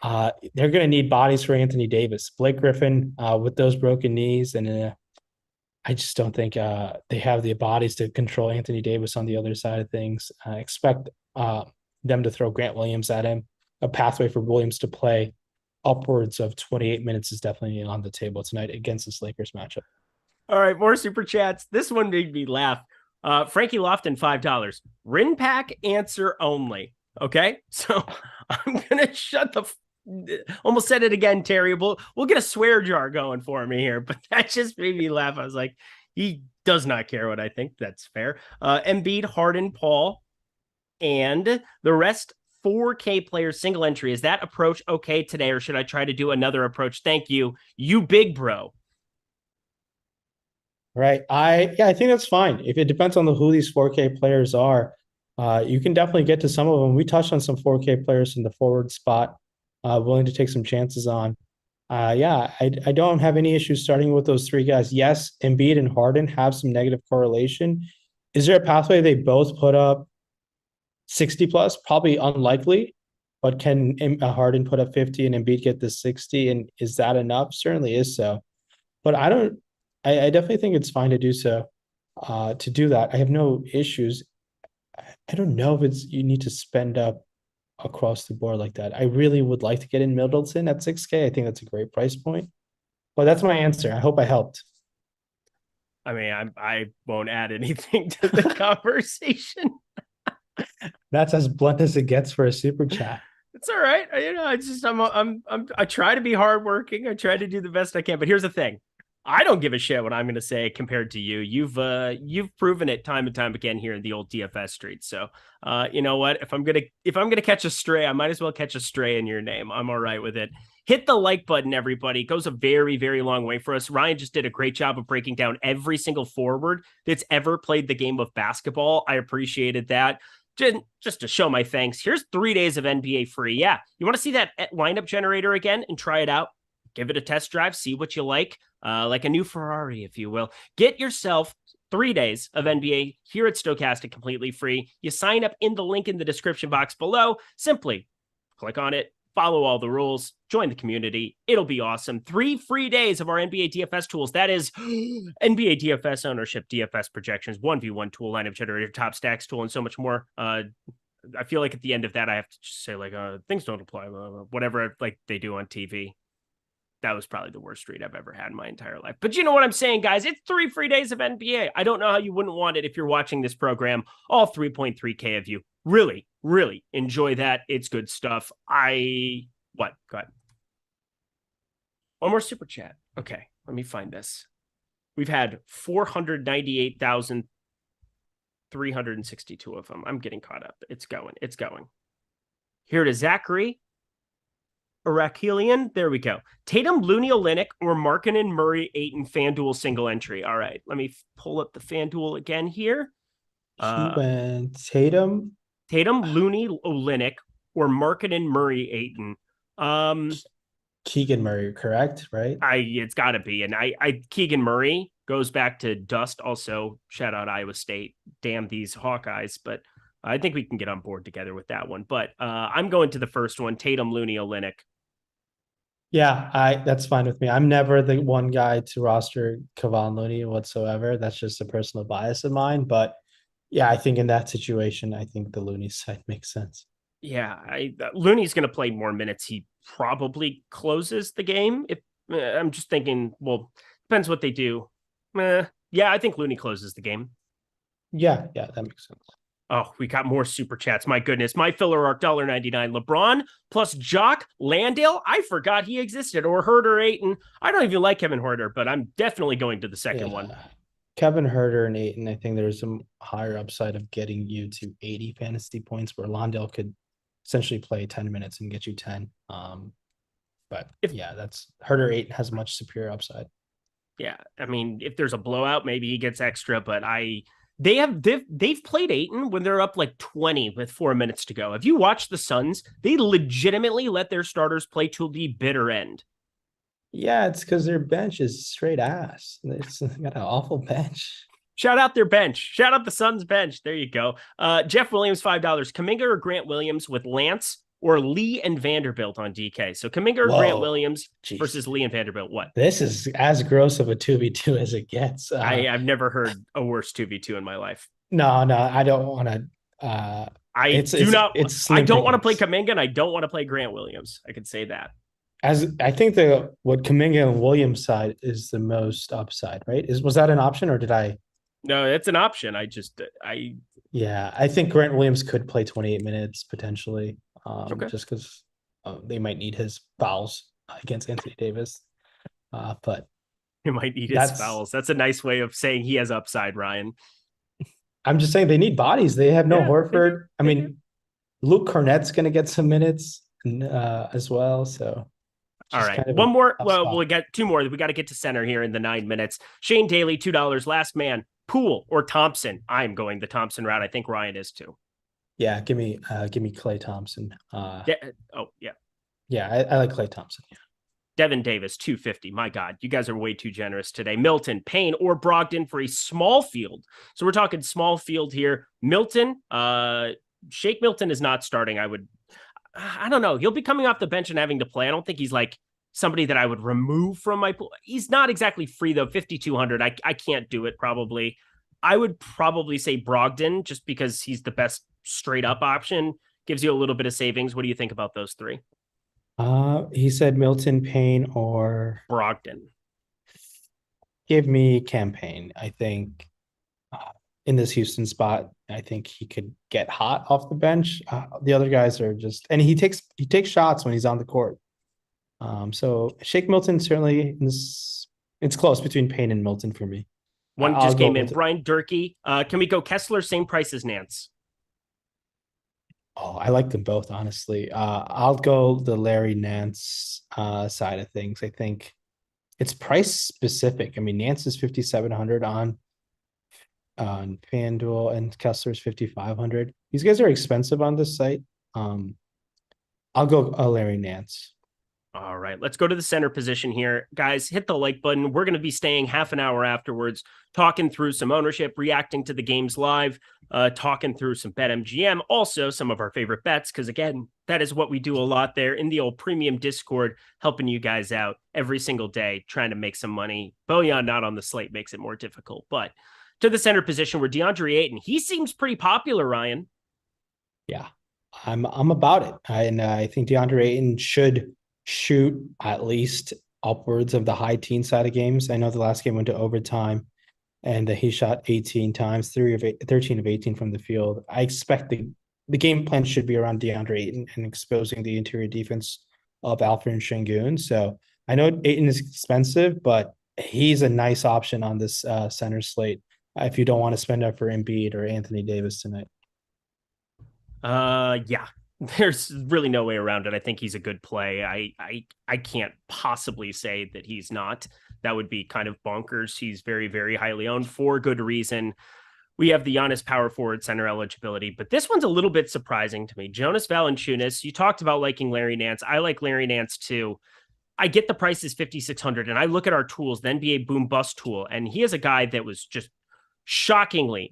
they're going to need bodies for Anthony Davis. Blake Griffin with those broken knees, and I just don't think they have the bodies to control Anthony Davis on the other side of things. I expect them to throw Grant Williams at him. A pathway for Williams to play upwards of 28 minutes is definitely on the table tonight against this Lakers matchup.
All right, more super chats. This one made me laugh. Frankie Lofton, $5. Rin pack answer only. Okay, so I'm gonna shut the. Almost said it again, Terry. We'll get a swear jar going for me here, but that just made me laugh. I was like, he does not care what I think. That's fair. Embiid, Harden, Paul, and the rest 4K players single entry. Is that approach okay today, or should I try to do another approach? Thank you, you big bro.
Right. I think that's fine. If it depends on who these 4K players are, you can definitely get to some of them. We touched on some 4K players in the forward spot, willing to take some chances on. I don't have any issues starting with those three guys. Yes, Embiid and Harden have some negative correlation. Is there a pathway they both put up 60 plus? Probably unlikely, but can Harden put up 50 and Embiid get the 60? And is that enough? Certainly is so. But I definitely think it's fine to do so. To do that, I have no issues. I don't know if you need to spend up across the board like that. I really would like to get in Middleton at 6K. I think that's a great price point. But that's my answer. I hope I helped.
I mean, I won't add anything to the conversation.
That's as blunt as it gets for a super chat.
It's all right. I try to be hardworking. I try to do the best I can. But here's the thing. I don't give a shit what I'm going to say compared to you. You've proven it time and time again here in the old DFS streets. So, you know what? If I'm gonna catch a stray, I might as well catch a stray in your name. I'm all right with it. Hit the like button, everybody. It goes a very, very long way for us. Rayen just did a great job of breaking down every single forward that's ever played the game of basketball. I appreciated that. Just to show my thanks. Here's 3 days of NBA free. Yeah, you want to see that lineup generator again and try it out? Give it a test drive, see what you like a new Ferrari, if you will. Get yourself 3 days of NBA here at Stokastic completely free. You sign up in the link in the description box below. Simply click on it, follow all the rules, join the community. It'll be awesome. 3 free days of our NBA DFS tools. That is NBA DFS ownership, DFS projections, 1v1 tool, lineup generator, top stacks tool, and so much more. I feel like at the end of that, I have to just say things don't apply, whatever like they do on TV. That was probably the worst read I've ever had in my entire life. But you know what I'm saying, guys? It's 3 free days of NBA. I don't know how you wouldn't want it if you're watching this program. All 3.3K of you. Really, really enjoy that. It's good stuff. What? Go ahead. One more super chat. Okay, let me find this. We've had 498,362 of them. I'm getting caught up. It's going. Here to Zachary. Arakelian, there we go. Tatum, Looney, Olynyk, or Markkanen, Murray, Ayton, FanDuel single entry. All right, let me pull up the FanDuel again here.
Tatum,
Looney, Olynyk, or Markkanen, Murray, Ayton.
Keegan Murray, correct? Right?
It's got to be, and Keegan Murray goes back to dust. Also, shout out Iowa State. Damn these Hawkeyes, but I think we can get on board together with that one. But I'm going to the first one: Tatum, Looney, Olynyk.
Yeah, that's fine with me. I'm never the one guy to roster Kevon Looney whatsoever. That's just a personal bias of mine. But yeah, I think in that situation, I think the Looney side makes sense.
Yeah, Looney's going to play more minutes. He probably closes the game. I'm just thinking, well, depends what they do. Yeah, I think Looney closes the game.
Yeah, that makes sense.
Oh, we got more super chats. My goodness. My filler arc $1.99. LeBron plus Jock Landale. I forgot he existed. Or Herder Ayton. I don't even like Kevin Herder, but I'm definitely going to the second one.
Kevin Herder and Ayton, I think there's some higher upside of getting you to 80 fantasy points where Landale could essentially play 10 minutes and get you 10. But that's Herder Ayton has much superior upside.
Yeah. I mean, if there's a blowout, maybe he gets extra, but they've played Ayton when they're up like 20 with 4 minutes to go. If you watch the Suns, they legitimately let their starters play to the bitter end.
Yeah, it's because their bench is straight ass. It's got an awful bench.
Shout out their bench. Shout out the Suns bench. There you go. Jeff Williams, $5. Kuminga or Grant Williams with Lance or Lee and Vanderbilt on DK. So Kuminga or Grant Williams versus Lee and Vanderbilt. What?
This is as gross of a 2v2 as it gets.
I've never heard a worse 2v2 in my life.
No, I don't want to.
I don't want to play Kuminga and I don't want to play Grant Williams. I could say that.
As I think what Kuminga and Williams side is the most upside, right? Was that an option or did I?
No, it's an option. I
think Grant Williams could play 28 minutes potentially. Just because they might need his fouls against Anthony Davis. But
he might need his fouls. That's a nice way of saying he has upside, Rayen.
I'm just saying they need bodies. They have no Horford. I mean, Luke Cornett's going to get some minutes as well. So
All right.
Kind of
One more. Well,
spot.
we'll get two more. We got to get to center here in the 9 minutes. Shane Daly, $2. Last man, Poole or Thompson. I'm going the Thompson route. I think Rayen is too.
Yeah, give me Klay Thompson.
Yeah.
Yeah, I like Klay Thompson. Yeah.
Devin Davis, 250. My God, you guys are way too generous today. Milton, Payne, or Brogdon for a small field. So we're talking small field here. Milton, Shake Milton is not starting. I don't know. He'll be coming off the bench and having to play. I don't think he's like somebody that I would remove from my pool. He's not exactly free though. 5,200. I can't do it probably. I would probably say Brogdon just because he's the best straight up option. Gives you a little bit of savings. What do you think about those three?
He said Milton, Payne, or
Brogdon.
give me campaign. I think in this Houston spot, I think he could get hot off the bench. The other guys are just, and he takes shots when he's on the court. So Shake Milton certainly it's close between Payne and Milton for me.
One just came in. Brian Durkee. Can we go Kessler? Same price as Nance.
Oh, I like them both, honestly. I'll go the Larry Nance side of things. I think it's price specific. I mean, Nance is 5,700 on FanDuel and Kessler's 5,500. These guys are expensive on this site. I'll go Larry Nance.
All right, let's go to the center position here. Guys, hit the like button. We're going to be staying half an hour afterwards, talking through some ownership, reacting to the games live, talking through some BetMGM, also some of our favorite bets, because again, that is what we do a lot there in the old premium Discord, helping you guys out every single day, trying to make some money. Bojan not on the slate makes it more difficult, but to the center position where DeAndre Ayton, he seems pretty popular, Rayen.
Yeah, I'm about it. I think DeAndre Ayton should shoot at least upwards of the high teen side of games. I know the last game went to overtime and he shot 18 times, 13 of 18 from the field. I expect the game plan should be around DeAndre Ayton and exposing the interior defense of Alfred Şengün. So I know Ayton is expensive, but he's a nice option on this center slate if you don't want to spend up for Embiid or Anthony Davis tonight.
Yeah. There's really no way around it. I think he's a good play. I can't possibly say that he's not. That would be kind of bonkers. He's very, very highly owned for good reason. We have the Giannis power forward center eligibility, but this one's a little bit surprising to me. Jonas Valanciunas, you talked about liking Larry Nance. I like Larry Nance too. I get the price is 5,600 and I look at our tools, the NBA boom bust tool, and he is a guy that was just shockingly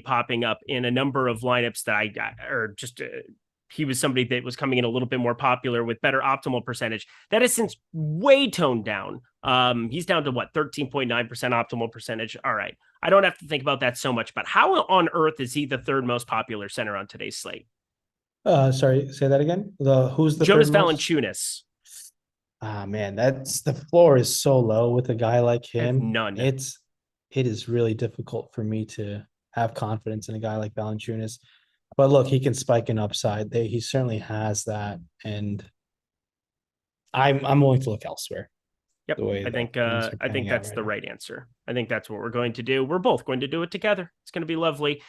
popping up in a number of lineups that he was somebody that was coming in a little bit more popular with better optimal percentage. That has since way toned down. He's down to 13.9% optimal percentage. All right. I don't have to think about that so much, but how on earth is he the third most popular center on today's slate?
Sorry, say that again. Who's the
Jonas
third most?
Valanciunas.
Man, that's the floor is so low with a guy like him.
None.
It is really difficult for me to have confidence in a guy like Valanciunas. But look, he can spike an upside. He certainly has that, and I'm willing to look elsewhere.
Yep, I think that's the right answer. I think that's what we're going to do. We're both going to do it together. It's going to be lovely.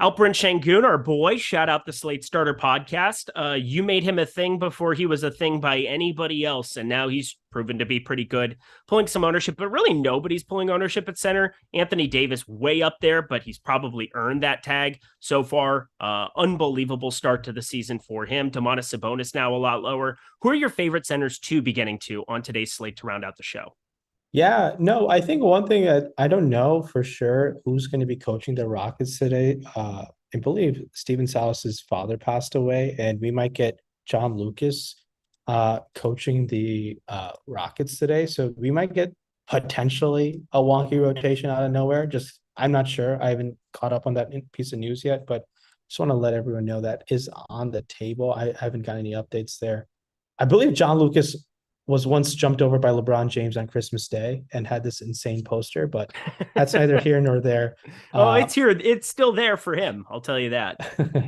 Alperen Şengün, our boy, shout out the Slate Starter podcast. You made him a thing before he was a thing by anybody else, and now he's proven to be pretty good, pulling some ownership, but really nobody's pulling ownership at center. Anthony Davis way up there, but he's probably earned that tag so far. Unbelievable start to the season for him. Domantas Sabonis now a lot lower. Who are your favorite centers to be getting to on today's slate to round out the show?
Yeah, no, I think one thing that I don't know for sure who's going to be coaching the Rockets today. I believe Stephen Silas's father passed away, and we might get John Lucas coaching the Rockets today. So we might get potentially a wonky rotation out of nowhere. I'm not sure. I haven't caught up on that piece of news yet, but just want to let everyone know that is on the table. I haven't got any updates there. I believe John Lucas was once jumped over by LeBron James on Christmas Day and had this insane poster, but that's neither here nor there.
It's here. It's still there for him. I'll tell you that.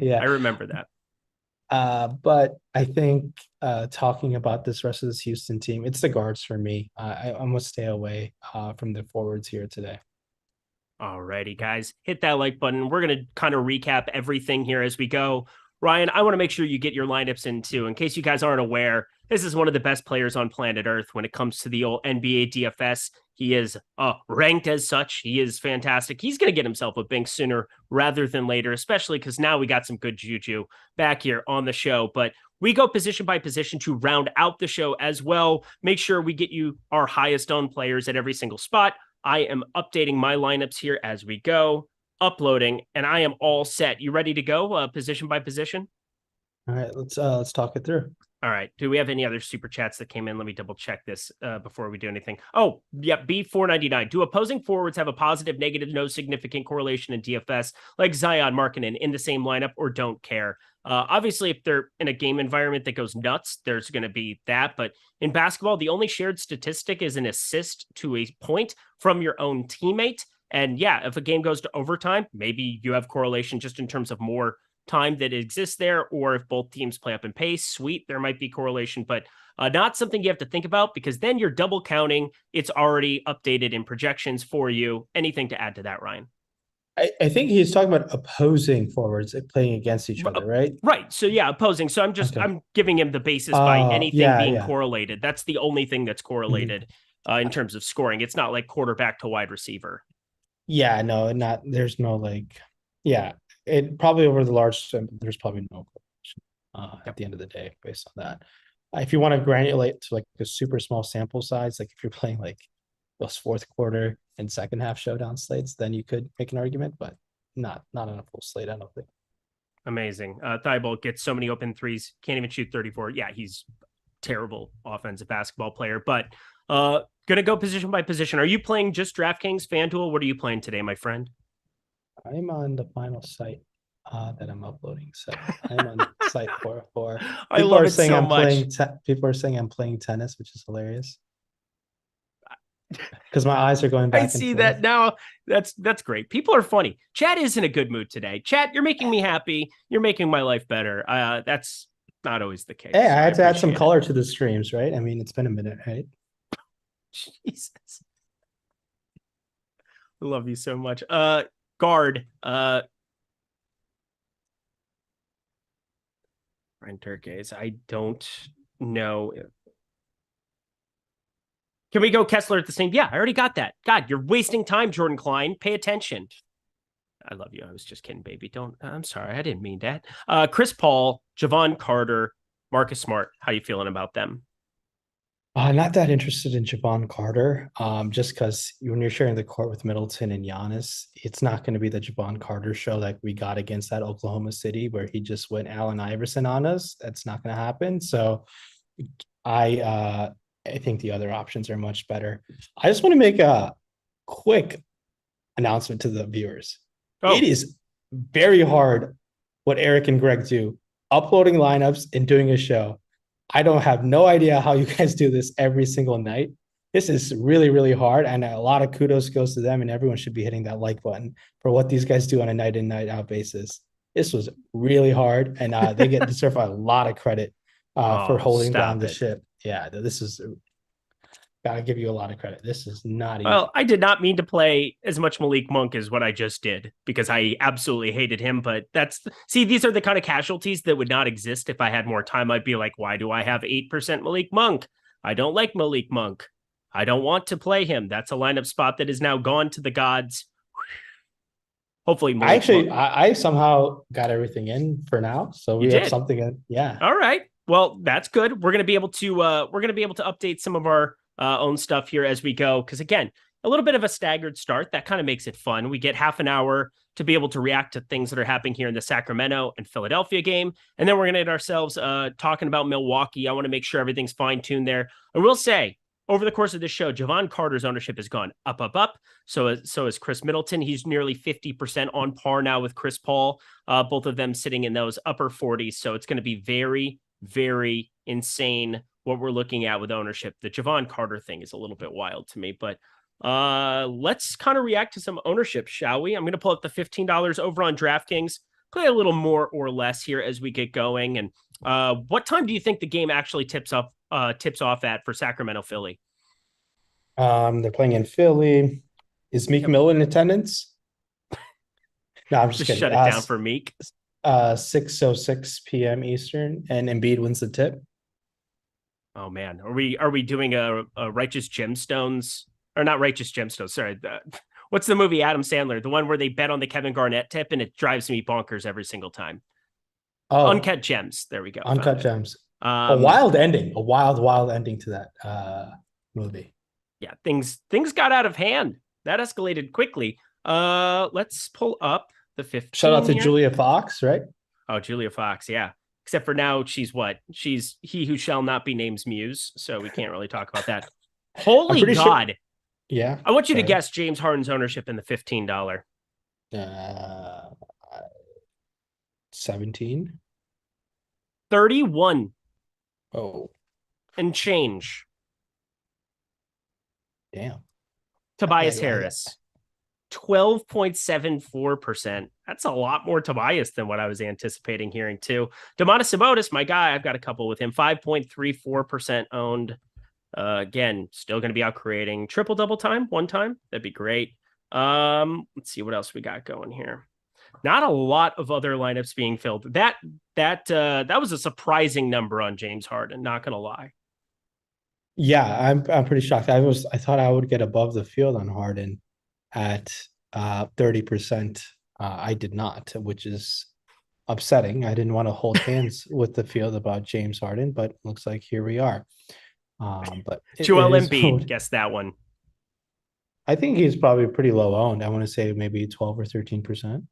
Yeah.
I remember that.
But I think talking about this rest of this Houston team, it's the guards for me. I'm going to stay away from the forwards here today.
All righty, guys, hit that like button. We're going to kind of recap everything here as we go. Rayen, I want to make sure you get your lineups in too. In case you guys aren't aware, this is one of the best players on planet Earth when it comes to the old NBA DFS. He is ranked as such. He is fantastic. He's going to get himself a bink sooner rather than later, especially because now we got some good juju back here on the show. But we go position by position to round out the show as well. Make sure we get you our highest owned players at every single spot. I am updating my lineups here as we go, uploading, and I am all set. You ready to go position by position?
All right, let's talk it through.
All right. Do we have any other super chats that came in? Let me double check this before we do anything. Oh, yeah. B499. Do opposing forwards have a positive, negative, no significant correlation in DFS, like Zion, Markkanen in the same lineup, or don't care? Obviously, if they're in a game environment that goes nuts, there's going to be that. But in basketball, the only shared statistic is an assist to a point from your own teammate. And yeah, if a game goes to overtime, maybe you have correlation just in terms of more time that exists there, or if both teams play up in pace, sweet, there might be correlation, but not something you have to think about because then you're double counting. It's already updated in projections for you. Anything to add to that, Rayen?
I think he's talking about opposing forwards playing against each other, right?
Right. So yeah, opposing. So I'm giving him the basis by anything being correlated. That's the only thing that's correlated in terms of scoring. It's not like quarterback to wide receiver.
Yeah, no, there's no it probably over the large sample, there's probably no correlation at the end of the day based on that. If you want to granulate to like a super small sample size, like if you're playing like those fourth quarter and second half showdown slates, then you could make an argument, but not on a full slate, I don't think.
Amazing. Thibault gets so many open threes, can't even shoot 34. Yeah, he's terrible offensive basketball player, but gonna go position by position. Are you playing just DraftKings, FanDuel? What are you playing today, my friend?
I'm on the final site that I'm uploading. So I'm on site 404.
I love it so much.
People are saying I'm playing tennis, which is hilarious. Because my eyes are going back.
I see that now. That's great. People are funny. Chat is in a good mood today. Chat, you're making me happy. You're making my life better. That's not always the case.
Hey, I had to add some color to the streams, right? I mean, it's been a minute, right?
Jesus. I love you so much. Guard. Ryan Turkes. I don't know. Can we go Kessler at the same? Yeah, I already got that. God, you're wasting time, Jordan Klein. Pay attention. I love you. I was just kidding, baby. I'm sorry. I didn't mean that. Chris Paul, Javon Carter, Marcus Smart. How you feeling about them?
Not that interested in Javon Carter, just because when you're sharing the court with Middleton and Giannis, it's not going to be the Javon Carter show like we got against that Oklahoma City where he just went Allen Iverson on us. That's not going to happen. So I think the other options are much better. I just want to make a quick announcement to the viewers. It is very hard what Eric and Greg do, uploading lineups and doing a show. I don't have no idea how you guys do this every single night. This is really, really hard. And a lot of kudos goes to them, and everyone should be hitting that like button for what these guys do on a night in, night out basis. This was really hard, and they deserve a lot of credit for holding down the ship. Yeah, this is gotta give you a lot of credit. This is not easy.
Well, I did not mean to play as much Malik Monk as what I just did because I absolutely hated him. But these are the kind of casualties that would not exist if I had more time. I'd be like, why do I have 8% Malik Monk? I don't like Malik Monk. I don't want to play him. That's a lineup spot that is now gone to the gods. Hopefully,
I somehow got everything in for now, so we have something in. Yeah.
All right. Well, that's good. We're gonna be able to update some of our own stuff here as we go. Because again, a little bit of a staggered start. That kind of makes it fun. We get half an hour to be able to react to things that are happening here in the Sacramento and Philadelphia game. And then we're going to get ourselves talking about Milwaukee. I want to make sure everything's fine-tuned there. I will say, over the course of this show, Javon Carter's ownership has gone up, up, up. So is Chris Middleton. He's nearly 50% on par now with Chris Paul. Both of them sitting in those upper 40s. So it's going to be very, very insane what we're looking at with ownership. The Javon Carter thing is a little bit wild to me, but let's kind of react to some ownership, shall we? I'm going to pull up the $15 over on DraftKings, play a little more or less here as we get going. And what time do you think the game actually tips off at for Sacramento, Philly?
They're playing in Philly. Is Meek Mill in attendance? No, I'm just kidding.
Shut it down for Meek.
6:06 p.m. Eastern, and Embiid wins the tip.
Oh man, are we doing a Righteous Gemstones or not Righteous Gemstones? Sorry, what's the movie Adam Sandler, the one where they bet on the Kevin Garnett tip and it drives me bonkers every single time?
Oh,
Uncut Gems. There we go.
Uncut Gems. A wild ending. A wild ending to that movie.
Yeah, things got out of hand. That escalated quickly. Let's pull up the 15.
Shout out to
here.
Julia Fox, right?
Oh, Julia Fox, yeah. Except for now, she's what? She's he who shall not be named's muse, so we can't really talk about that. Holy God.
Sure. Yeah.
I want you to guess James Harden's ownership in the $15.
17.
31.
Oh.
And change.
Damn.
Tobias Harris. 12.74%. That's a lot more Tobias than what I was anticipating hearing too. Domantas Sabonis, my guy, I've got a couple with him. 5.34% owned. Again, still going to be out creating triple-double time, one time. That'd be great. Let's see what else we got going here. Not a lot of other lineups being filled. That was a surprising number on James Harden, not going to lie.
Yeah, I'm pretty shocked. I thought I would get above the field on Harden at 30%. I did not, which is upsetting. I didn't want to hold hands with the field about James Harden, but looks like here we are. But
Joel Embiid, guess that one.
I think he's probably pretty low owned. I want to say maybe 12 or 13%.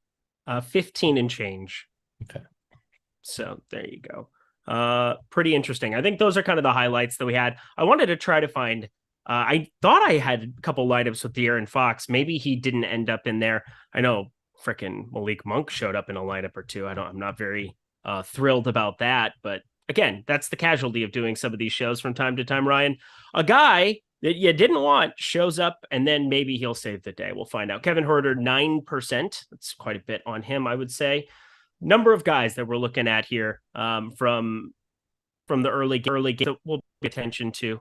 15 and change.
Okay.
So there you go. Pretty interesting. I think those are kind of the highlights that we had. I wanted to try to find I thought I had a couple lineups with De'Aaron Fox. Maybe he didn't end up in there. I know frickin' Malik Monk showed up in a lineup or two. I'm not very thrilled about that, but again, that's the casualty of doing some of these shows from time to time, Ryan. A guy that you didn't want shows up, and then maybe he'll save the day. We'll find out. Kevin Huerter, 9%. That's quite a bit on him, I would say. Number of guys that we're looking at here from the early game that we'll pay attention to.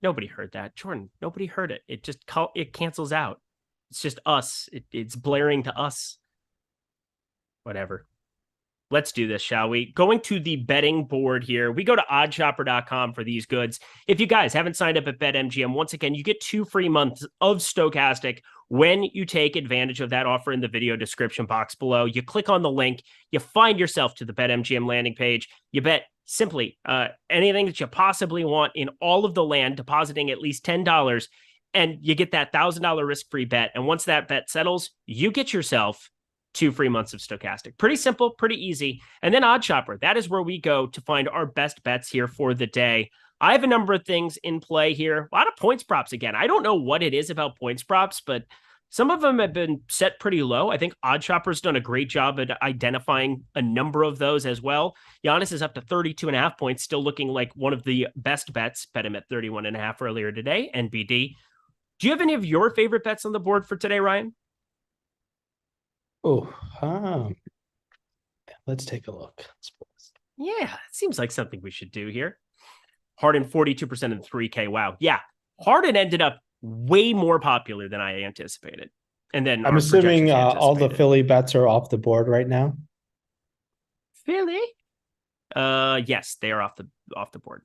Nobody heard that. Jordan, nobody heard it. It just cancels out. It's just us. It's blaring to us. Whatever. Let's do this, shall we? Going to the betting board here. We go to oddshopper.com for these goods. If you guys haven't signed up at BetMGM, once again, you get 2 free months of Stokastic when you take advantage of that offer in the video description box below. You click on the link, you find yourself to the BetMGM landing page. You bet simply anything that you possibly want in all of the land, depositing at least $10, and you get that $1,000 risk-free bet. And once that bet settles, you get yourself 2 free months of Stokastic. Pretty simple, pretty easy. And then Odd Shopper, that is where we go to find our best bets here for the day. I have a number of things in play here. A lot of points props again. I don't know what it is about points props, but some of them have been set pretty low. I think Odd Shopper's done a great job at identifying a number of those as well. Giannis is up to 32.5 points, still looking like one of the best bets. Bet him at 31.5 earlier today, NBD. Do you have any of your favorite bets on the board for today, Ryan?
Oh, let's take a look.
Yeah, it seems like something we should do here. Harden, 42% in 3K. Wow. Yeah, Harden ended up way more popular than I anticipated. And then
I'm assuming all the Philly bets are off the board right now.
Philly? Yes, they are off the board.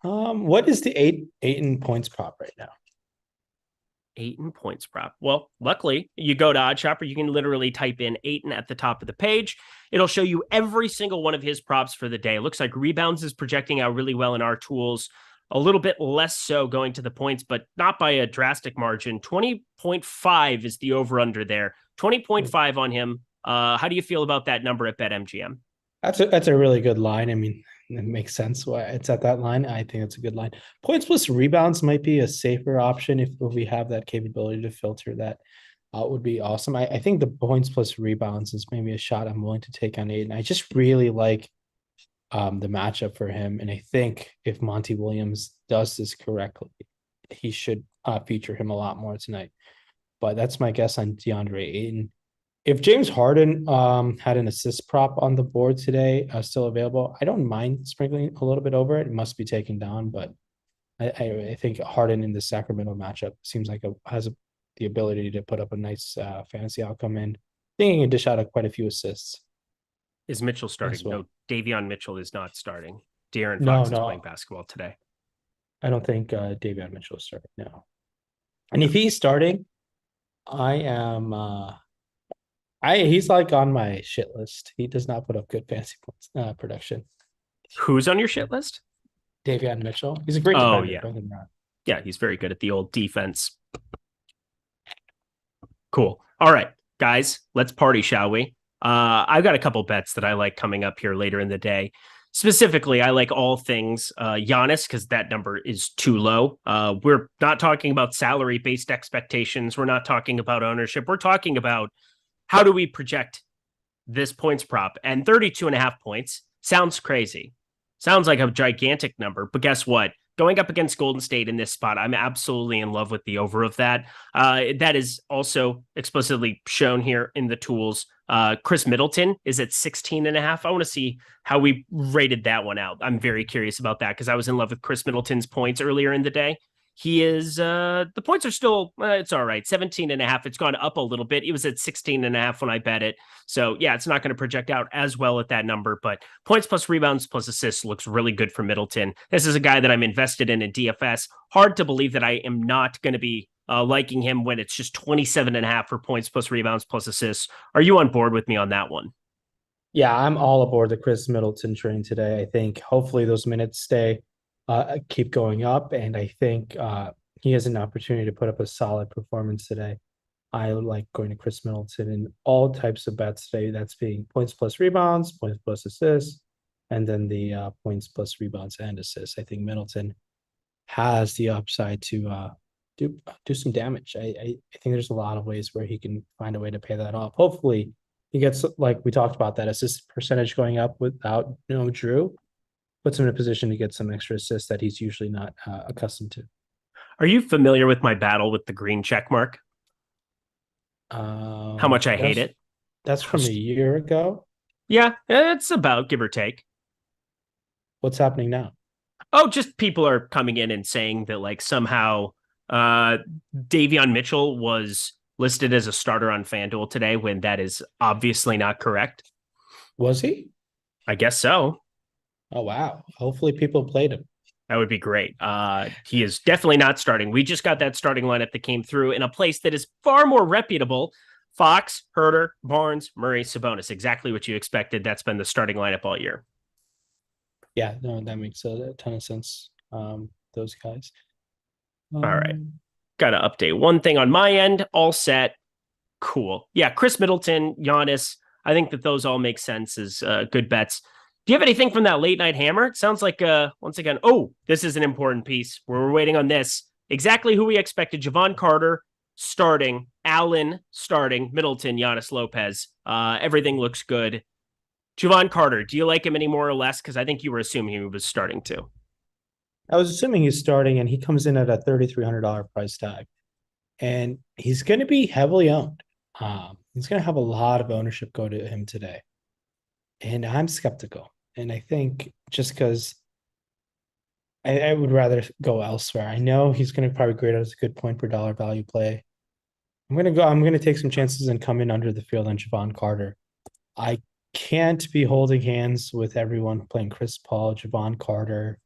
What is the eight in points prop right now?
8 in points prop. Well, luckily, you go to Odd Shopper, you can literally type in Ayton at the top of the page. It'll show you every single one of his props for the day. It looks like rebounds is projecting out really well in our tools. A little bit less so going to the points, but not by a drastic margin. 20.5 is the over-under there. 20.5 on him. How do you feel about that number at BetMGM?
That's a really good line. I mean, it makes sense why it's at that line. I think it's a good line. Points plus rebounds might be a safer option if we have that capability to filter that. Would be awesome. I think the points plus rebounds is maybe a shot I'm willing to take on Ayton. I just really like the matchup for him. And I think if Monty Williams does this correctly, he should feature him a lot more tonight. But that's my guess on DeAndre Ayton. If James Harden had an assist prop on the board today, still available, I don't mind sprinkling a little bit over it. It must be taken down, but I think Harden in the Sacramento matchup seems like has the ability to put up a nice fantasy outcome, and I think he can dish out quite a few assists.
Is Mitchell starting?
as well.
No, Davion Mitchell is not starting. De'Aaron
No,
Fox is
no.
playing basketball today.
I don't think Davion Mitchell is starting now. And if he's starting, I am he's like on my shit list. He does not put up good fantasy points production.
Who's on your shit list?
Davion Mitchell. He's a great
Oh,
defender.
yeah.
Don't get me wrong.
Yeah, he's very good at the old defense. Cool. All right, guys, let's party, shall we? I've got a couple bets that I like coming up here later in the day. Specifically, I like all things Giannis because that number is too low. We're not talking about salary-based expectations. We're not talking about ownership. We're talking about how do we project this points prop? And 32.5 points sounds crazy. Sounds like a gigantic number, but guess what? Going up against Golden State in this spot, I'm absolutely in love with the over of that. That is also explicitly shown here in the tools. Chris Middleton is at 16.5. I want to see how we rated that one out. I'm very curious about that because I was in love with Chris Middleton's points earlier in the day. He is, the points are still, it's all right. 17.5. It's gone up a little bit. It was at 16.5 when I bet it. So yeah, it's not going to project out as well at that number, but points plus rebounds plus assists looks really good for Middleton. This is a guy that I'm invested in DFS. Hard to believe that I am not going to be liking him when it's just 27.5 for points plus rebounds plus assists. Are you on board with me on that one?
Yeah, I'm all aboard the Chris Middleton train today. I think hopefully those minutes keep going up, and I think he has an opportunity to put up a solid performance today. I like going to Chris Middleton in all types of bets today. That's being points plus rebounds, points plus assists, and then the points plus rebounds and assists. I think Middleton has the upside to do some damage. I think there's a lot of ways where he can find a way to pay that off. Hopefully, he gets, like we talked about, that assist percentage going up without Drew. Puts him in a position to get some extra assists that he's usually not accustomed to.
Are you familiar with my battle with the green check mark? How much I hate it.
That's from a year ago.
Yeah, it's about give or take.
What's happening now?
Oh, just people are coming in and saying that like somehow Davion Mitchell was listed as a starter on FanDuel today when that is obviously not correct.
Was he?
I guess so.
Oh, wow. Hopefully people played him.
That would be great. He is definitely not starting. We just got that starting lineup that came through in a place that is far more reputable. Fox, Herter, Barnes, Murray, Sabonis. Exactly what you expected. That's been the starting lineup all year.
Yeah, no, that makes a ton of sense. Those guys.
All right. Got to update one thing on my end. All set. Cool. Yeah, Chris Middleton, Giannis. I think that those all make sense as good bets. Do you have anything from that late night hammer? It sounds like, once again, this is an important piece. We're waiting on this. Exactly who we expected. Javon Carter starting, Allen starting, Middleton, Giannis Lopez. Everything looks good. Javon Carter, do you like him any more or less? Because I think you were assuming he was starting too.
I was assuming he's starting, and he comes in at a $3,300 price tag. And he's going to be heavily owned. He's going to have a lot of ownership go to him today. And I'm skeptical. And I think just because I would rather go elsewhere. I know he's going to probably grade out as a good point per dollar value play. I'm going to take some chances and come in under the field on Javon Carter. I can't be holding hands with everyone playing Chris Paul, Javon Carter.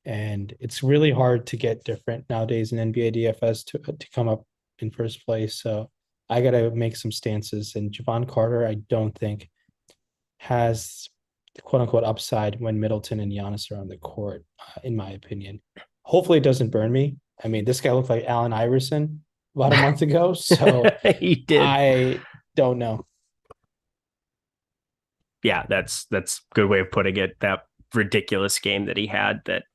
And it's really hard to get different nowadays in NBA DFS to come up in first place. So I got to make some stances. And Javon Carter, I don't think has the quote-unquote upside when Middleton and Giannis are on the court, in my opinion. Hopefully it doesn't burn me. I mean, this guy looked like Allen Iverson about a month ago, so
He did.
I don't know.
Yeah, that's a good way of putting it. That ridiculous game that he had that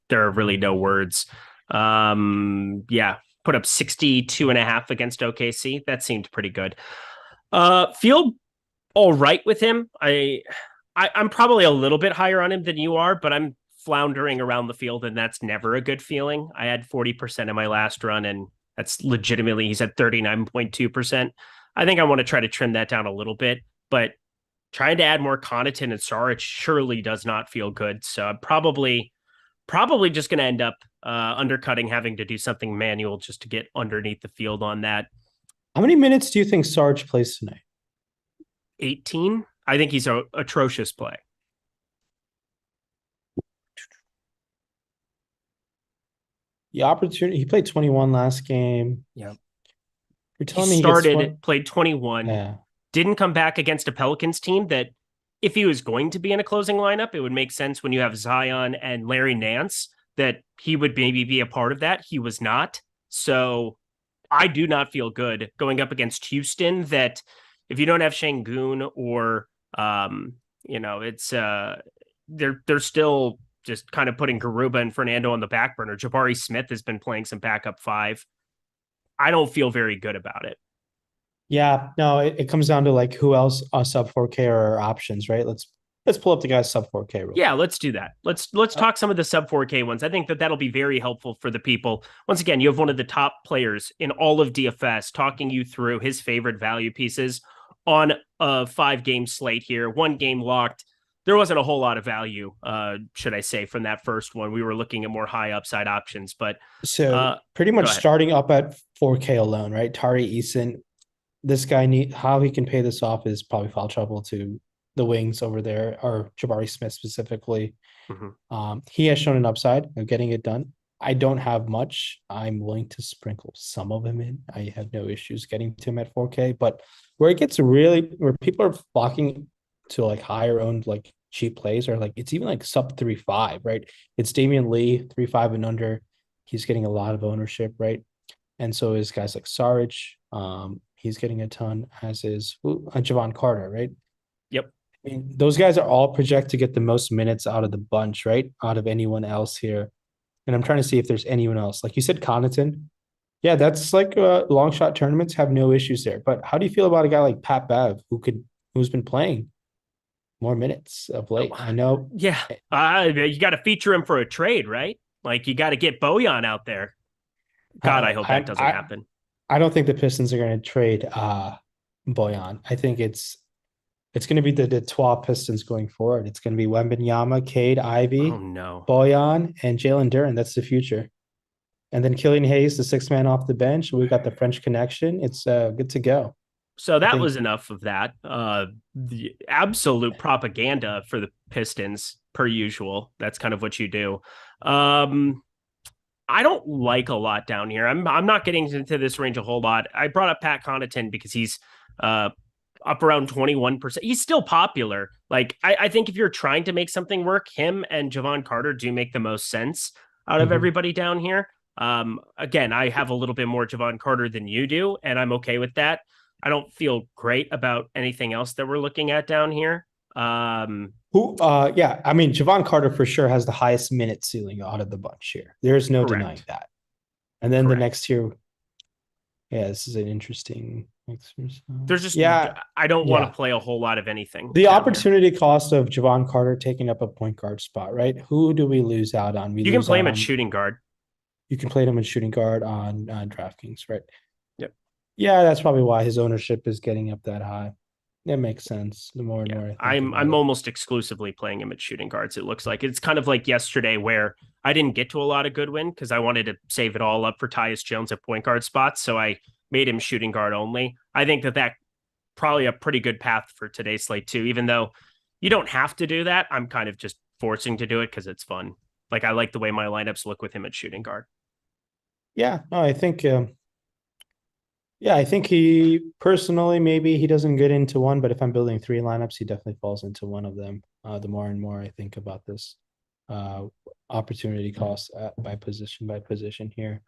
there are really no words. Yeah, put up 62.5 against OKC. That seemed pretty good. Feel all right with him. I'm probably a little bit higher on him than you are, but I'm floundering around the field, and that's never a good feeling. I had 40% in my last run, and that's legitimately, he's at 39.2%. I think I want to try to trim that down a little bit, but trying to add more Connaughton and Saric surely does not feel good. So I'm probably just going to end up undercutting, having to do something manual just to get underneath the field on that.
How many minutes do you think Sarge plays tonight?
18. I think he's an atrocious play.
The opportunity, he played 21 last game.
Yeah.
You're telling
He
me
started, played 21,
Yeah.
didn't come back against a Pelicans team that if he was going to be in a closing lineup, it would make sense when you have Zion and Larry Nance that he would maybe be a part of that. He was not. So I do not feel good going up against Houston that if you don't have Şengün or, it's they're still just kind of putting Garuba and Fernando on the back burner. Jabari Smith has been playing some backup five. I don't feel very good about it.
Yeah, no, it comes down to like who else sub 4K are our options, right? Let's pull up the guys sub 4K.
Yeah, let's do that. Let's talk some of the sub 4K ones. I think that'll be very helpful for the people. Once again, you have one of the top players in all of DFS talking you through his favorite value pieces on a 5-game slate here. 1 game locked. There wasn't a whole lot of value, should I say, from that first one. We were looking at more high upside options, but
pretty much starting up at 4K alone, right? Tari Eason, this guy how he can pay this off is probably foul trouble to the wings over there, or Jabari Smith specifically.
Mm-hmm.
He has shown an upside of getting it done. I don't have much. I'm willing to sprinkle some of him in. I have no issues getting to him at 4K, but where people are flocking to like higher owned, like cheap plays, or like it's even like sub 3.5, right? It's Damian Lee, 3.5 and under. He's getting a lot of ownership, right? And so is guys like Saric. He's getting a ton, as is Javon Carter, right?
Yep.
I mean, those guys are all projected to get the most minutes out of the bunch, right? Out of anyone else here. And I'm trying to see if there's anyone else. Like you said, Connaughton. Yeah, that's like long shot tournaments have no issues there. But how do you feel about a guy like Pat Bev, who's been playing more minutes of late? I know.
Yeah. You got to feature him for a trade, right? Like you got to get Bojan out there. God, I hope that doesn't happen.
I don't think the Pistons are going to trade Bojan. I think it's going to be the Detroit Pistons going forward. It's going to be Wembanyama, Cade, Ivy, Bojan, and Jalen Duren. That's the future. And then Killian Hayes, the 6th man off the bench. We've got the French connection. It's good to go.
So that was enough of that. The absolute propaganda for the Pistons, per usual. That's kind of what you do. I don't like a lot down here. I'm not getting into this range a whole lot. I brought up Pat Connaughton because he's up around 21%. He's still popular. Like I think if you're trying to make something work, him and Javon Carter do make the most sense out of everybody down here. Again, I have a little bit more Javon Carter than you do, and I'm okay with that. I don't feel great about anything else that we're looking at down here.
I mean, Javon Carter for sure has the highest minute ceiling out of the bunch here. There's no denying that. And then the next tier, this is an interesting.
There's just, I don't want to play a whole lot of anything.
The opportunity cost of Javon Carter taking up a point guard spot, right? Who do we lose out on?
You can play him at shooting guard.
You can play him at shooting guard on DraftKings, right?
Yep.
Yeah, that's probably why his ownership is getting up that high. That makes sense. The more and more
I'm almost exclusively playing him at shooting guards. It looks like it's kind of like yesterday where I didn't get to a lot of good win because I wanted to save it all up for Tyus Jones at point guard spots. So I made him shooting guard only. I think that probably a pretty good path for today's slate too, even though you don't have to do that. I'm kind of just forcing to do it because it's fun. Like I like the way my lineups look with him at shooting guard.
Yeah, no, I think I think he personally, maybe he doesn't get into one, but if I'm building 3 lineups, he definitely falls into one of them. The more and more I think about this opportunity cost by position here.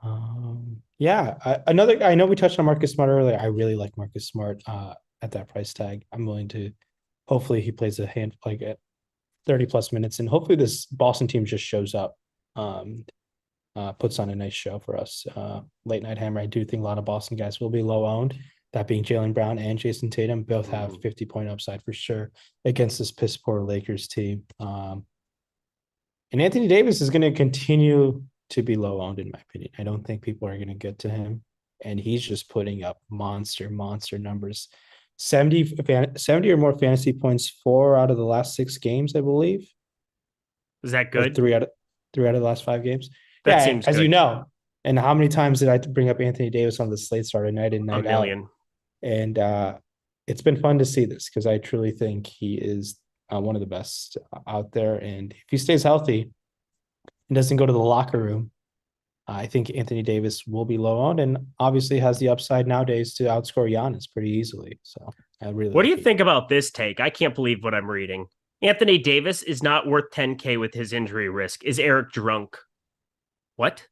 I know we touched on Marcus Smart earlier. I really like Marcus Smart at that price tag. I'm willing to, hopefully he plays a hand like at 30 plus minutes, and hopefully this Boston team just shows up. Puts on a nice show for us. Late Night Hammer, I do think a lot of Boston guys will be low owned. That being Jaylen Brown and Jason Tatum, both have 50-point upside for sure against this piss poor Lakers team. And Anthony Davis is going to continue to be low owned, in my opinion. I don't think people are going to get to him. And he's just putting up monster numbers. 70 or more fantasy points 4 out of the last 6 games, I believe.
Is that good?
3 out of the last 5 games.
That seems
as
good.
You know. And how many times did I bring up Anthony Davis on the slate starter night in, night out?
A million.
And it's been fun to see this because I truly think he is one of the best out there. And if he stays healthy and doesn't go to the locker room, I think Anthony Davis will be low owned and obviously has the upside nowadays to outscore Giannis pretty easily. So I really
What do you think about this take? I can't believe what I'm reading. Anthony Davis is not worth 10K with his injury risk. Is Eric drunk? What?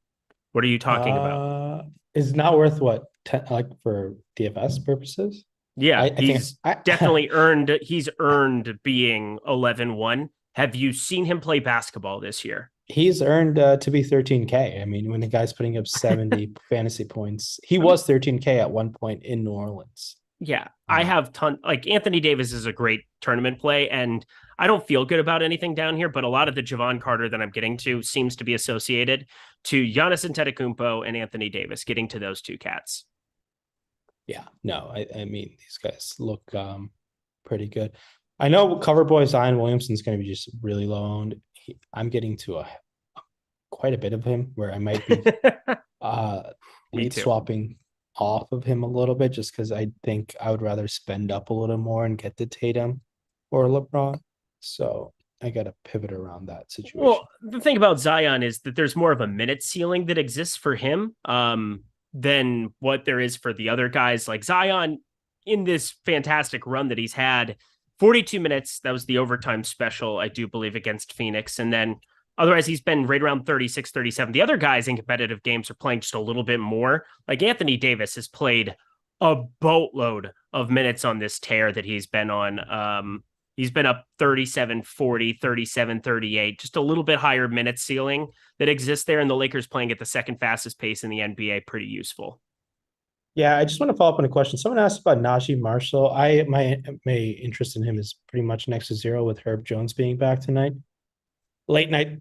What are you talking about?
Is not worth what, like for DFS purposes?
Yeah,
I think
definitely earned. He's earned being 11-1. Have you seen him play basketball this year?
He's earned to be 13K. I mean, when the guy's putting up 70 fantasy points, he was 13K at one point in New Orleans.
Yeah, I have like Anthony Davis is a great tournament play, and I don't feel good about anything down here, but a lot of the Javon Carter that I'm getting to seems to be associated to Giannis Antetokounmpo and Anthony Davis, getting to those two cats.
Yeah, no, I mean, these guys look pretty good. I know cover boy Zion Williamson's going to be just really low owned. I'm getting to quite a bit of him where I might be swapping off of him a little bit just because I think I would rather spend up a little more and get the Tatum or LeBron. So I got to pivot around that situation.
Well, the thing about Zion is that there's more of a minute ceiling that exists for him than what there is for the other guys. Like Zion in this fantastic run that he's had, 42 minutes. That was the overtime special, I do believe, against Phoenix. And then otherwise, he's been right around 36, 37. The other guys in competitive games are playing just a little bit more. Like Anthony Davis has played a boatload of minutes on this tear that he's been on. He's been up 37, 40, 37, 38, just a little bit higher minute ceiling that exists there. And the Lakers playing at the second fastest pace in the NBA, pretty useful.
Yeah, I just want to follow up on a question. Someone asked about Najee Marshall. My interest in him is pretty much next to zero with Herb Jones being back tonight. Late night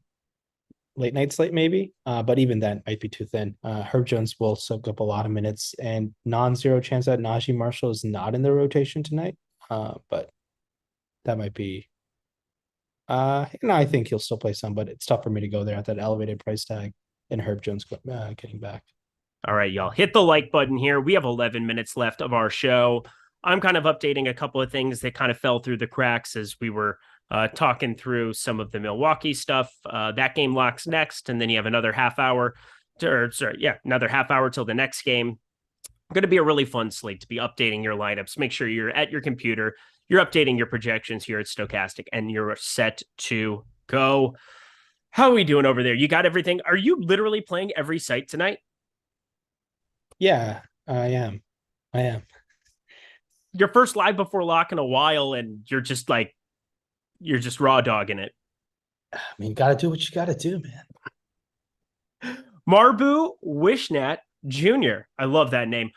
slate maybe, but even that might be too thin. Herb Jones will soak up a lot of minutes, and non-zero chance that Najee Marshall is not in the rotation tonight. But that might be. I think he'll still play some, but it's tough for me to go there at that elevated price tag and Herb Jones getting back.
All right, y'all, hit the like button here. We have 11 minutes left of our show. I'm kind of updating a couple of things that kind of fell through the cracks as we were talking through some of the Milwaukee stuff. That game locks next, and then you have another half hour till the next game. Going to be a really fun slate to be updating your lineups. Make sure you're at your computer, you're updating your projections here at Stokastic, and you're set to go. How are we doing over there? You got everything? Are you literally playing every site tonight?
Yeah, I am.
Your first live before lock in a while, and you're just raw dogging it.
I mean, got to do what you got to do, man.
Marbu Wishnat Jr. I love that name.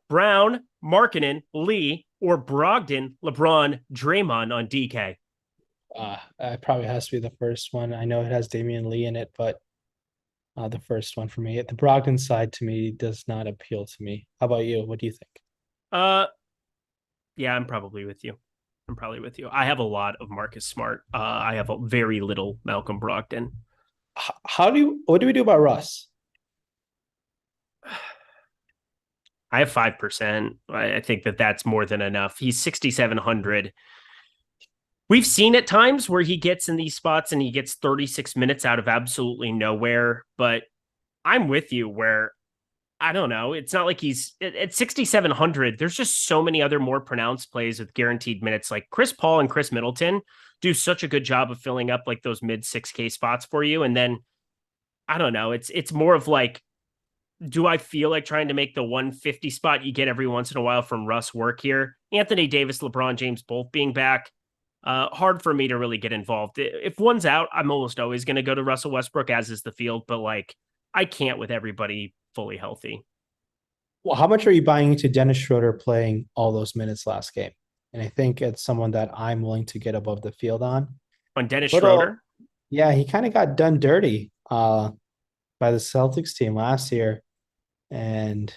Brown, Markkanen, Lee, or Brogdon, LeBron, Draymond on DK.
It probably has to be the first one. I know it has Damian Lee in it, but the first one for me. The Brogdon side to me does not appeal to me. How about you? What do you think?
Yeah, I'm probably with you. I have a lot of Marcus Smart. I have a very little Malcolm Brogdon.
What do we do about Russ?
I have 5%. I think that's more than enough. He's 6,700. We've seen at times where he gets in these spots and he gets 36 minutes out of absolutely nowhere, but I'm with you where I don't know. It's not like he's at 6,700. There's just so many other more pronounced plays with guaranteed minutes. Like Chris Paul and Chris Middleton do such a good job of filling up like those mid 6K spots for you. And then I don't know. It's more of like, do I feel like trying to make the 150 spot you get every once in a while from Russ work here? Anthony Davis, LeBron James, both being back. Hard for me to really get involved. If one's out, I'm almost always going to go to Russell Westbrook, as is the field, but like I can't with everybody fully healthy.
Well, how much are you buying into Dennis Schroeder playing all those minutes last game? And I think it's someone that I'm willing to get above the field on.
On Dennis Schroeder?
Yeah, he kind of got done dirty by the Celtics team last year. And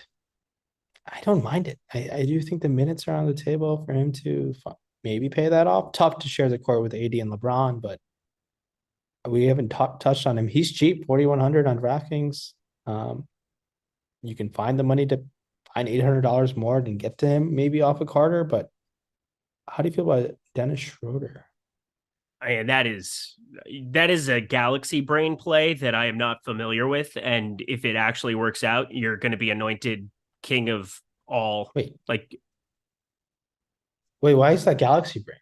I don't mind it. I do think the minutes are on the table for him to maybe pay that off. Tough to share the court with AD and LeBron, but we haven't touched on him. He's cheap, 4,100 on DraftKings. You can find the money to find $800 more than get to him, maybe off of Carter, but How do you feel about Dennis Schroeder?
And that is a galaxy brain play that I am not familiar with. And if it actually works out, you're going to be anointed king of all.
Wait,
Like
why is that Galaxy Brain?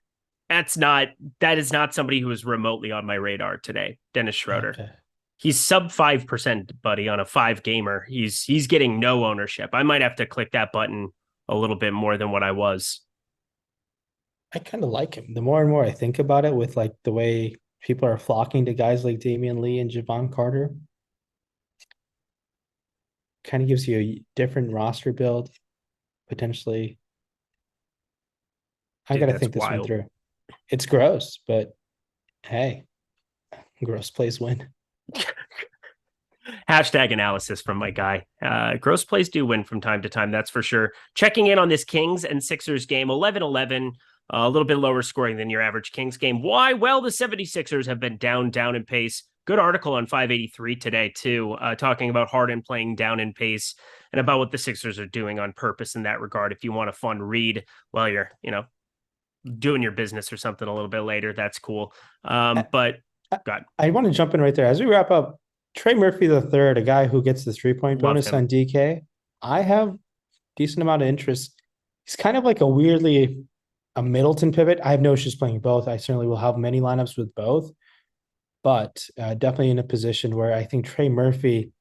that is not somebody who is remotely on my radar today. Dennis Schroeder.
Okay.
He's sub 5%, buddy, on a 5-gamer. He's getting no ownership. I might have to click that button a little bit more than what I was.
I kind of like him. The more and more I think about it, with like the way people are flocking to guys like Damian Lee and Javon Carter, kind of gives you a different roster build, potentially. I got to think this one through. It's gross, but hey, gross plays win.
Hashtag analysis from my guy. Gross plays do win from time to time, that's for sure. Checking in on this Kings and Sixers game, 11-11, a little bit lower scoring than your average Kings game. Why? Well, the 76ers have been down in pace. Good article on 583 today, too, talking about Harden playing down in pace and about what the Sixers are doing on purpose in that regard. If you want a fun read while you're, doing your business or something a little bit later, that's cool. But God,
I want to jump in right there. As we wrap up, Trey Murphy III, a guy who gets the 3-point bonus on DK, I have decent amount of interest. He's kind of like a Middleton pivot. I have no issues playing both. I certainly will have many lineups with both, but definitely in a position where I think Trey Murphy,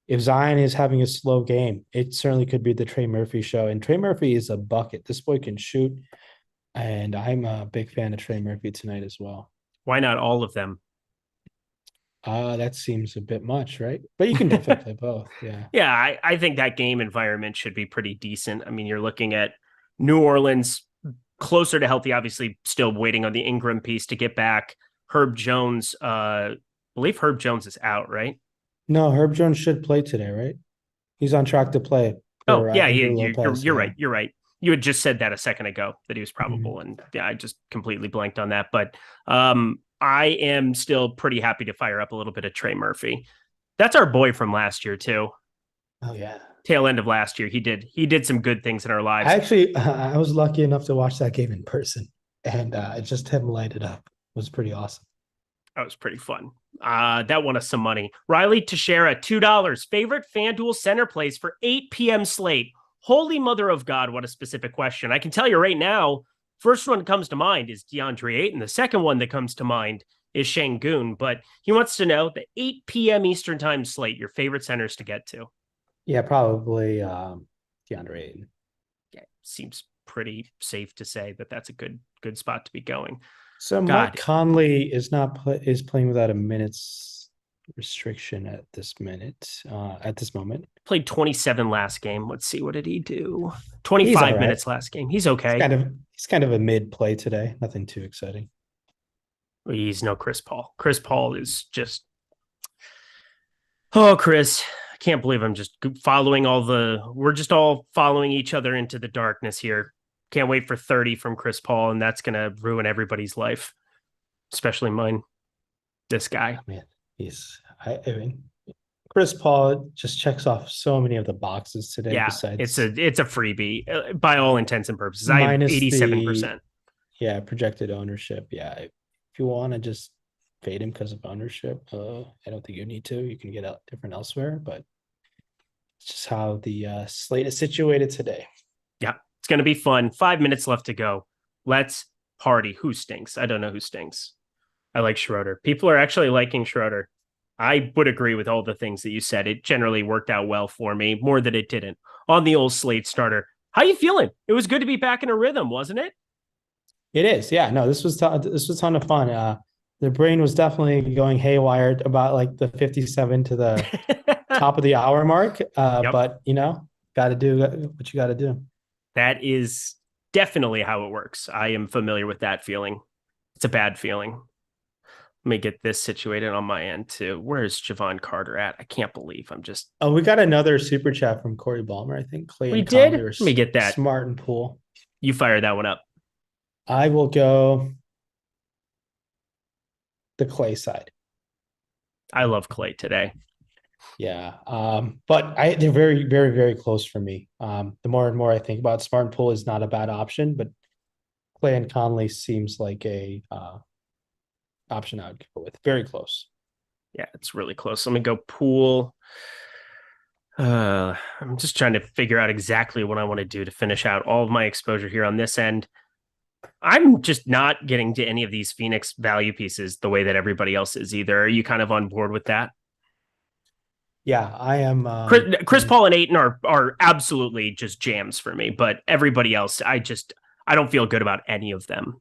if Zion is having a slow game, it certainly could be the Trey Murphy show. And Trey Murphy is a bucket. This boy can shoot. And I'm a big fan of Trey Murphy tonight as well.
Why not all of them?
That seems a bit much, right? But you can definitely play both. Yeah.
Yeah, I think that game environment should be pretty decent. I mean, you're looking at New Orleans closer to healthy, obviously still waiting on the Ingram piece to get back. Herb Jones, I believe Herb Jones is out, right?
No, Herb Jones should play today, right? He's on track to play.
You're right. You're right. You had just said that a second ago that he was probable. And yeah, I just completely blanked on that. But I am still pretty happy to fire up a little bit of Trey Murphy. That's our boy from last year too.
Oh yeah.
Tail end of last year. He did some good things in our lives.
Actually, I was lucky enough to watch that game in person, and just him light it up was pretty awesome.
That was pretty fun. That won us some money. Riley Teixeira, $2. Favorite FanDuel center plays for 8 p.m. slate. Holy mother of God, what a specific question. I can tell you right now, first one that comes to mind is DeAndre Ayton. The second one that comes to mind is Şengün. But he wants to know the 8 p.m. Eastern time slate, your favorite centers to get to.
Yeah, probably DeAndre Ayton.
Yeah, seems pretty safe to say that that's a good spot to be going.
So Mark Conley is playing without a minute's restriction at this moment.
Played 27 last game. Let's see, what did he do? 25 minutes last game. He's okay.
He's kind of a mid play today. Nothing too exciting.
He's no Chris Paul. Chris Paul is just Chris. I can't believe I'm just following we're just all following each other into the darkness here. Can't wait for 30 from Chris Paul, and that's going to ruin everybody's life, especially mine. This guy.
Man, I mean, Chris Paul just checks off so many of the boxes today.
Yeah,
besides
it's a freebie by all intents and purposes. I have 87%.
Yeah, projected ownership. Yeah, if you want to just fade him because of ownership, I don't think you need to. You can get out different elsewhere, but it's just how the slate is situated today.
Yeah, it's going to be fun. 5 minutes left to go. Let's party. Who stinks? I don't know who stinks. I like Schroeder. People are actually liking Schroeder. I would agree with all the things that you said. It generally worked out well for me, more than it didn't. On the old slate starter, how you feeling? It was good to be back in a rhythm, wasn't it?
It is. Yeah, no, this was a ton of fun. The brain was definitely going haywire about like the 57 to the top of the hour mark. But got to do what you got to do.
That is definitely how it works. I am familiar with that feeling. It's a bad feeling. Let me get this situated on my end too. Where's Javon Carter at? I can't believe I'm just.
Oh, we got another super chat from Corey Balmer. I think Clay.
We did. Let me get that.
Smart and Pool.
You fire that one up.
I will go the Clay side.
I love Clay today.
Yeah. But they're very, very, very close for me. The more and more I think about it, Smart and Pool is not a bad option, but Clay and Conley seems like a option I would go with. Very close.
Yeah, it's really close. Let me go Poole. I'm just trying to figure out exactly what I want to do to finish out all of my exposure here on this end. I'm just not getting to any of these Phoenix value pieces the way that everybody else is either. Are you kind of on board with that?
Yeah, I am.
Chris Paul and Ayton are absolutely just jams for me, but everybody else, I don't feel good about any of them.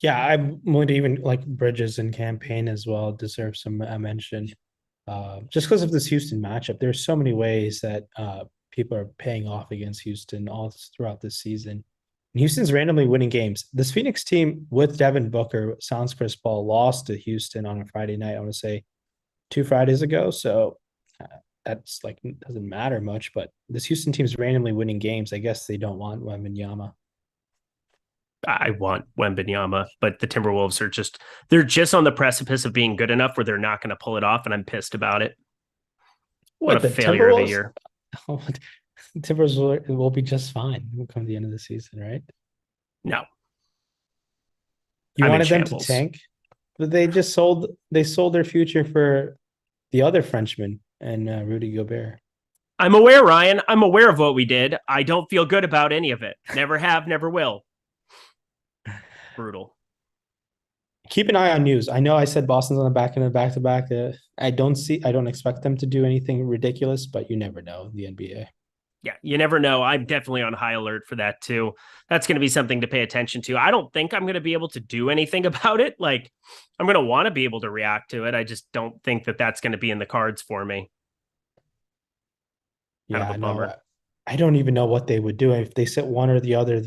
Yeah, I would even like Bridges and Campaign as well deserve some mention. Just because of this Houston matchup, there's so many ways that people are paying off against Houston all throughout this season. And Houston's randomly winning games. This Phoenix team with Devin Booker, sans Chris Paul, lost to Houston on a Friday night. I want to say 2 Fridays ago. So that's like doesn't matter much. But this Houston team's randomly winning games. I guess they don't want Wembanyama.
I want Wembanyama, but the Timberwolves they're just on the precipice of being good enough where they're not going to pull it off, and I'm pissed about it. What a failure of a year.
Timberwolves will be just fine come the end of the season, right?
No.
You wanted them to tank, but they sold their future for the other Frenchman and Rudy Gobert.
I'm aware, Ryan. I'm aware of what we did. I don't feel good about any of it. Never have, never will. Brutal.
Keep an eye on news. I know I said Boston's on the back end of back-to-back. I don't expect them to do anything ridiculous, but you never know the NBA.
Yeah, you never know. I'm definitely on high alert for that too. That's going to be something to pay attention to. I don't think I'm going to be able to do anything about it. Like, I'm going to want to be able to react to it. I just don't think that that's going to be in the cards for me.
Yeah, no, I don't even know what they would do if they sit one or the other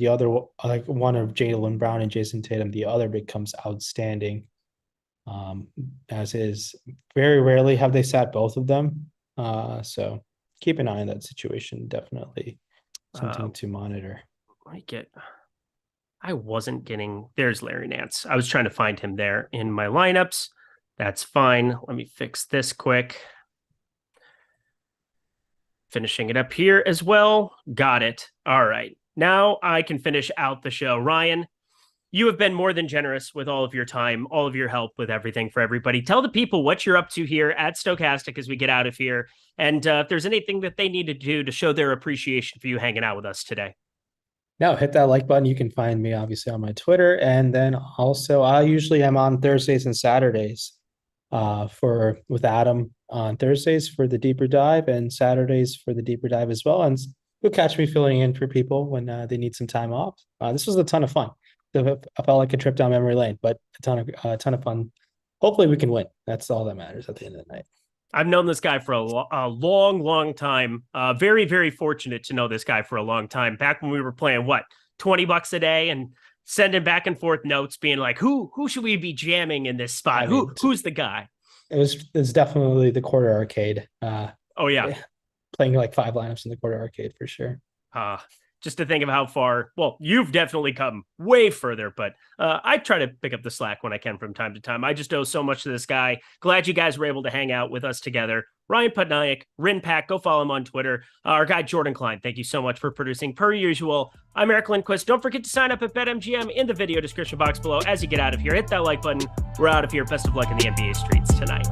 like one of Jaylen Brown and Jason Tatum, the other becomes outstanding. As is, very rarely have they sat both of them. So keep an eye on that situation. Definitely something to monitor.
I wasn't getting. There's Larry Nance. I was trying to find him there in my lineups. That's fine. Let me fix this quick. Finishing it up here as well. Got it. All right. Now I can finish out the show. Ryan, you have been more than generous with all of your time, all of your help with everything for everybody. Tell the people what you're up to here at Stokastic as we get out of here. And if there's anything that they need to do to show their appreciation for you hanging out with us today.
No, hit that like button. You can find me obviously on my Twitter. And then also I usually am on Thursdays and Saturdays with Adam on Thursdays for the deeper dive and Saturdays for the deeper dive as well. And you'll catch me filling in for people when they need some time off. This was a ton of fun. I felt like a trip down memory lane, but a ton of fun. Hopefully we can win. That's all that matters at the end of the night.
I've known this guy for a long, long time. Very, very fortunate to know this guy for a long time. Back when we were playing, $20 a day and sending back and forth notes being like, who should we be jamming in this spot? Who's the guy?
It was definitely the quarter arcade.
Oh, yeah.
Playing like 5 lineups in the quarter arcade for sure.
Just to think of how far, well, you've definitely come way further, but I try to pick up the slack when I can from time to time. I just owe so much to this guy. Glad you guys were able to hang out with us together. Ryan Patnaik, Rinpack, go follow him on Twitter. Our guy, Jordan Klein, thank you so much for producing per usual. I'm Eric Lindquist. Don't forget to sign up at BetMGM in the video description box below as you get out of here. Hit that like button. We're out of here. Best of luck in the NBA streets tonight.